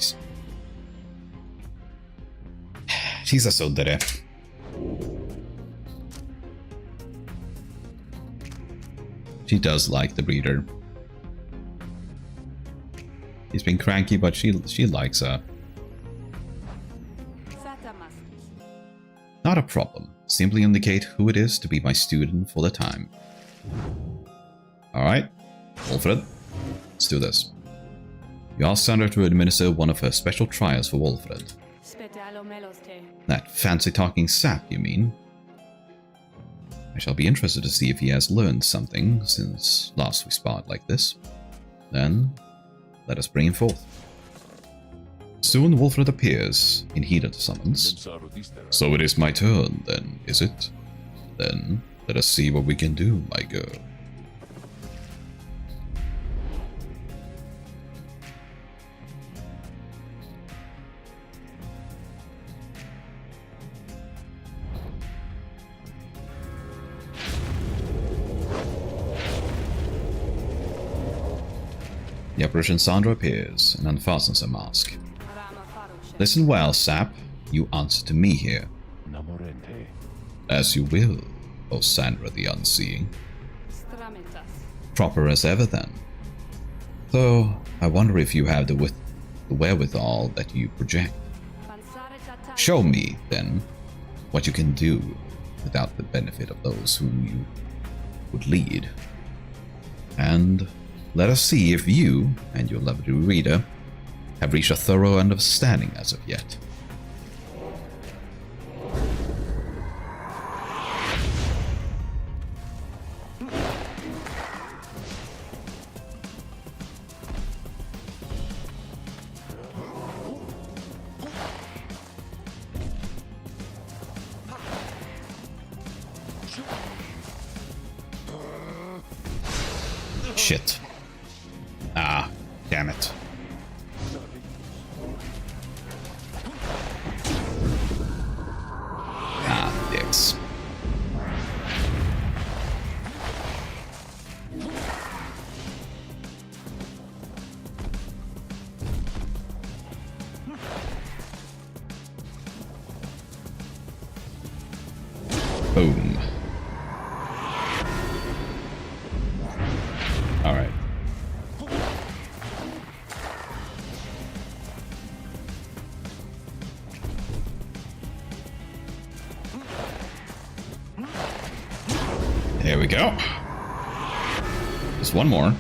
she's a sundere. She does like the breeder. He's been cranky, but she likes her. Not a problem. simply indicate who it is to be my student for the time. Alright, Wolfred, let's do this. You ask Sandra to administer one of her special trials for Wolfred. That fancy-talking sap, you mean? I shall be interested to see if he has learned something since last we sparred like this. Then, let us bring him forth. Soon Wolfred appears in heat of the summons. So it is my turn, then, is it? Then, let us see what we can do, my girl. The apparition Sandra appears and unfastens her mask. Listen well, Sap. You answer to me here. As you will, O Sandra the Unseeing. Proper as ever, then. Though, I wonder if you have the wherewithal that you project. Show me, then, what you can do without the benefit of those whom you would lead. And let us see if you, and your lovely reader, have reached a thorough understanding as of yet. Shit. Ah, damn it. Ah, dicks. Boom. All right. There we go. Just one more.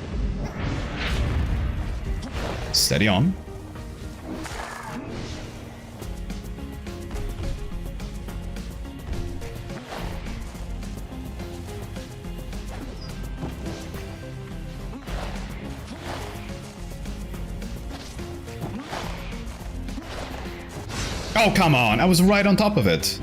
Steady on. Oh, come on. I was right on top of it.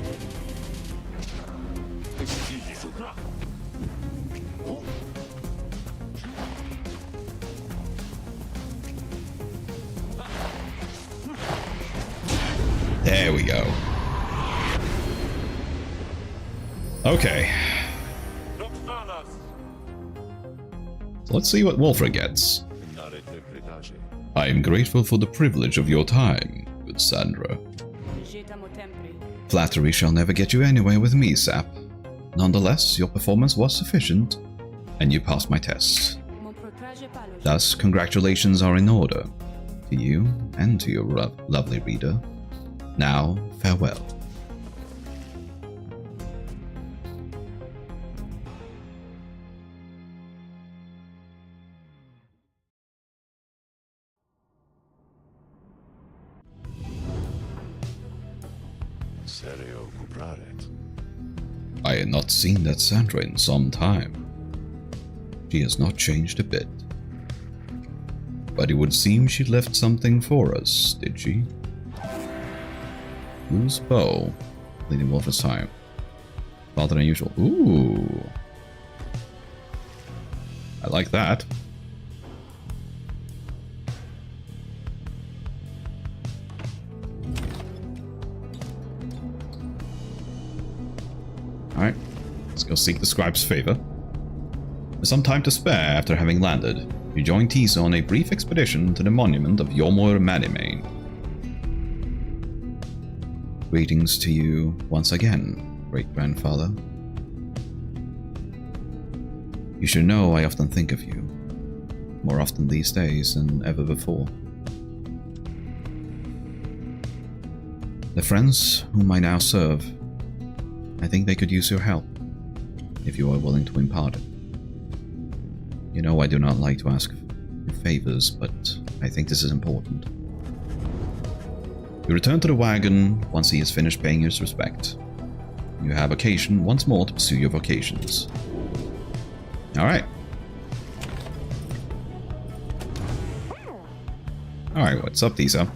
There we go. Okay. So let's see what Wolfred gets. I am grateful for the privilege of your time, good Sandra. Flattery shall never get you anywhere with me, Sap. Nonetheless, your performance was sufficient, and you passed my test. Thus, congratulations are in order, to you and to your lovely reader. Now, farewell. I had not seen that Sandra in some time. She has not changed a bit. But it would seem she left something for us, did she? Whose bow? Leading Wolf's time. Farther than usual. Ooh. I like that. Alright, let's go seek the scribe's favor. With some time to spare after having landed, you join Tisa on a brief expedition to the monument of Yomor Manimane. Greetings to you once again, great-grandfather. You should know I often think of you, more often these days than ever before. The friends whom I now serve I think they could use your help, if you are willing to impart it. You know I do not like to ask for favors, but I think this is important. You return to the wagon once he has finished paying his respect. You have occasion once more to pursue your vocations. Alright. Alright, what's up, Tiso?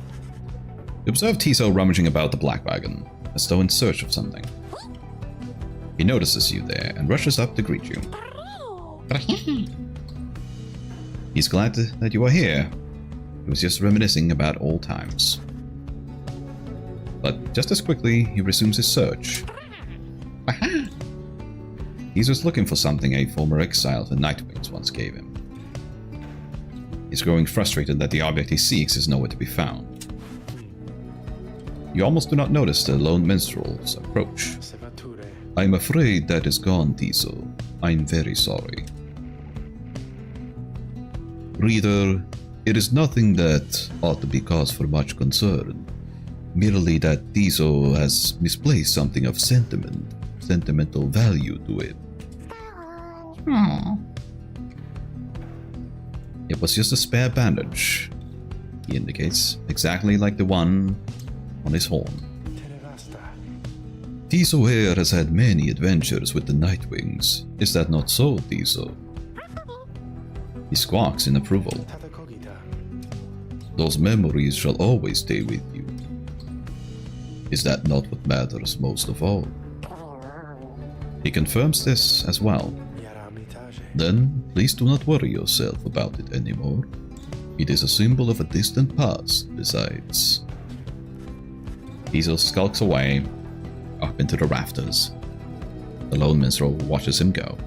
You observe Tiso rummaging about the black wagon, as though in search of something. He notices you there and rushes up to greet you. He's glad that you are here. He was just reminiscing about old times. But just as quickly, he resumes his search. He's just looking for something a former exile of the Nightwings once gave him. He's growing frustrated that the object he seeks is nowhere to be found. You almost do not notice the lone minstrel's approach. I'm afraid that is gone, Tiso. I'm very sorry. Reader, it is nothing that ought to be cause for much concern. Merely that Tiso has misplaced something of sentimental value to it. It was just a spare bandage, he indicates, exactly like the one on his horn. Tiso here has had many adventures with the Nightwings. Is that not so, Tiso? He squawks in approval. Those memories shall always stay with you. Is that not what matters most of all? He confirms this as well. Then, please do not worry yourself about it anymore. It is a symbol of a distant past, besides. Tiso skulks away, up into the rafters. The lone minstrel watches him go.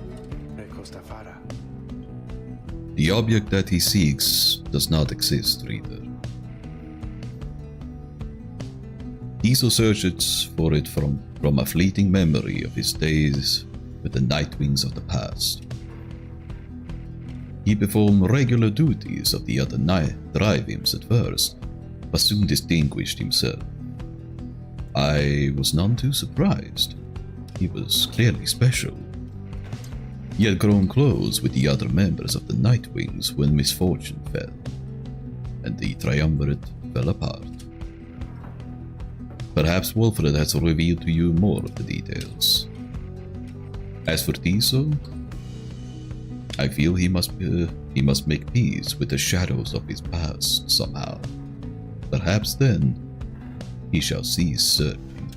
The object that he seeks does not exist, reader. Tiso searches for it from a fleeting memory of his days with the Nightwings of the past. He performed regular duties of the other Drive-Imps at first, but soon distinguished himself. I was none too surprised. He was clearly special. He had grown close with the other members of the Nightwings when misfortune fell, and the triumvirate fell apart. Perhaps Wilfred has revealed to you more of the details. As for Tiso, I feel he must make peace with the shadows of his past somehow. Perhaps then he shall cease searching.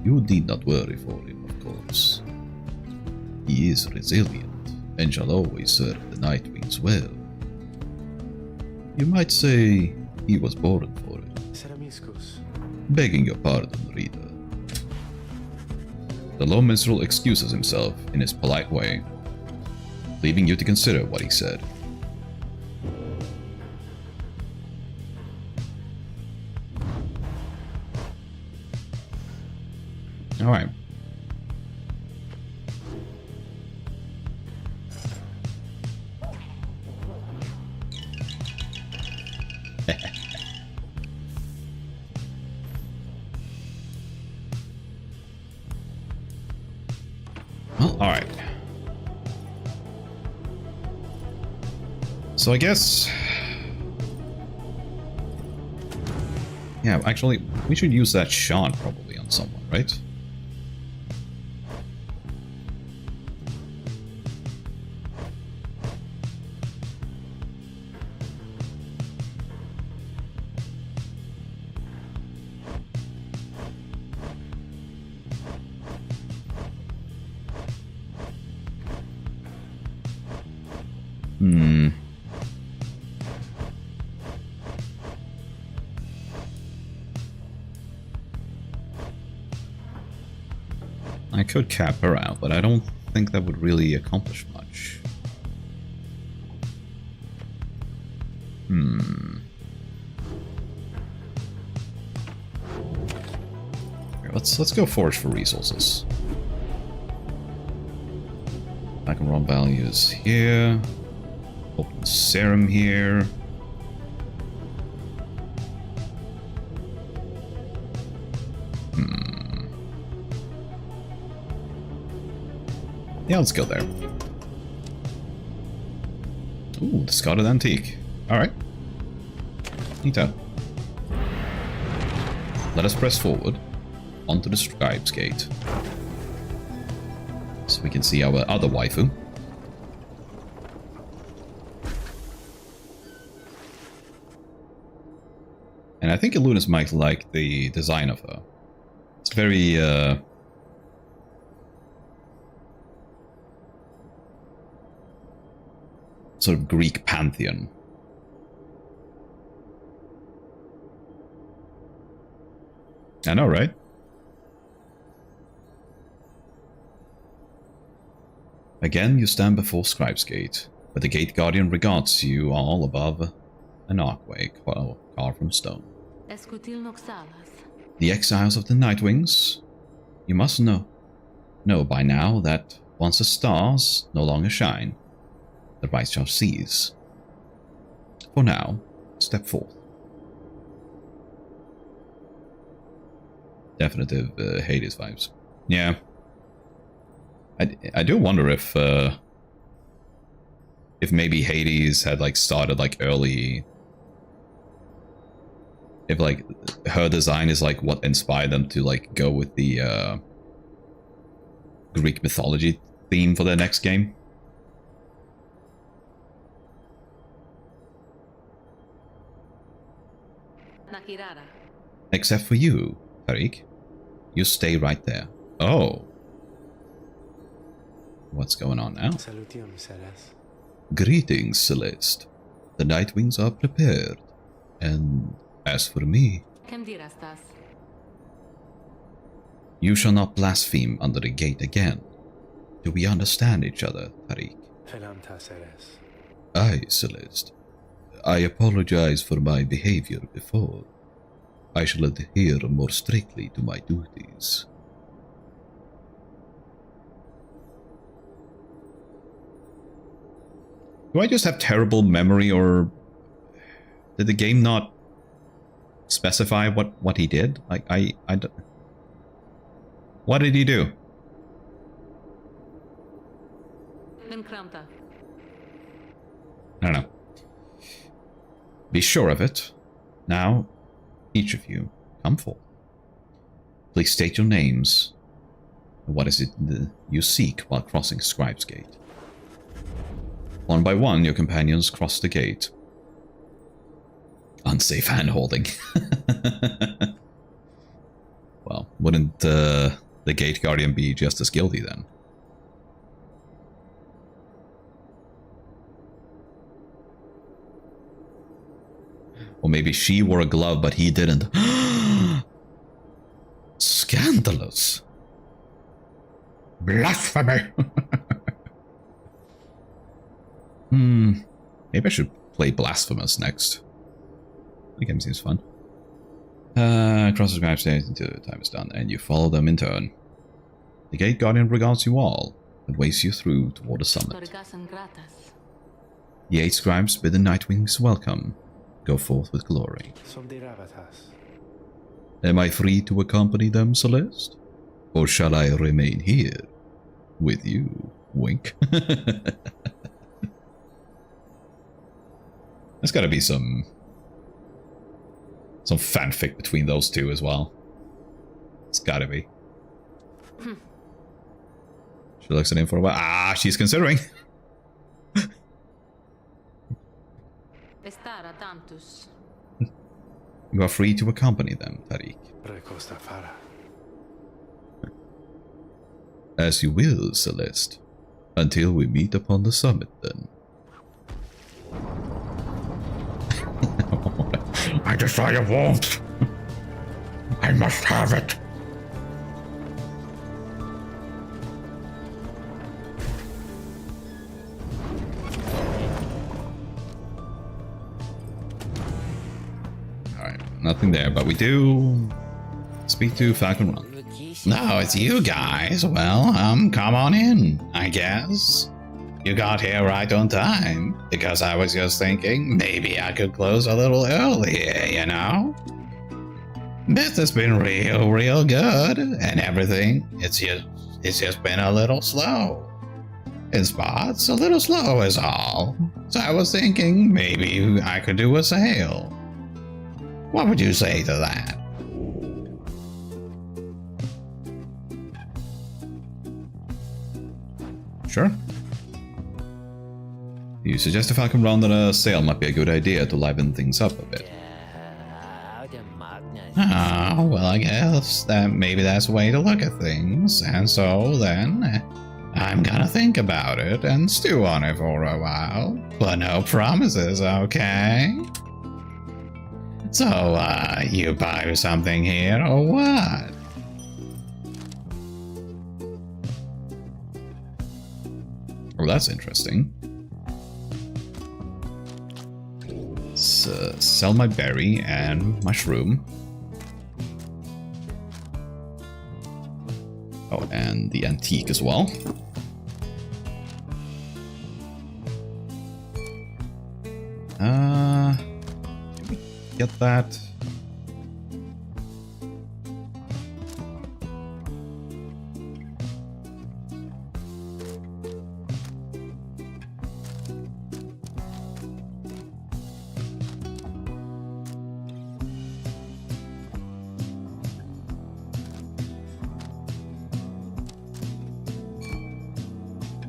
You need not worry for him, of course. He is resilient and shall always serve the Nightwings well. You might say he was born for it. Begging your pardon, reader. The lone minstrel excuses himself in his polite way, leaving you to consider what he said. Alright. Well, alright. So I guess... yeah, actually, we should use that shot probably on someone, right? I could cap her out, but I don't think that would really accomplish much. Okay, let's go forage for resources. I can run values here. Open serum here. Yeah, let's go there. Ooh, discarded antique. Alright. Neato. Let us press forward onto the Scribe's Gate. So we can see our other waifu. And I think Illunis might like the design of her. It's very, sort of Greek pantheon. I know, right? Again, you stand before Scribe's Gate, but the Gate Guardian regards you all above an archway carved from stone. The exiles of the Nightwings, you must know by now that once the stars no longer shine, the light shall cease. For now, step forth. Definitive Hades vibes. Yeah. I do wonder if maybe Hades had like started like early. If like her design is like what inspired them to like go with the Greek mythology theme for their next game. Except for you, Tariq. You stay right there. Oh. What's going on now? Greetings, Celeste. The Nightwings are prepared. And as for me, you shall not blaspheme under the gate again. Do we understand each other, Tariq? Aye, Celeste. I apologize for my behavior before. I shall adhere more strictly to my duties. Do I just have terrible memory, or did the game not specify what he did? Like, what did he do? I don't know. Be sure of it. Now, each of you, come forth. Please state your names. What is it you seek while crossing Scribe's Gate? One by one, your companions cross the gate. Unsafe hand-holding. Well, wouldn't the Gate Guardian be just as guilty then? Or maybe she wore a glove, but he didn't. Scandalous. Blasphemy. Maybe I should play Blasphemous next. The game seems fun. Cross the Scribe stage until the time is done, and you follow them in turn. The Gate Guardian regards you all, and waves you through toward the summit. The 8 scribes bid the Nightwings welcome. Go forth with glory. Am I free to accompany them, Celeste? Or shall I remain here with you? Wink. There's gotta be some fanfic between those two as well. It's gotta be. She looks at him for a while. Ah, she's considering. You are free to accompany them, Tariq. As you will, Celeste. Until we meet upon the summit, then. I desire warmth. I must have it. Alright, nothing there, but we do speak to Falcon Run. No, it's you guys. Well, come on in, I guess. You got here right on time, because I was just thinking maybe I could close a little earlier, you know? This has been real good, and everything. It's just been a little slow. His spot's a little slow is all. So I was thinking maybe I could do a sale. What would you say to that? Sure. You suggest if I can run a sale might be a good idea to liven things up a bit. Oh, well, I guess that maybe that's a way to look at things. And so then, I'm gonna think about it and stew on it for a while. But no promises, okay? So, you buy something here or what? Oh, that's interesting. Let's sell my berry and mushroom. Oh, and the antique as well. Did we get that?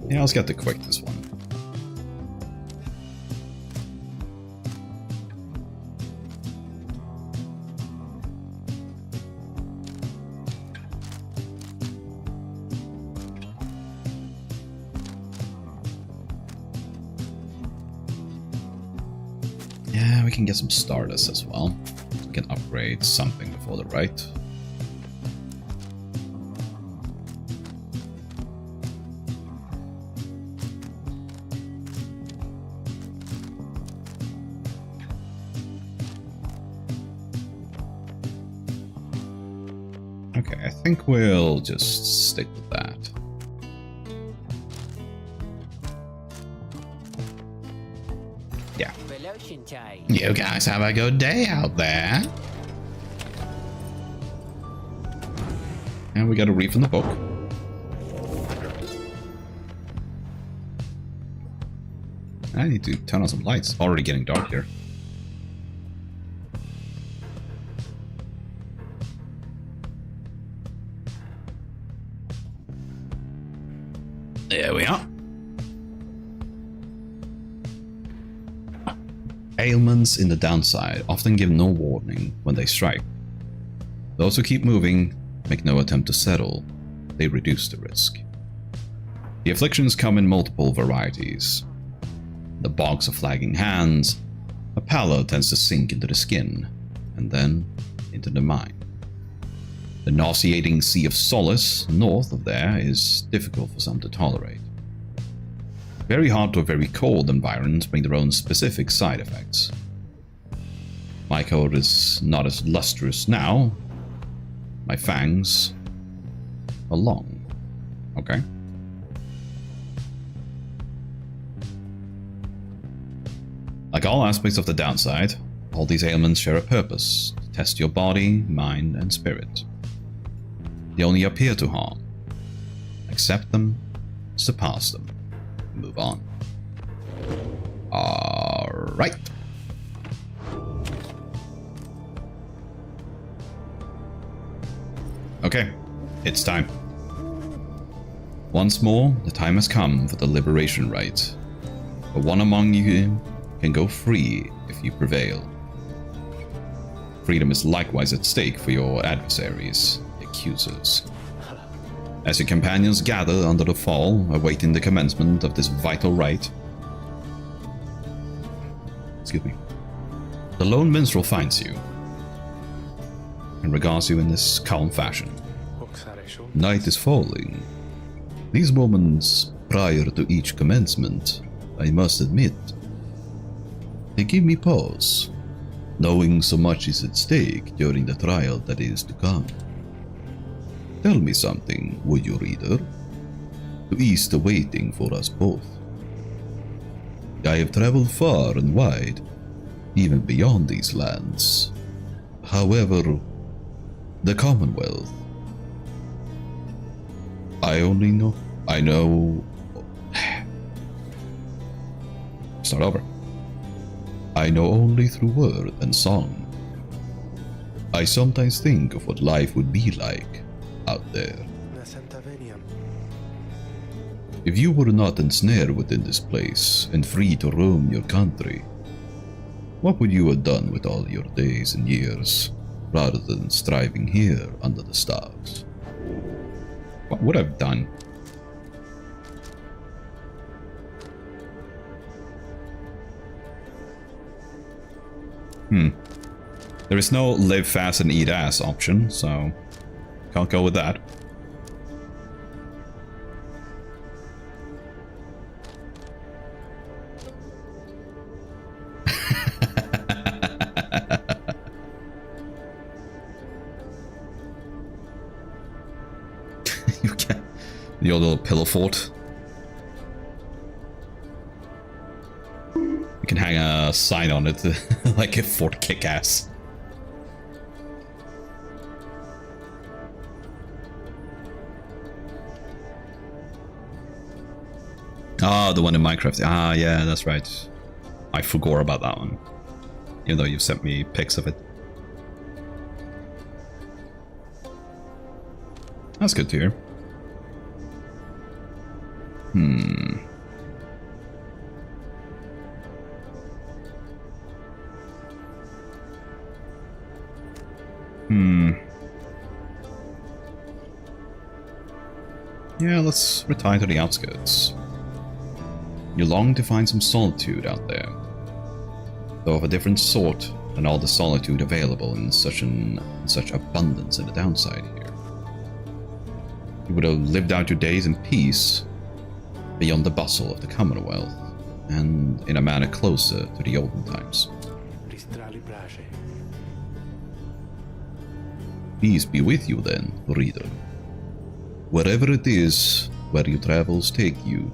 Yeah, let's get the quickest one. Yeah, we can get some Stardust as well. We can upgrade something before the right. Okay, I think we'll just stick with that. Yeah. You guys have a good day out there. And we got a read from the book. I need to turn on some lights. It's already getting dark here. There we are. Ailments in the downside often give no warning when they strike. Those who keep moving make no attempt to settle. They reduce the risk. The afflictions come in multiple varieties. The bogs of flagging hands, a pallor tends to sink into the skin, and then into the mind. The nauseating Sea of Solace north of there is difficult for some to tolerate. Very hot or very cold environments bring their own specific side effects. My coat is not as lustrous now. My fangs are long. Okay. Like all aspects of the downside, all these ailments share a purpose to test your body, mind, and spirit. They only appear to harm. Accept them, surpass them, move on. Alright. Okay, it's time. Once more, the time has come for the liberation rite. But one among you can go free if you prevail. Freedom is likewise at stake for your adversaries, the accusers. As your companions gather under the fall, awaiting the commencement of this vital rite, the lone minstrel finds you and regards you in this calm fashion. Night is falling. These moments prior to each commencement, I must admit, they give me pause, knowing so much is at stake during the trial that is to come. Tell me something, would you, reader, to ease the waiting for us both. I have traveled far and wide, even beyond these lands. However, the Commonwealth, I know Start over. I know only through word and song. I sometimes think of what life would be like out there. If you were not ensnared within this place and free to roam your country, what would you have done with all your days and years, rather than striving here under the stars? What would I've done? There is no live fast and eat ass option, so can't go with that. You can, the old little pillow fort. You can hang a sign on it, like a Fort Kick-Ass. Ah, the one in Minecraft. Ah, yeah, that's right. I forgot about that one. Even though you sent me pics of it. That's good to hear. Yeah, let's retire to the outskirts. You long to find some solitude out there, though of a different sort than all the solitude available in such abundance in the downside here. You would have lived out your days in peace, beyond the bustle of the Commonwealth, and in a manner closer to the olden times. Peace be with you then, reader. Wherever it is where your travels take you,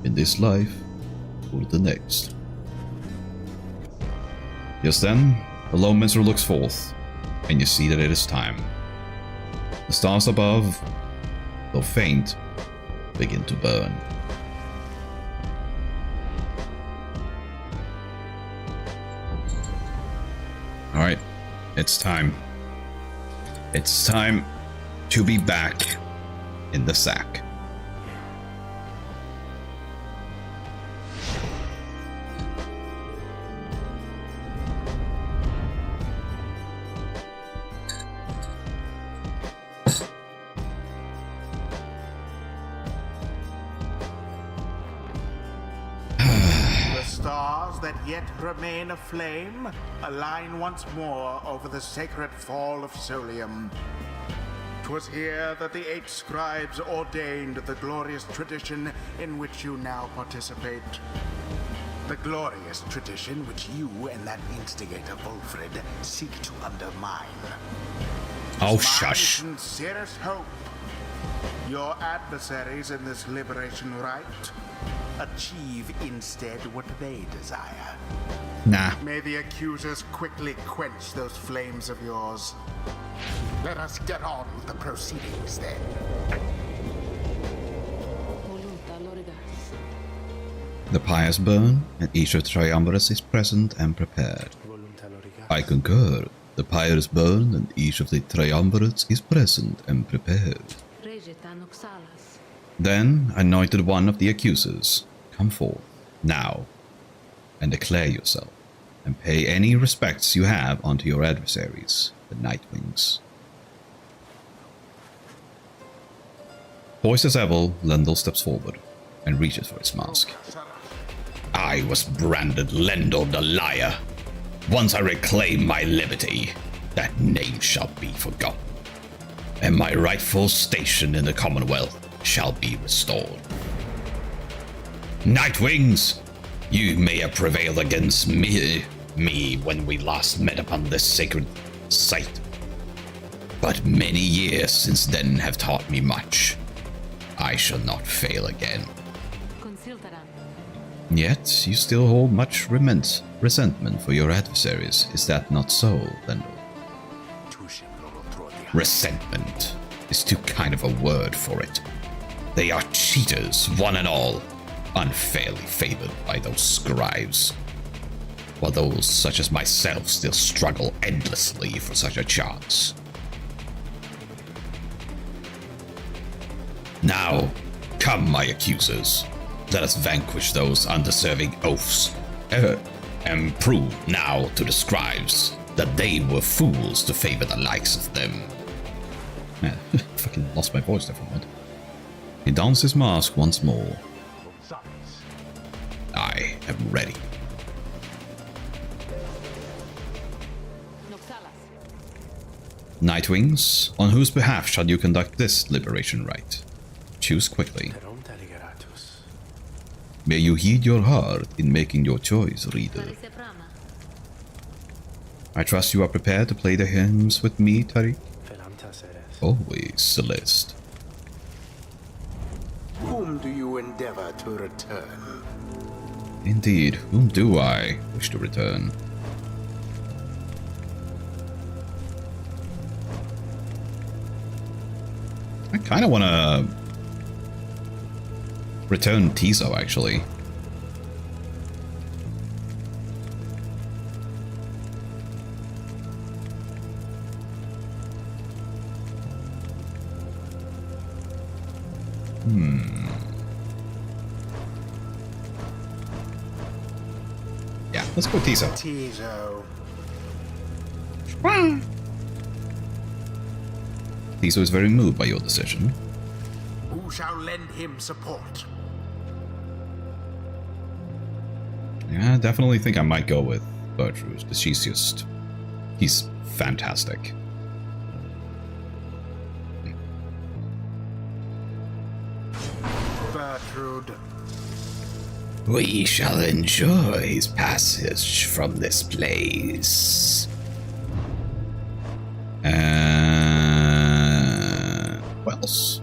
in this life or the next. Just then, the lone minstrel looks forth, and you see that it is time. The stars above, though faint, begin to burn. Alright, it's time. It's time to be back in the sack. That yet remain aflame, align once more over the sacred fall of Solium. 'Twas here that the 8 scribes ordained the glorious tradition in which you now participate. The glorious tradition which you and that instigator Wolfred seek to undermine. Oh, My shush. sincerest hope, your adversaries in this liberation rite achieve instead what they desire. Nah. May the accusers quickly quench those flames of yours. Let us get on with the proceedings then. The pyres burn, and each of the triumvirs is present and prepared. I concur. The pyres burn, and each of the triumvirates is present and prepared. Then, anointed one of the accusers, come forth, now, and declare yourself, and pay any respects you have unto your adversaries, the Nightwings. Poised as ever, Lendl steps forward, and reaches for his mask. I was branded Lendl the Liar. Once I reclaim my liberty, that name shall be forgotten, and my rightful station in the Commonwealth shall be restored. Nightwings, you may have prevailed against me when we last met upon this sacred site, but many years since then have taught me much. I shall not fail again. Yet, you still hold much resentment for your adversaries, is that not so, Lendl? Resentment is too kind of a word for it. They are cheaters, one and all. unfairly favored by those scribes, while those such as myself still struggle endlessly for such a chance. Now, come, my accusers, let us vanquish those undeserving oafs, and prove now to the scribes that they were fools to favor the likes of them. Man, fucking lost my voice there for a moment. He dons his mask once more. I am ready. Nightwings, on whose behalf shall you conduct this liberation rite? Choose quickly. May you heed your heart in making your choice, reader. I trust you are prepared to play the hymns with me, Tariq? Always, Celeste. Whom do you endeavor to return? Indeed, whom do I wish to return? I kind of want to return Tiso, actually. Yeah, let's go Tiso. Tiso. Tiso is very moved by your decision. Who shall lend him support? Yeah, I definitely think I might go with Bertrude, because he's fantastic. Bertrude. We shall enjoy his passage from this place. What else?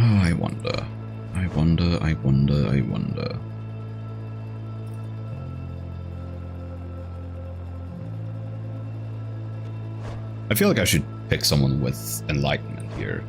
Oh, I wonder. I feel like I should pick someone with enlightenment here.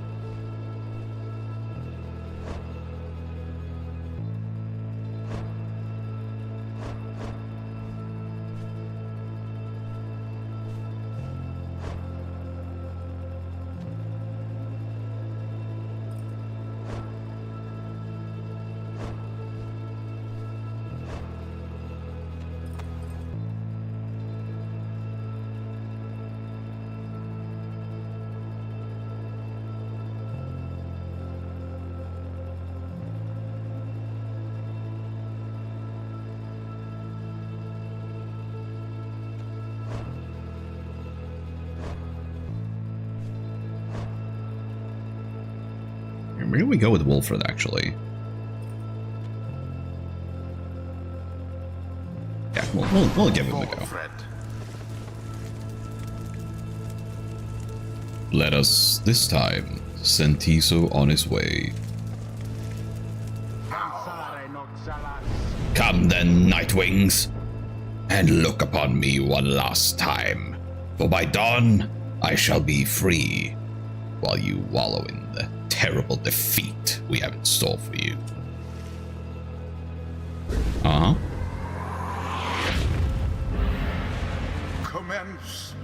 Maybe we go with Wolfred, actually. Yeah, we'll give him a go. Let us, this time, send Tiso on his way. Come then, Nightwings, and look upon me one last time, for by dawn I shall be free, while you wallow in the terrible defeat we have in store for you. Uh-huh. Commence.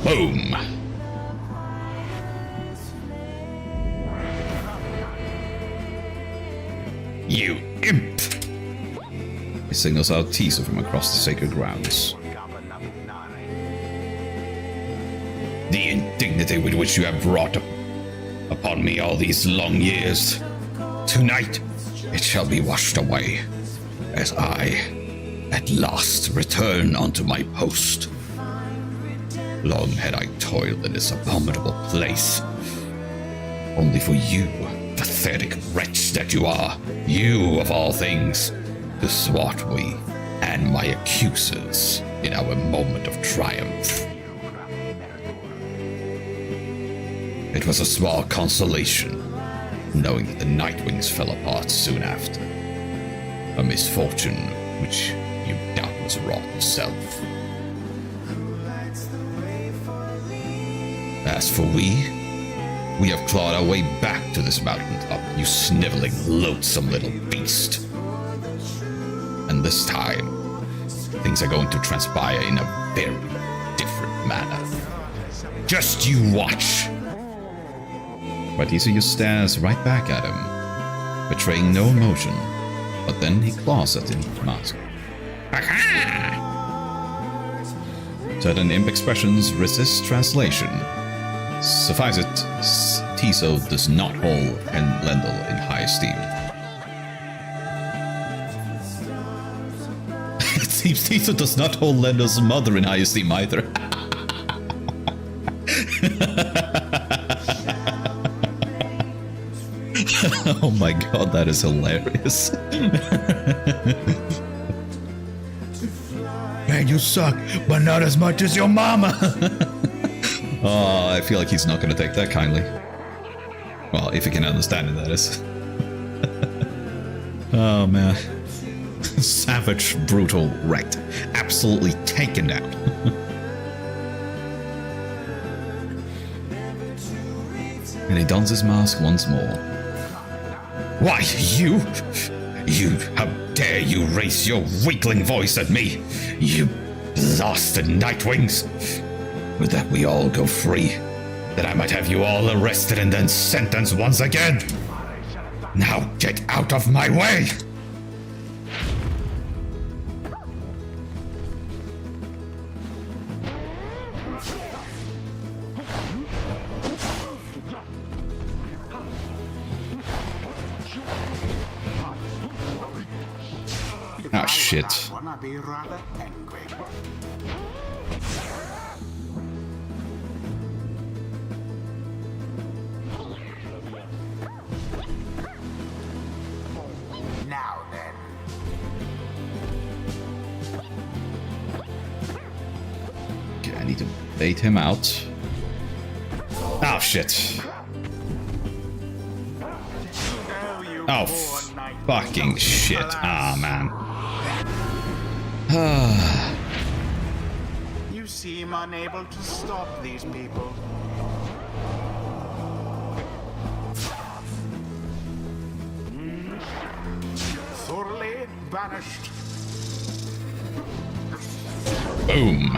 Boom! You imp! He signals out Tiso from across the sacred grounds. The indignity with which you have brought upon me all these long years, tonight it shall be washed away, as I, at last, return unto my post. Long had I toiled in this abominable place, only for you, pathetic wretch that you are, you of all things, to thwart me and my accusers in our moment of triumph. It was a small consolation, knowing that the Nightwings fell apart soon after. A misfortune which you doubtless wrought yourself. As for we have clawed our way back to this mountaintop, you sniveling, loathsome little beast. And this time, things are going to transpire in a very different manner. Just you watch! But Tiso stares right back at him, betraying no emotion, but then he claws at his mask. Aha! Certain imp expressions resist translation. Suffice it, Tiso does not hold Lendl in high esteem. It seems Tiso does not hold Lendl's mother in high esteem either. Oh my god, that is hilarious. Man, you suck, but not as much as your mama. Oh, I feel like he's not gonna take that kindly. Well, if he can understand it, that is. Oh man. Savage, brutal, wrecked. Absolutely taken down. And he dons his mask once more. Why, you? How dare you raise your weakling voice at me? You blasted Nightwings! Would that we all go free? That I might have you all arrested and then sentenced once again? Now get out of my way! Ah, shit. Wanna be rather angry. Now then. Okay, I need to bait him out. Oh, shit. Oh, fucking shit. Ah, man. You seem unable to stop these people. Thoroughly banished. Boom.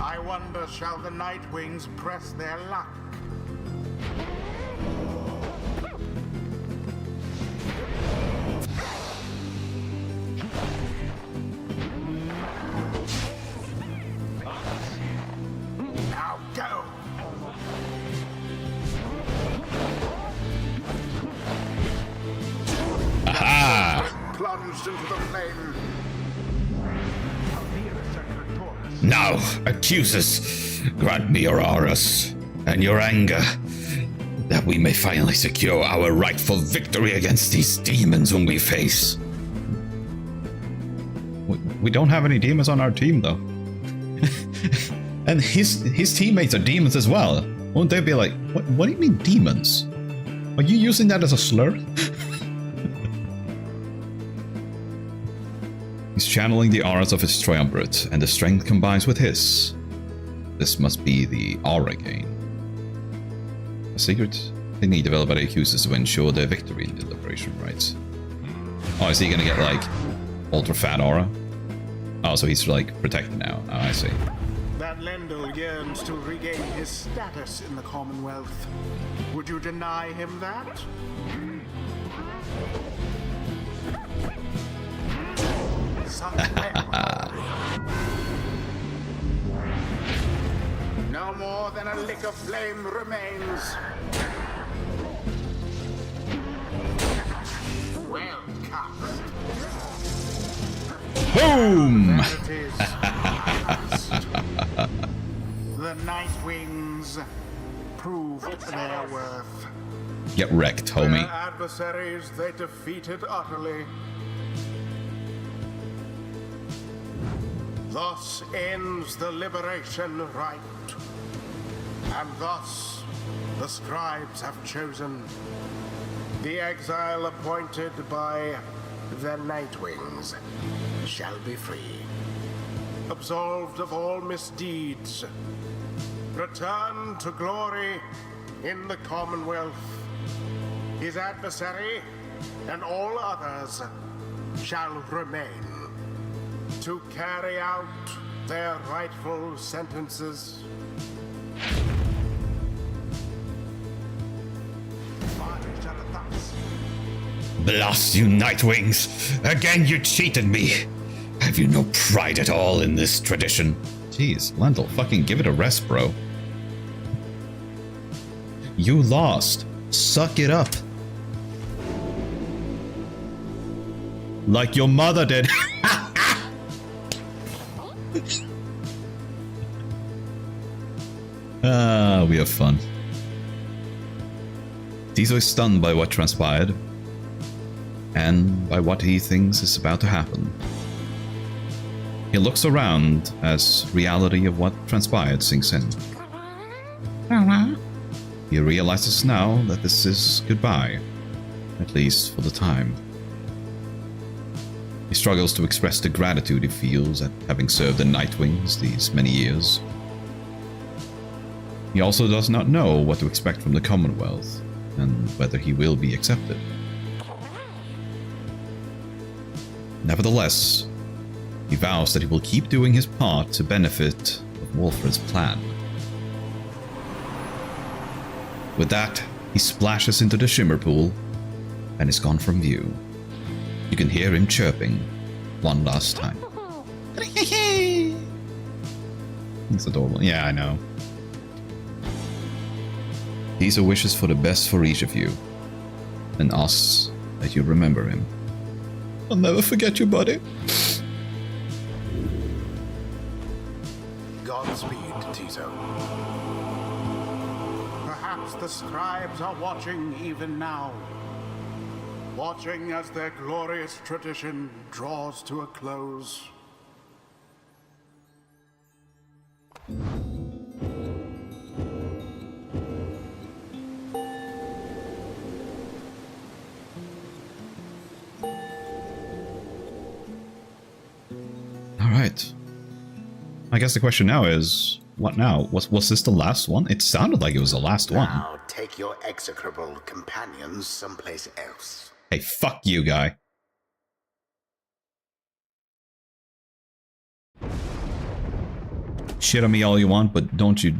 I wonder, shall the Nightwings press their luck? Now go! Aha! Plunged into the flame. Now, accusers, grant me your auras and your anger, that we may finally secure our rightful victory against these demons whom we face. We don't have any demons on our team, though. And his teammates are demons as well. Won't they be like, what do you mean demons? Are you using that as a slur? He's channeling the auras of his triumvirate, and the strength combines with his. This must be the aura gain. A secret technique developed by the accusers to ensure their victory in the liberation rites. Oh, is he gonna get like ultra fat aura? Oh, so he's like protected now. Oh, I see. That Lendl yearns to regain his status in the Commonwealth. Would you deny him that? No more than a lick of flame remains. Well cast. Boom! There it is. The Nightwings proved their worth. Get wrecked, Their homie. adversaries they defeated utterly. Thus ends the liberation rite. And thus the scribes have chosen the exile appointed by the Nightwings shall be free, absolved of all misdeeds, return to glory in the Commonwealth. His adversary and all others shall remain to carry out their rightful sentences. Blast you, Nightwings! Again you cheated me! Have you no pride at all in this tradition? Jeez, Lendl, fucking give it a rest, bro. You lost. Suck it up. Like your mother did. We have fun. Tiso is stunned by what transpired, and by what he thinks is about to happen. He looks around as reality of what transpired sinks in. He realizes now that this is goodbye, at least for the time. He struggles to express the gratitude he feels at having served the Nightwings these many years. He also does not know what to expect from the Commonwealth, and whether he will be accepted. Nevertheless, he vows that he will keep doing his part to benefit of Wolfred's plan. With that, he splashes into the shimmer pool and is gone from view. You can hear him chirping one last time. It's adorable. Yeah, I know. Tiso wishes for the best for each of you and asks that you remember him. I'll never forget you, buddy. Godspeed, Tiso. Perhaps the scribes are watching even now. Watching as their glorious tradition draws to a close. Alright. I guess the question now is, what now? Was this the last one? It sounded like it was the last one. Now take your execrable companions someplace else. Hey, fuck you, guy. Shit on me all you want, but don't you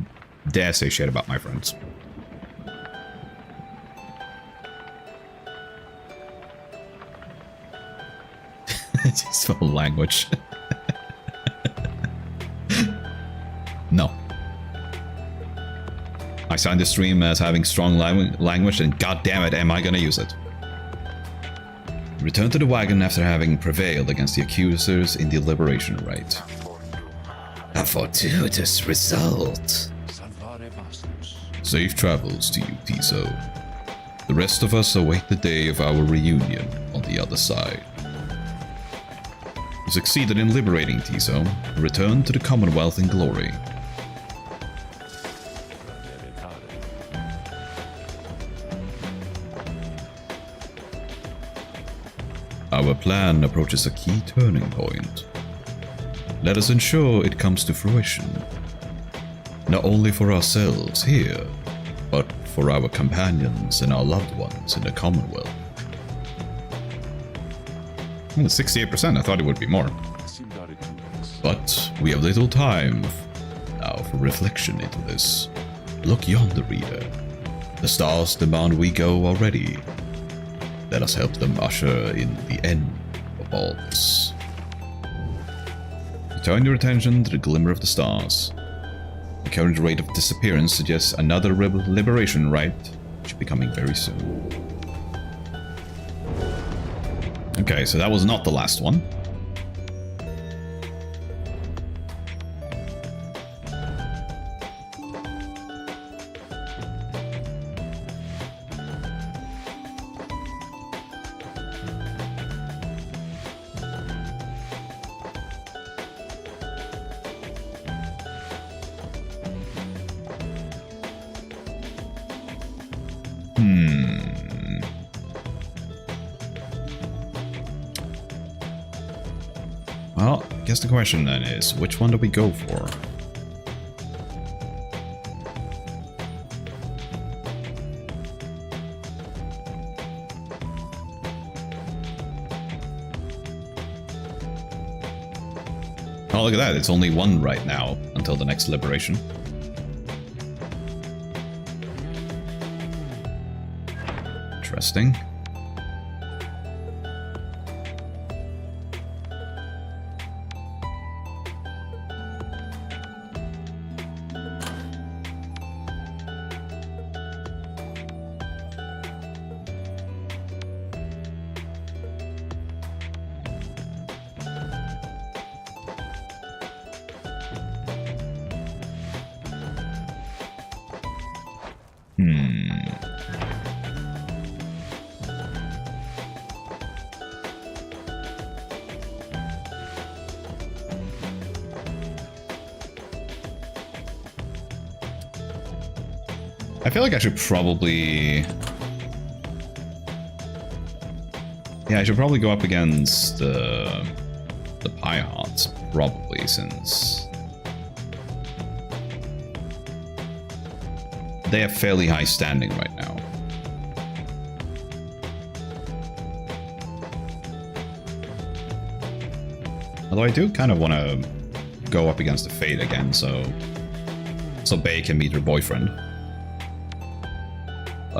dare say shit about my friends. Just for language. No. I signed the stream as having strong language, and goddammit am I gonna use it. Return to the wagon after having prevailed against the accusers in the liberation rite. A fortuitous result. Safe travels to you, Tiso. The rest of us await the day of our reunion on the other side. You succeeded in liberating Tiso. Return to the Commonwealth in glory. Our plan approaches a key turning point. Let us ensure it comes to fruition. Not only for ourselves here, but for our companions and our loved ones in the Commonwealth. 68%, I thought it would be more. But we have little time now for reflection into this. Look yonder, reader. The stars demand we go already. Let us help them usher in the end of all this. Turn your attention to the glimmer of the stars. The current rate of disappearance suggests another liberation rite should be coming very soon. Okay, so that was not the last one. Well, I guess the question then is, which one do we go for? Oh, look at that, it's only one right now until the next liberation. Interesting. I feel like I should probably... Yeah, I should probably go up against the Pyre, probably, since they have fairly high standing right now. Although I do kind of want to go up against the Fate again, so Bae can meet her boyfriend.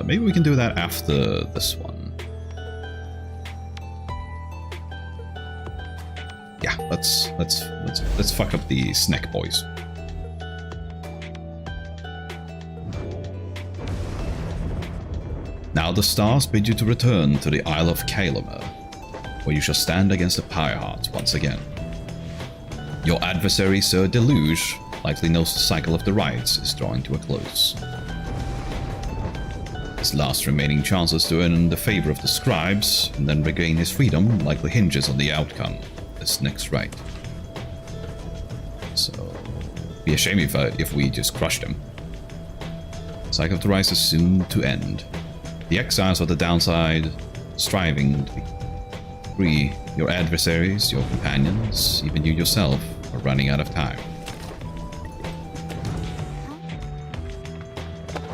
Maybe we can do that after this one. Yeah, let's fuck up the snack boys. Now the stars bid you to return to the Isle of Kaelamer, where you shall stand against the Pyre once again. Your adversary, Sir Deluge, likely knows the cycle of the rites is drawing to a close. His last remaining chances to earn the favor of the scribes and then regain his freedom likely hinges on the outcome of this next rite. So, be a shame if we just crushed him. The cycle of the rise is soon to end. The exiles of the downside, striving to free your adversaries, your companions, even you yourself, are running out of time.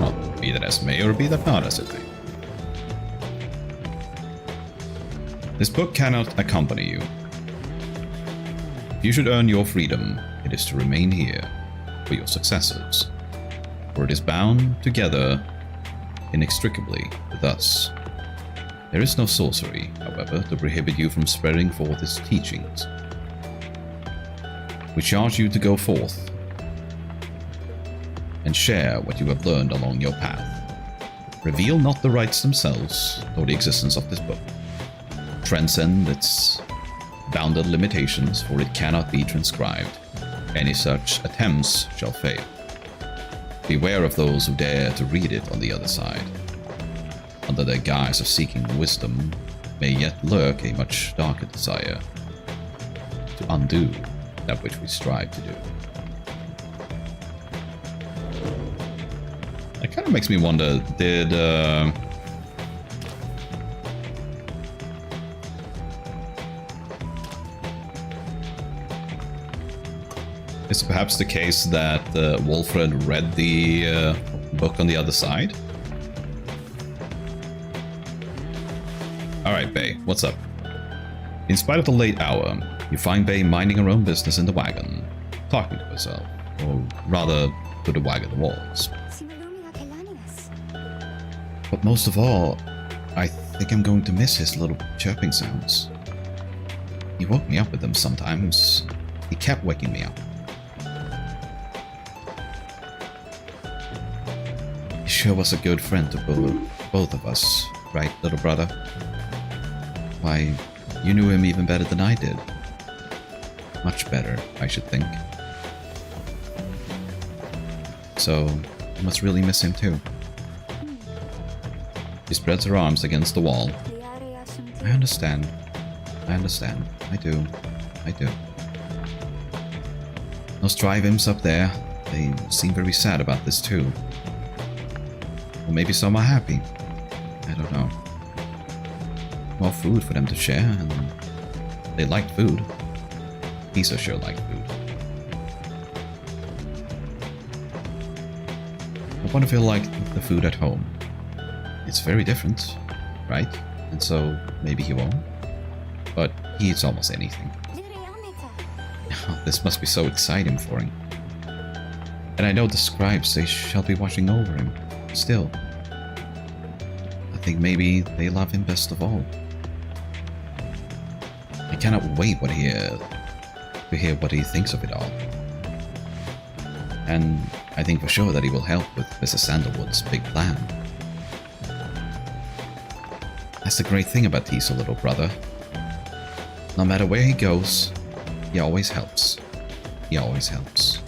Well, be that as may or be that not as it may. This book cannot accompany you. If you should earn your freedom, it is to remain here for your successors, for it is bound together inextricably with us. There is no sorcery, however, to prohibit you from spreading forth its teachings. We charge you to go forth and share what you have learned along your path. Reveal not the rites themselves, nor the existence of this book. Transcend its bounded limitations, for it cannot be transcribed. Any such attempts shall fail. Beware of those who dare to read it on the other side. Under the guise of seeking wisdom, may yet lurk a much darker desire to undo that which we strive to do. That kind of makes me wonder, did... Is it perhaps the case that Wolfred read the book on the other side? Alright, Bae, what's up? In spite of the late hour, You find Bay minding her own business in the wagon, talking to herself, or rather, to the wagon walls. But most of all, I think I'm going to miss his little chirping sounds. He woke me up with them sometimes. He kept waking me up. He sure was a good friend to both of us, right, little brother? Why, you knew him even better than I did. Much better, I should think. So, I must really miss him too. She spreads her arms against the wall. I understand. I understand. I do. I do. Those drive imps up there, they seem very sad about this too. Or maybe some are happy. I don't know. More food for them to share, and they liked food. Lisa sure liked food. I wonder if he'll like the food at home. It's very different, right? And so maybe he won't. But he eats almost anything. This must be so exciting for him. And I know the scribes, they shall be watching over him. Still. I think maybe they love him best of all. I cannot wait to hear what he thinks of it all. And I think for sure that he will help with Mrs. Sandalwood's big plan. That's the great thing about Tisa, little brother. No matter where he goes, he always helps. He always helps.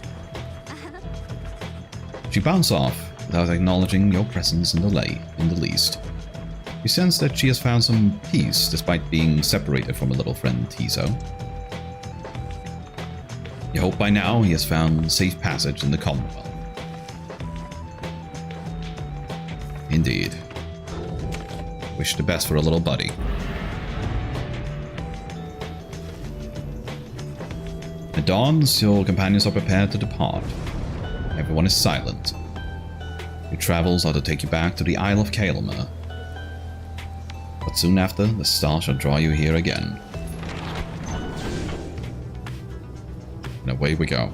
She bounds off without acknowledging your presence in the least. You sense that she has found some peace despite being separated from her little friend Tiso. You hope by now he has found safe passage in the Commonwealth. Indeed. Wish the best for a little buddy. At dawn, your companions are prepared to depart. Everyone is silent. Your travels are to take you back to the Isle of Kaelmer. But soon after, the star shall draw you here again. And away we go.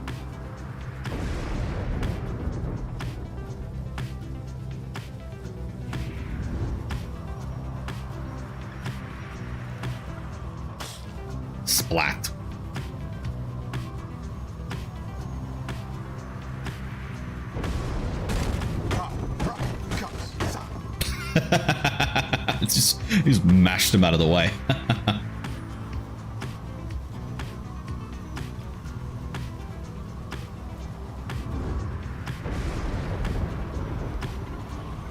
Splat. Just mashed him out of the way.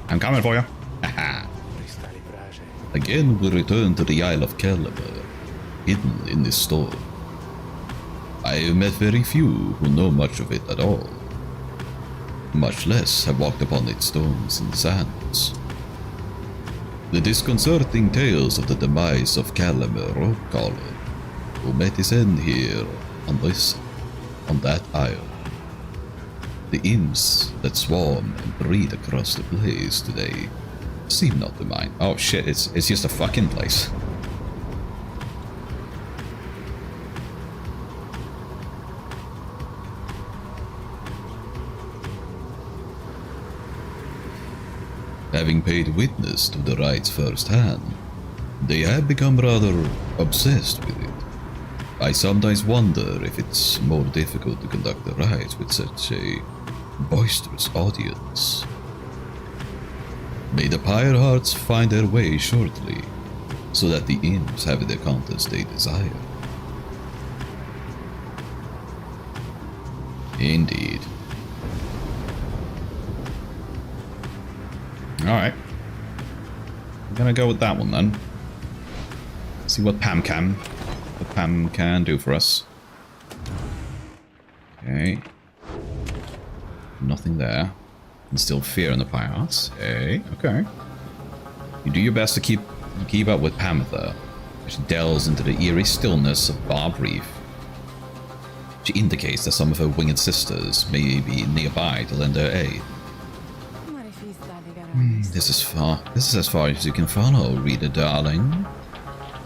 I'm coming for you. Again, we return to the Isle of Kaelmer, hidden in this storm. I have met very few who know much of it at all. Much less have walked upon its stones and sands. The disconcerting tales of the demise of Kaelmer Rockcaller, who met his end here on that isle. The imps that swarm and breed across the place today seem not to mind. Oh shit, it's just a fucking place. Having paid witness to the rites firsthand, they have become rather obsessed with it. I sometimes wonder if it's more difficult to conduct the rites with such a boisterous audience. May the Pyre hearts find their way shortly, so that the imps have the contents they desire. Indeed. Alright. I'm gonna go with that one then. See what Pam can do for us. Okay. Nothing there. Instill fear in the Pyre hearts. Hey, okay. You do your best to keep up with Pamtha as she delves into the eerie stillness of Barb Reef. She indicates that some of her winged sisters may be nearby to lend her aid. This is as far as you can follow, reader darling.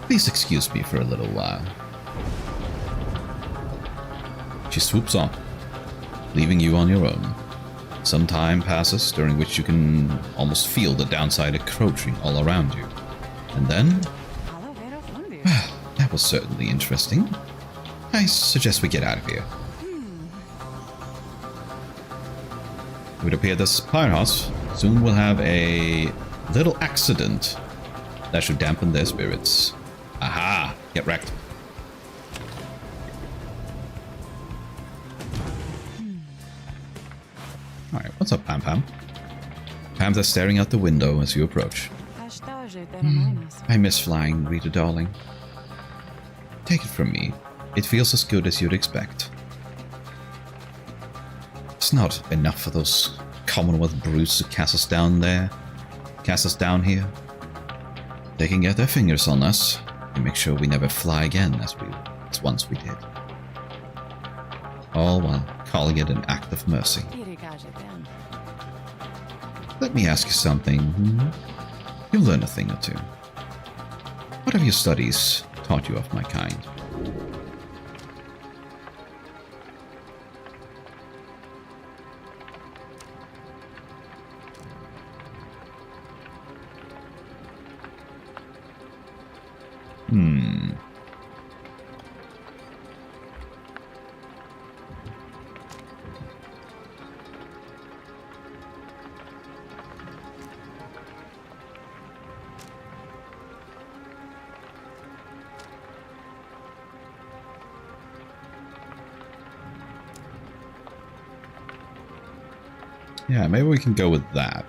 Please excuse me for a little while. She swoops off, leaving you on your own. Some time passes, during which you can almost feel the downside encroaching all around you. And then... well, that was certainly interesting. I suggest we get out of here. It would appear this Pyre house soon will have a little accident that should dampen their spirits. Aha! Get wrecked. Alright, what's up, Pam Pam? Pam's are staring out the window as you approach. I miss flying, Rita darling. Take it from me. It feels as good as you'd expect. It's not enough for those Commonwealth brutes to cast us down here. They can get their fingers on us and make sure we never fly again as once we did. All while calling it an act of mercy. Let me ask you something. You'll learn a thing or two. What have your studies taught you of my kind? Yeah, maybe we can go with that.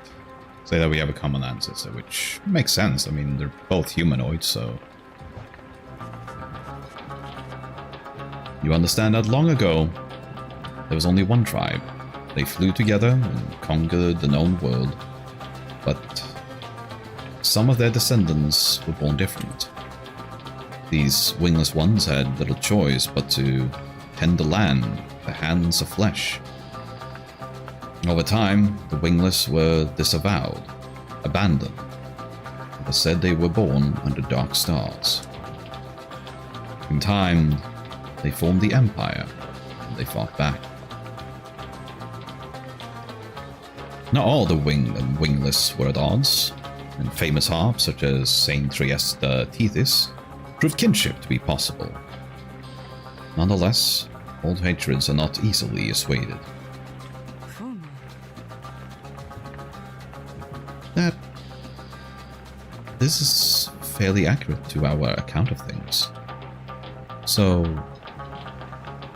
Say that we have a common ancestor, which makes sense. I mean, they're both humanoids, so... You understand that long ago, there was only one tribe. They flew together and conquered the known world. But some of their descendants were born different. These wingless ones had little choice but to tend the land, the hands of flesh. Over time, the wingless were disavowed, abandoned. It was said they were born under dark stars. In time, they formed the Empire, and they fought back. Not all the winged and wingless were at odds, and famous harps such as Saint Triesta Tethys proved kinship to be possible. Nonetheless, old hatreds are not easily assuaded. This is fairly accurate to our account of things. So,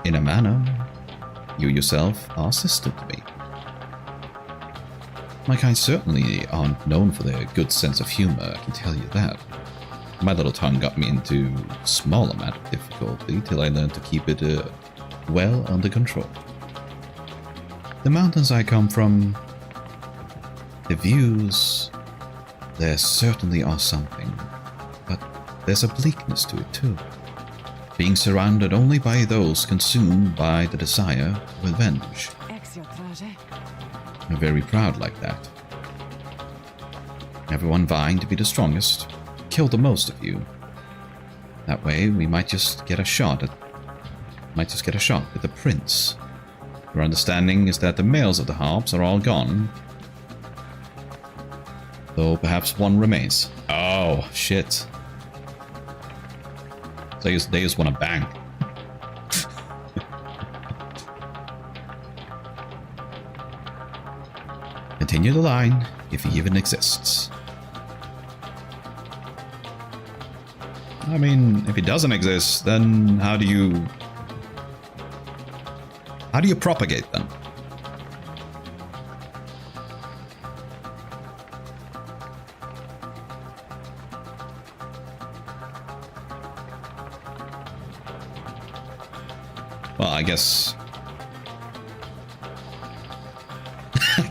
in a manner, you yourself are sister to me. My kind certainly aren't known for their good sense of humor, I can tell you that. My little tongue got me into a small amount of difficulty till I learned to keep it well under control. The mountains I come from, the views, there certainly are something, but there's a bleakness to it too. Being surrounded only by those consumed by the desire of revenge. I'm very proud like that. Everyone vying to be the strongest, kill the most of you. That way we might just get a shot at the prince. Your understanding is that the males of the harps are all gone, though perhaps one remains. Oh, shit. So they just want to bang. Continue the line, if he even exists. I mean, if he doesn't exist, then how do you propagate them? Well, I guess...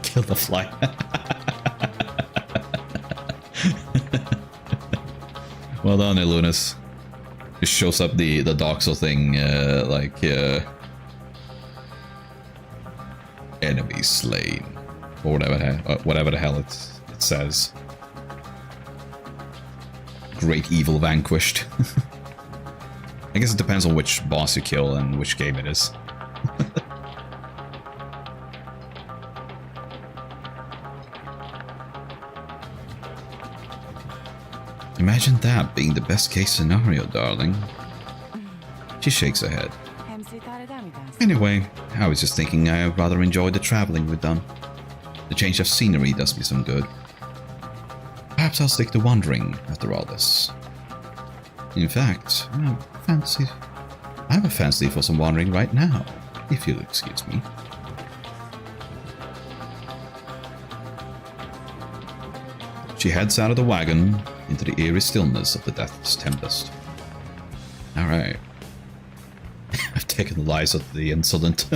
Kill the fly. Well done, Illunis. Just shows up the Doxel thing, enemy slain, or whatever the hell it says. Great evil vanquished. I guess it depends on which boss you kill and which game it is. Imagine that being the best case scenario, darling. She shakes her head. Anyway, I was just thinking I rather enjoyed the traveling we've done. The change of scenery does me some good. Perhaps I'll stick to wandering after all this. In fact, I have a fancy for some wandering right now, if you'll excuse me. She heads out of the wagon into the eerie stillness of the Death's Tempest. Alright. I've taken the lives of the insolent.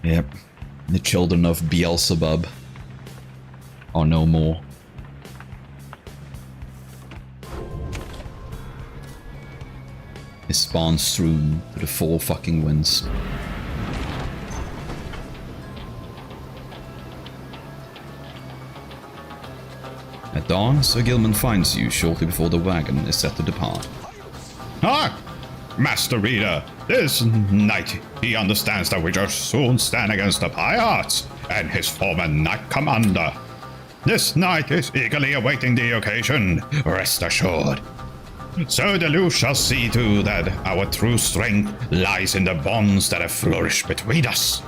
Yep. The children of Beelzebub are no more. His spawn strewn to the four fucking winds. At dawn, Sir Gilman finds you shortly before the wagon is set to depart. Ah! Master Reader, this knight, he understands that we shall soon stand against the pirates and his former knight commander. This knight is eagerly awaiting the occasion, rest assured. So the Lu shall see to that our true strength lies in the bonds that have flourished between us.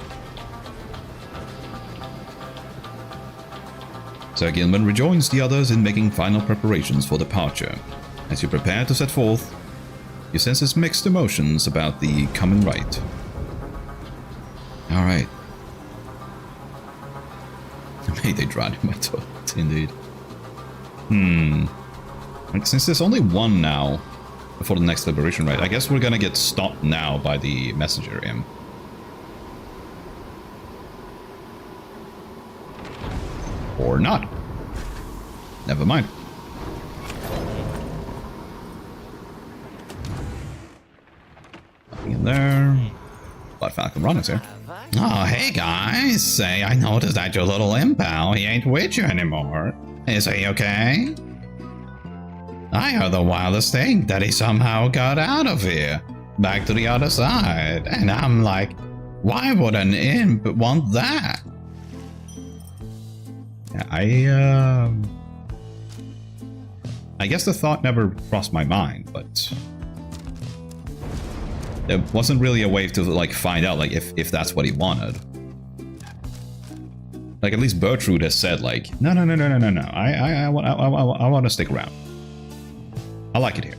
Sir Gilman rejoins the others in making final preparations for departure. As you prepare to set forth, you sense his mixed emotions about the coming rite. Alright. May they drown in my throat, indeed. And since there's only one now before the next liberation rite, I guess we're gonna get stopped now by the messenger imp. Or not. Never mind. Nothing in there. Blood Falcon Run is here. Oh, hey guys. Say, I noticed that your little imp pal, he ain't with you anymore. Is he okay? I heard the wildest thing, that he somehow got out of here, back to the other side, and I'm like, why would an imp want that? I guess the thought never crossed my mind, but there wasn't really a way to like find out like if that's what he wanted. Like at least Bertrude has said like no. I want to stick around. I like it here.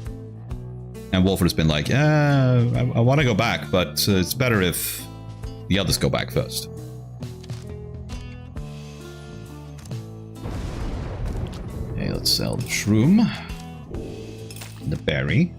And Wolford has been like, I want to go back, but it's better if the others go back first. Okay, let's sell the shroom, the berry.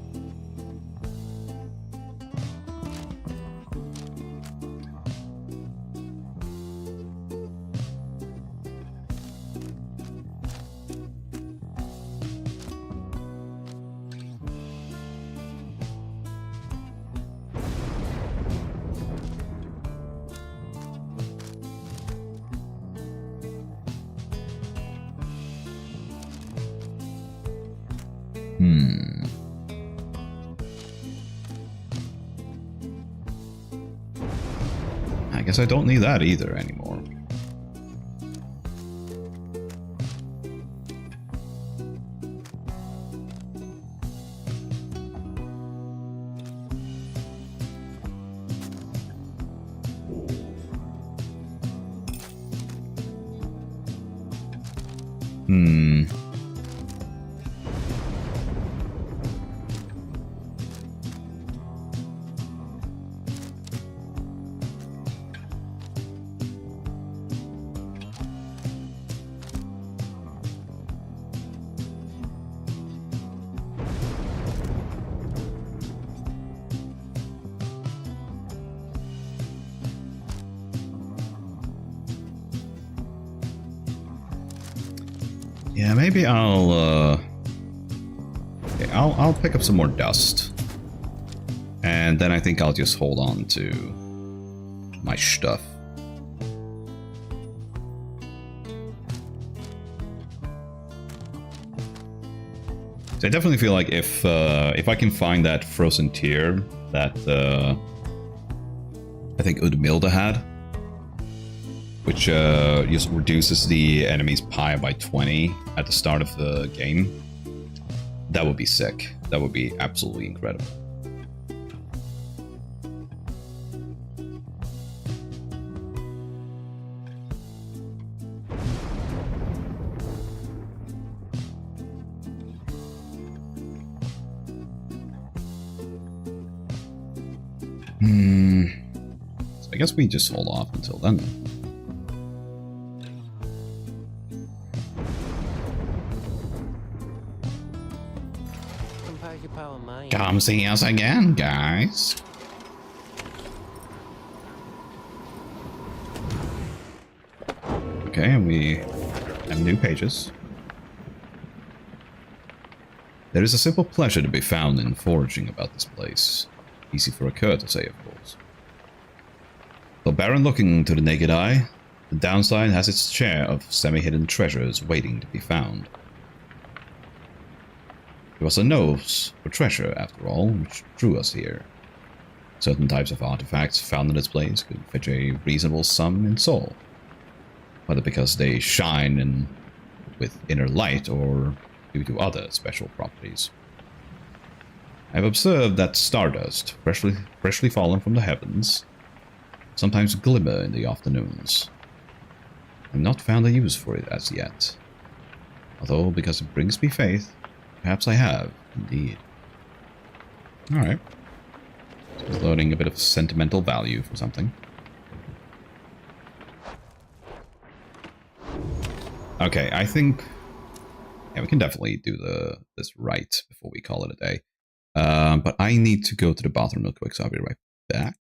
I guess I don't need that either anymore. Yeah, maybe I'll pick up some more dust. And then I think I'll just hold on to my stuff. So I definitely feel like if I can find that frozen tear that I think Udmilda had, which just reduces the enemy's Pyre by 20 at the start of the game. That would be sick. That would be absolutely incredible. So I guess we just hold off until then. Come see us again, guys. Okay, and we have new pages. There is a simple pleasure to be found in foraging about this place. Easy for a cur to say, of course. Though barren looking to the naked eye, the downside has its share of semi-hidden treasures waiting to be found. It was a nose for treasure, after all, which drew us here. Certain types of artifacts found in this place could fetch a reasonable sum in soul, whether because they shine with inner light or due to other special properties. I have observed that stardust, freshly fallen from the heavens, sometimes glimmer in the afternoons. I have not found a use for it as yet, although because it brings me faith, perhaps I have, indeed. Alright. Just loading a bit of sentimental value for something. Okay, I think... yeah, we can definitely do this right before we call it a day. But I need to go to the bathroom real quick, so I'll be right back.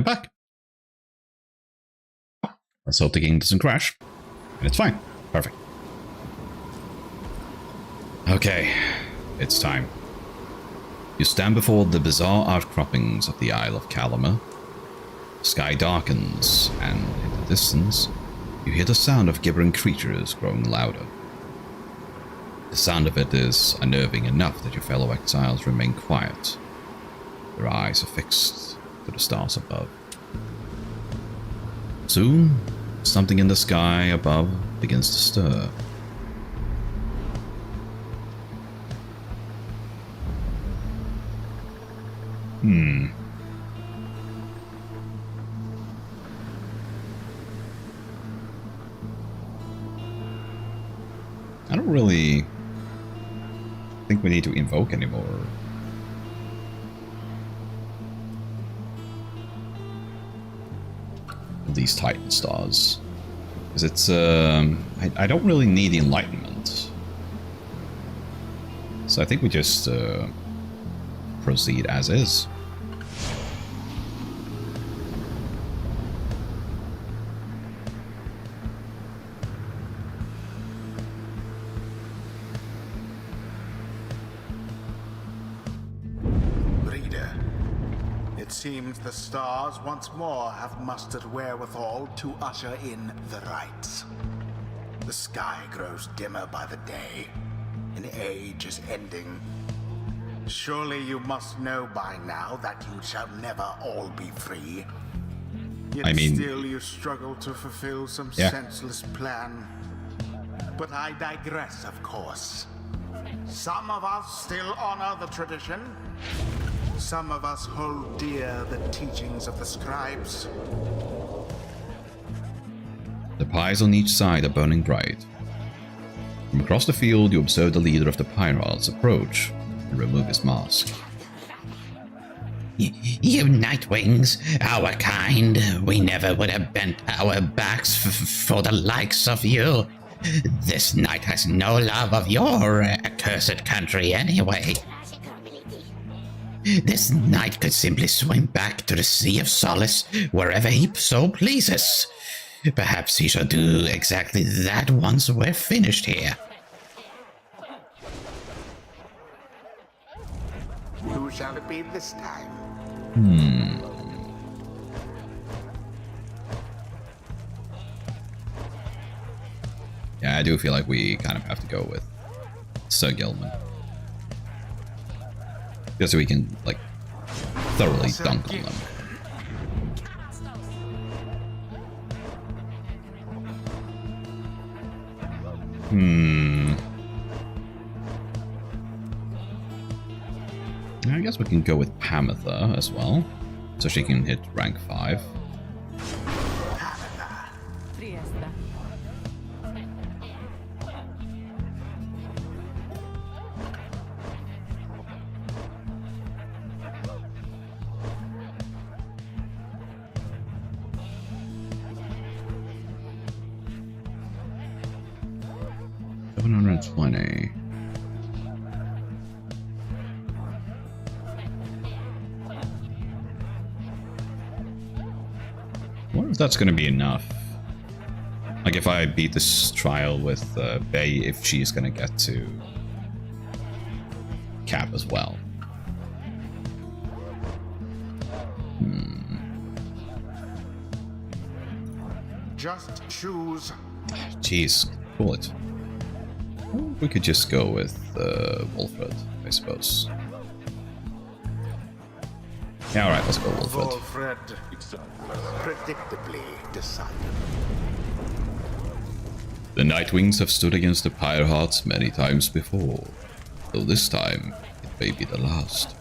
I'm back. Let's hope the game doesn't crash. And it's fine. Perfect. Okay, it's time. You stand before the bizarre outcroppings of the Isle of Calama. The sky darkens, and in the distance, you hear the sound of gibbering creatures growing louder. The sound of it is unnerving enough that your fellow exiles remain quiet. Their eyes are fixed to the stars above. Soon, something in the sky above begins to stir. I don't really think we need to invoke anymore. These Titan stars. Because it's, I don't really need enlightenment. So I think we just proceed as is. Reader, it seems the stars once more have mustered wherewithal to usher in the rites. The sky grows dimmer by the day. An age is ending. Surely you must know by now that you shall never all be free. Yet I mean, still you struggle to fulfill some yeah. senseless plan. But I digress, of course. Some of us still honor the tradition. Some of us hold dear the teachings of the scribes. The pyres on each side are burning bright. From across the field, you observe the leader of the pirates approach and remove his mask. You Nightwings, our kind, we never would have bent our backs for the likes of you. This knight has no love of your accursed country anyway. This knight could simply swim back to the Sea of Solace wherever he so pleases. Perhaps he shall do exactly that once we're finished here. Who shall it be this time? Yeah, I do feel like we kind of have to go with Sir Gilman. Just so we can, like, thoroughly dunk on them. I guess we can go with Pamitha as well, so she can hit rank 5. $720. I wonder if that's going to be enough. Like if I beat this trial with Bay, if she's going to get to cap as well. Just choose. Jeez, cool it. We could just go with Wolfred, I suppose. Yeah, alright, let's go Wolfred. Wolfred, predictably decided. The Nightwings have stood against the Pyre Hearts many times before, though this time it may be the last.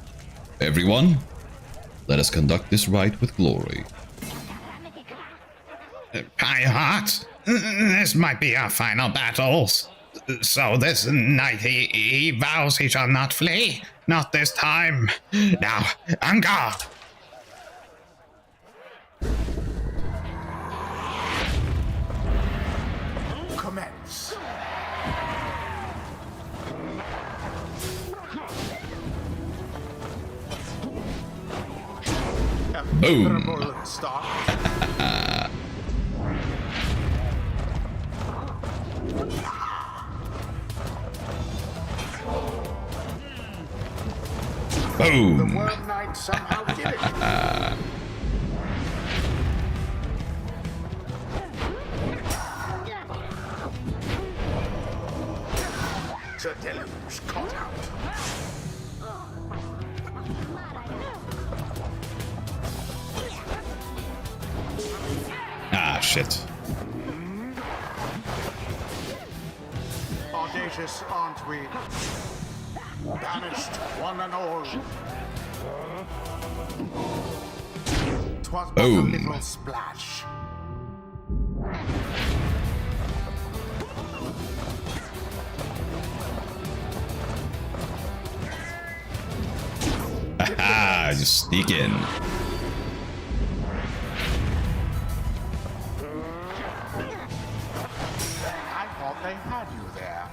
Everyone, let us conduct this rite with glory. Pyre Heart, this might be our final battles. So this night he vows he shall not flee. Not this time. Now, on guard. Commence. A Boom. Favorable start. The Boom. Worm Knight somehow did it. The deluge caught out. Ah, shit. Audacious, aren't we? Banished one and all. 'Twas but a Boom. little splash. Ah, just sneak in. I thought they had you there.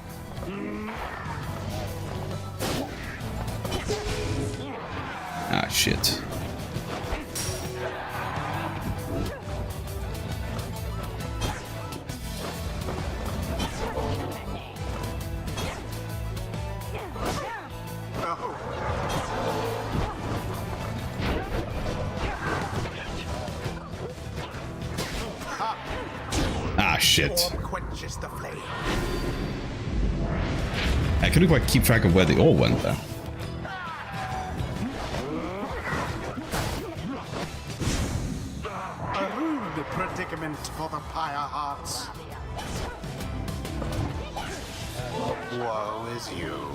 Ah, shit. Ah, shit. Orb quenches the flame. I couldn't quite keep track of where they all went there. A rude predicament for the Pyre hearts. Woe is you.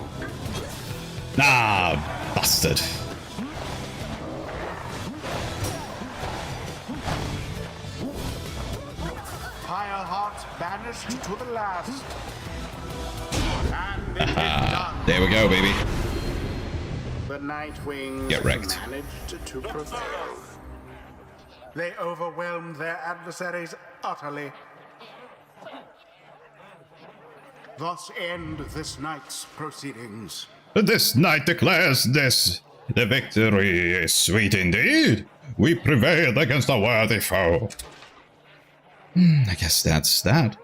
Ah, bastard. Pyre hearts banished to the last. And it is done. There we go, baby. The Nightwings Get wrecked. managed to prevail. They overwhelmed their adversaries utterly. Thus end this night's proceedings. This night declares this. The victory is sweet indeed. We prevailed against a worthy foe. I guess that's that.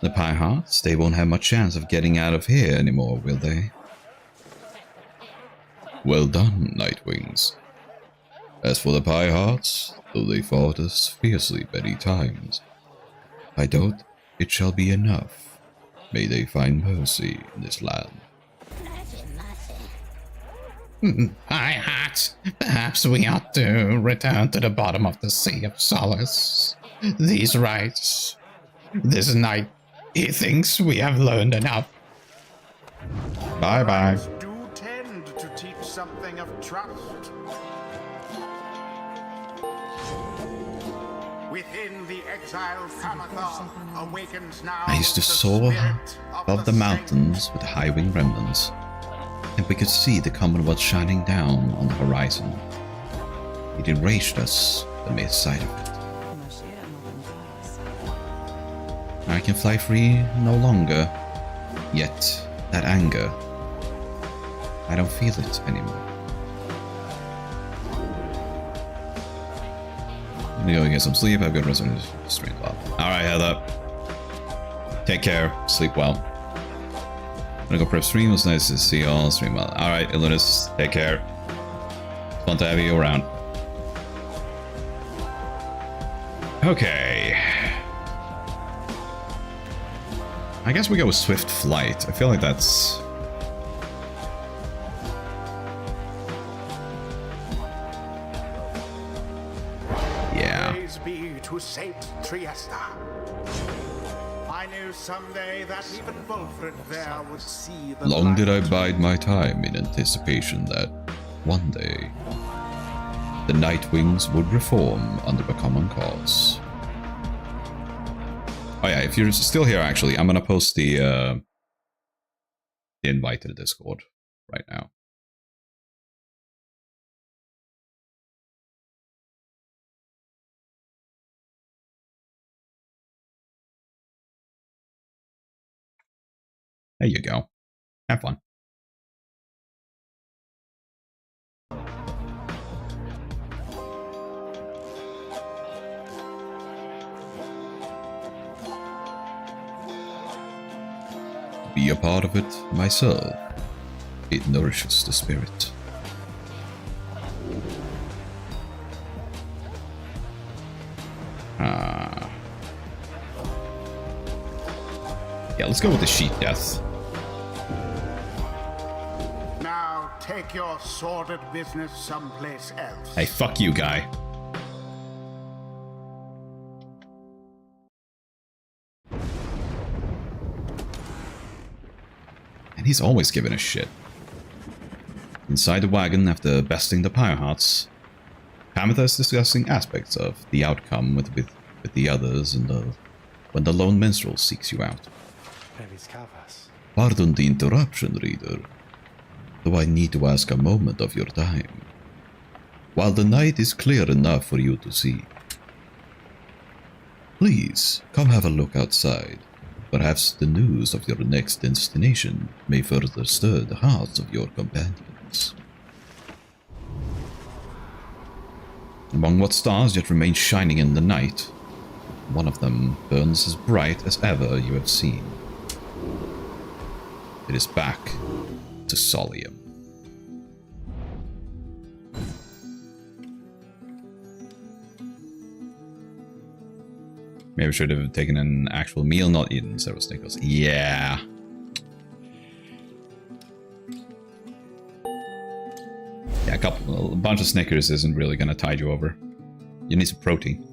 The Pyre Hearts, they won't have much chance of getting out of here anymore, will they? Well done, Nightwings. As for the Pyre Hearts, though they fought us fiercely many times, I doubt it shall be enough. May they find mercy in this land. Pyre Hearts, perhaps we ought to return to the bottom of the Sea of Solace. These rites, this night, he thinks we have learned enough. Bye-bye. Rites do tend to teach something of trust. Within the exiled Kamathar awakens now. I used to the soar spirit of above the saints. mountains with high-wing remnants, and we could see the Commonwealth shining down on the horizon. It enraged us, the mere sight of it. I can fly free no longer, yet that anger, I don't feel it anymore. I'm gonna go get some sleep. Have a good rest of the stream. Alright, Heather. Take care. Sleep well. I'm gonna go prep stream. It was nice to see you all. Stream well. Alright, Illunis, take care. It's fun to have you around. Okay. I guess we go with Swift Flight. I feel like that's... yeah. Praise be to Saint Triesta. I knew someday that even Wolfred there would see the Long did I light. bide my time in anticipation that one day the Nightwings would reform under a common cause. Oh yeah, if you're still here, actually, I'm gonna post the invite to the Discord right now. There you go. Have fun. be a part of it myself. It nourishes the spirit. Yeah, let's go with the sheet death. Now take your sordid business someplace else. Hey, fuck you, guy. And he's always giving a shit. Inside the wagon, after besting the Pyre hearts, Kamitha is discussing aspects of the outcome with the others and when the lone minstrel seeks you out. Pardon the interruption, reader, though I need to ask a moment of your time. While the night is clear enough for you to see, please come have a look outside. Perhaps the news of your next destination may further stir the hearts of your companions. Among what stars yet remain shining in the night, one of them burns as bright as ever you have seen. It is back to Solium. Maybe I should have taken an actual meal, not eaten several Snickers. Yeah. Yeah, a bunch of Snickers isn't really gonna tide you over. You need some protein.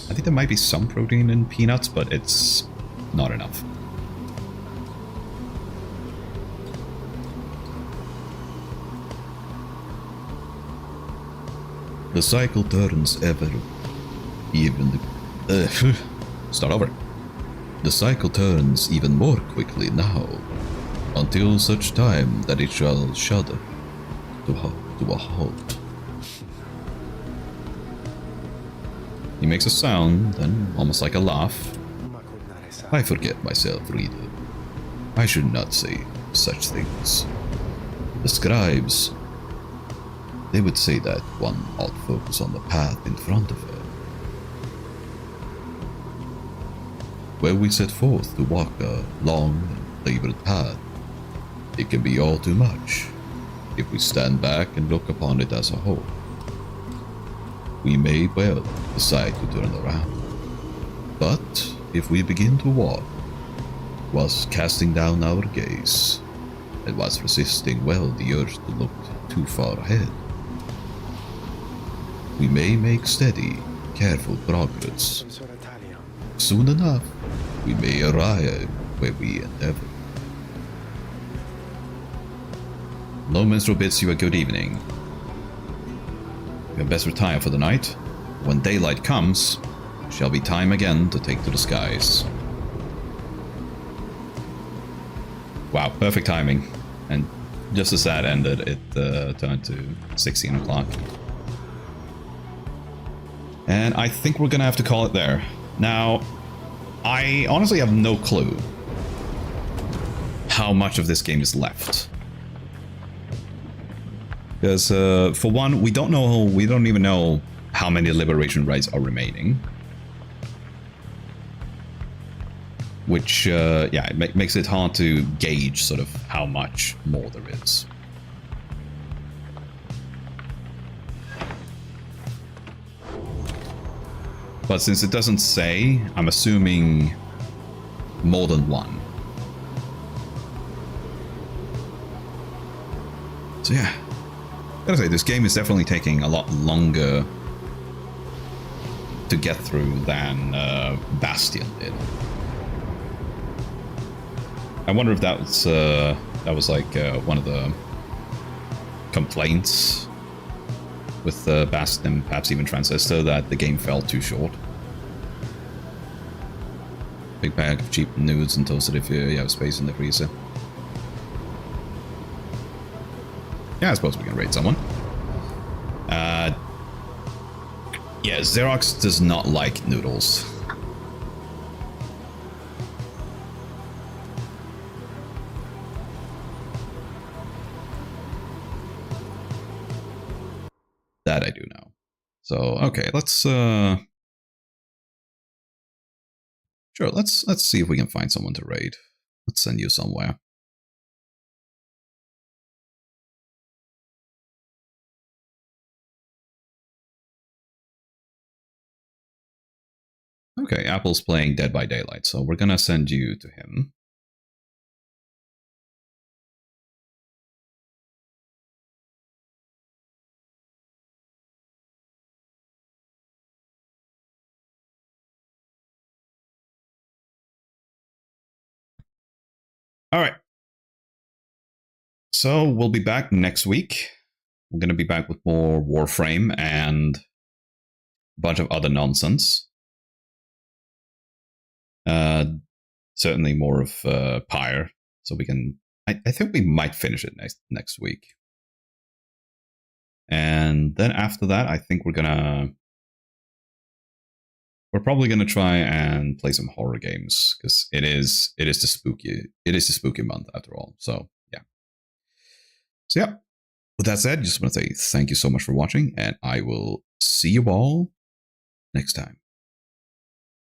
I think there might be some protein in peanuts, but it's not enough. The cycle turns ever, even start over. The cycle turns even more quickly now, until such time that it shall shudder to a halt. He makes a sound, then almost like a laugh. I forget myself, reader. I should not say such things. The scribes, they would say that one ought focus on the path in front of her. Where we set forth to walk a long and favored path, it can be all too much if we stand back and look upon it as a whole. We may well decide to turn around, but if we begin to walk, whilst casting down our gaze, and whilst resisting well the urge to look too far ahead, we may make steady, careful progress. Soon enough, we may arrive where we endeavor. Lone Minstrel bids you a good evening. You had best retire for the night. When daylight comes, shall be time again to take to the skies. Wow, perfect timing. And just as that ended, it turned to 16 o'clock. And I think we're gonna have to call it there. Now, I honestly have no clue how much of this game is left. Because, for one, we don't even know how many liberation rights are remaining. Which, yeah, it makes it hard to gauge sort of how much more there is. But since it doesn't say, I'm assuming more than one. So yeah. Gotta say, this game is definitely taking a lot longer to get through than Bastion did. I wonder if that was like one of the complaints with Bastion, perhaps even Transistor, that the game felt too short. Big bag of cheap nudes and toasted if you have space in the freezer. Yeah, I suppose we can raid someone. Yeah, Xerox does not like noodles. That I do know. So, okay, let's Sure, let's see if we can find someone to raid. Let's send you somewhere. Okay, Apple's playing Dead by Daylight, so we're gonna send you to him. All right. So we'll be back next week. We're going to be back with more Warframe and a bunch of other nonsense. Certainly more of Pyre. So we can... I think we might finish it next week. And then after that, I think we're probably gonna try and play some horror games, because it is the spooky month after all. So yeah. With that said, just want to say thank you so much for watching, and I will see you all next time.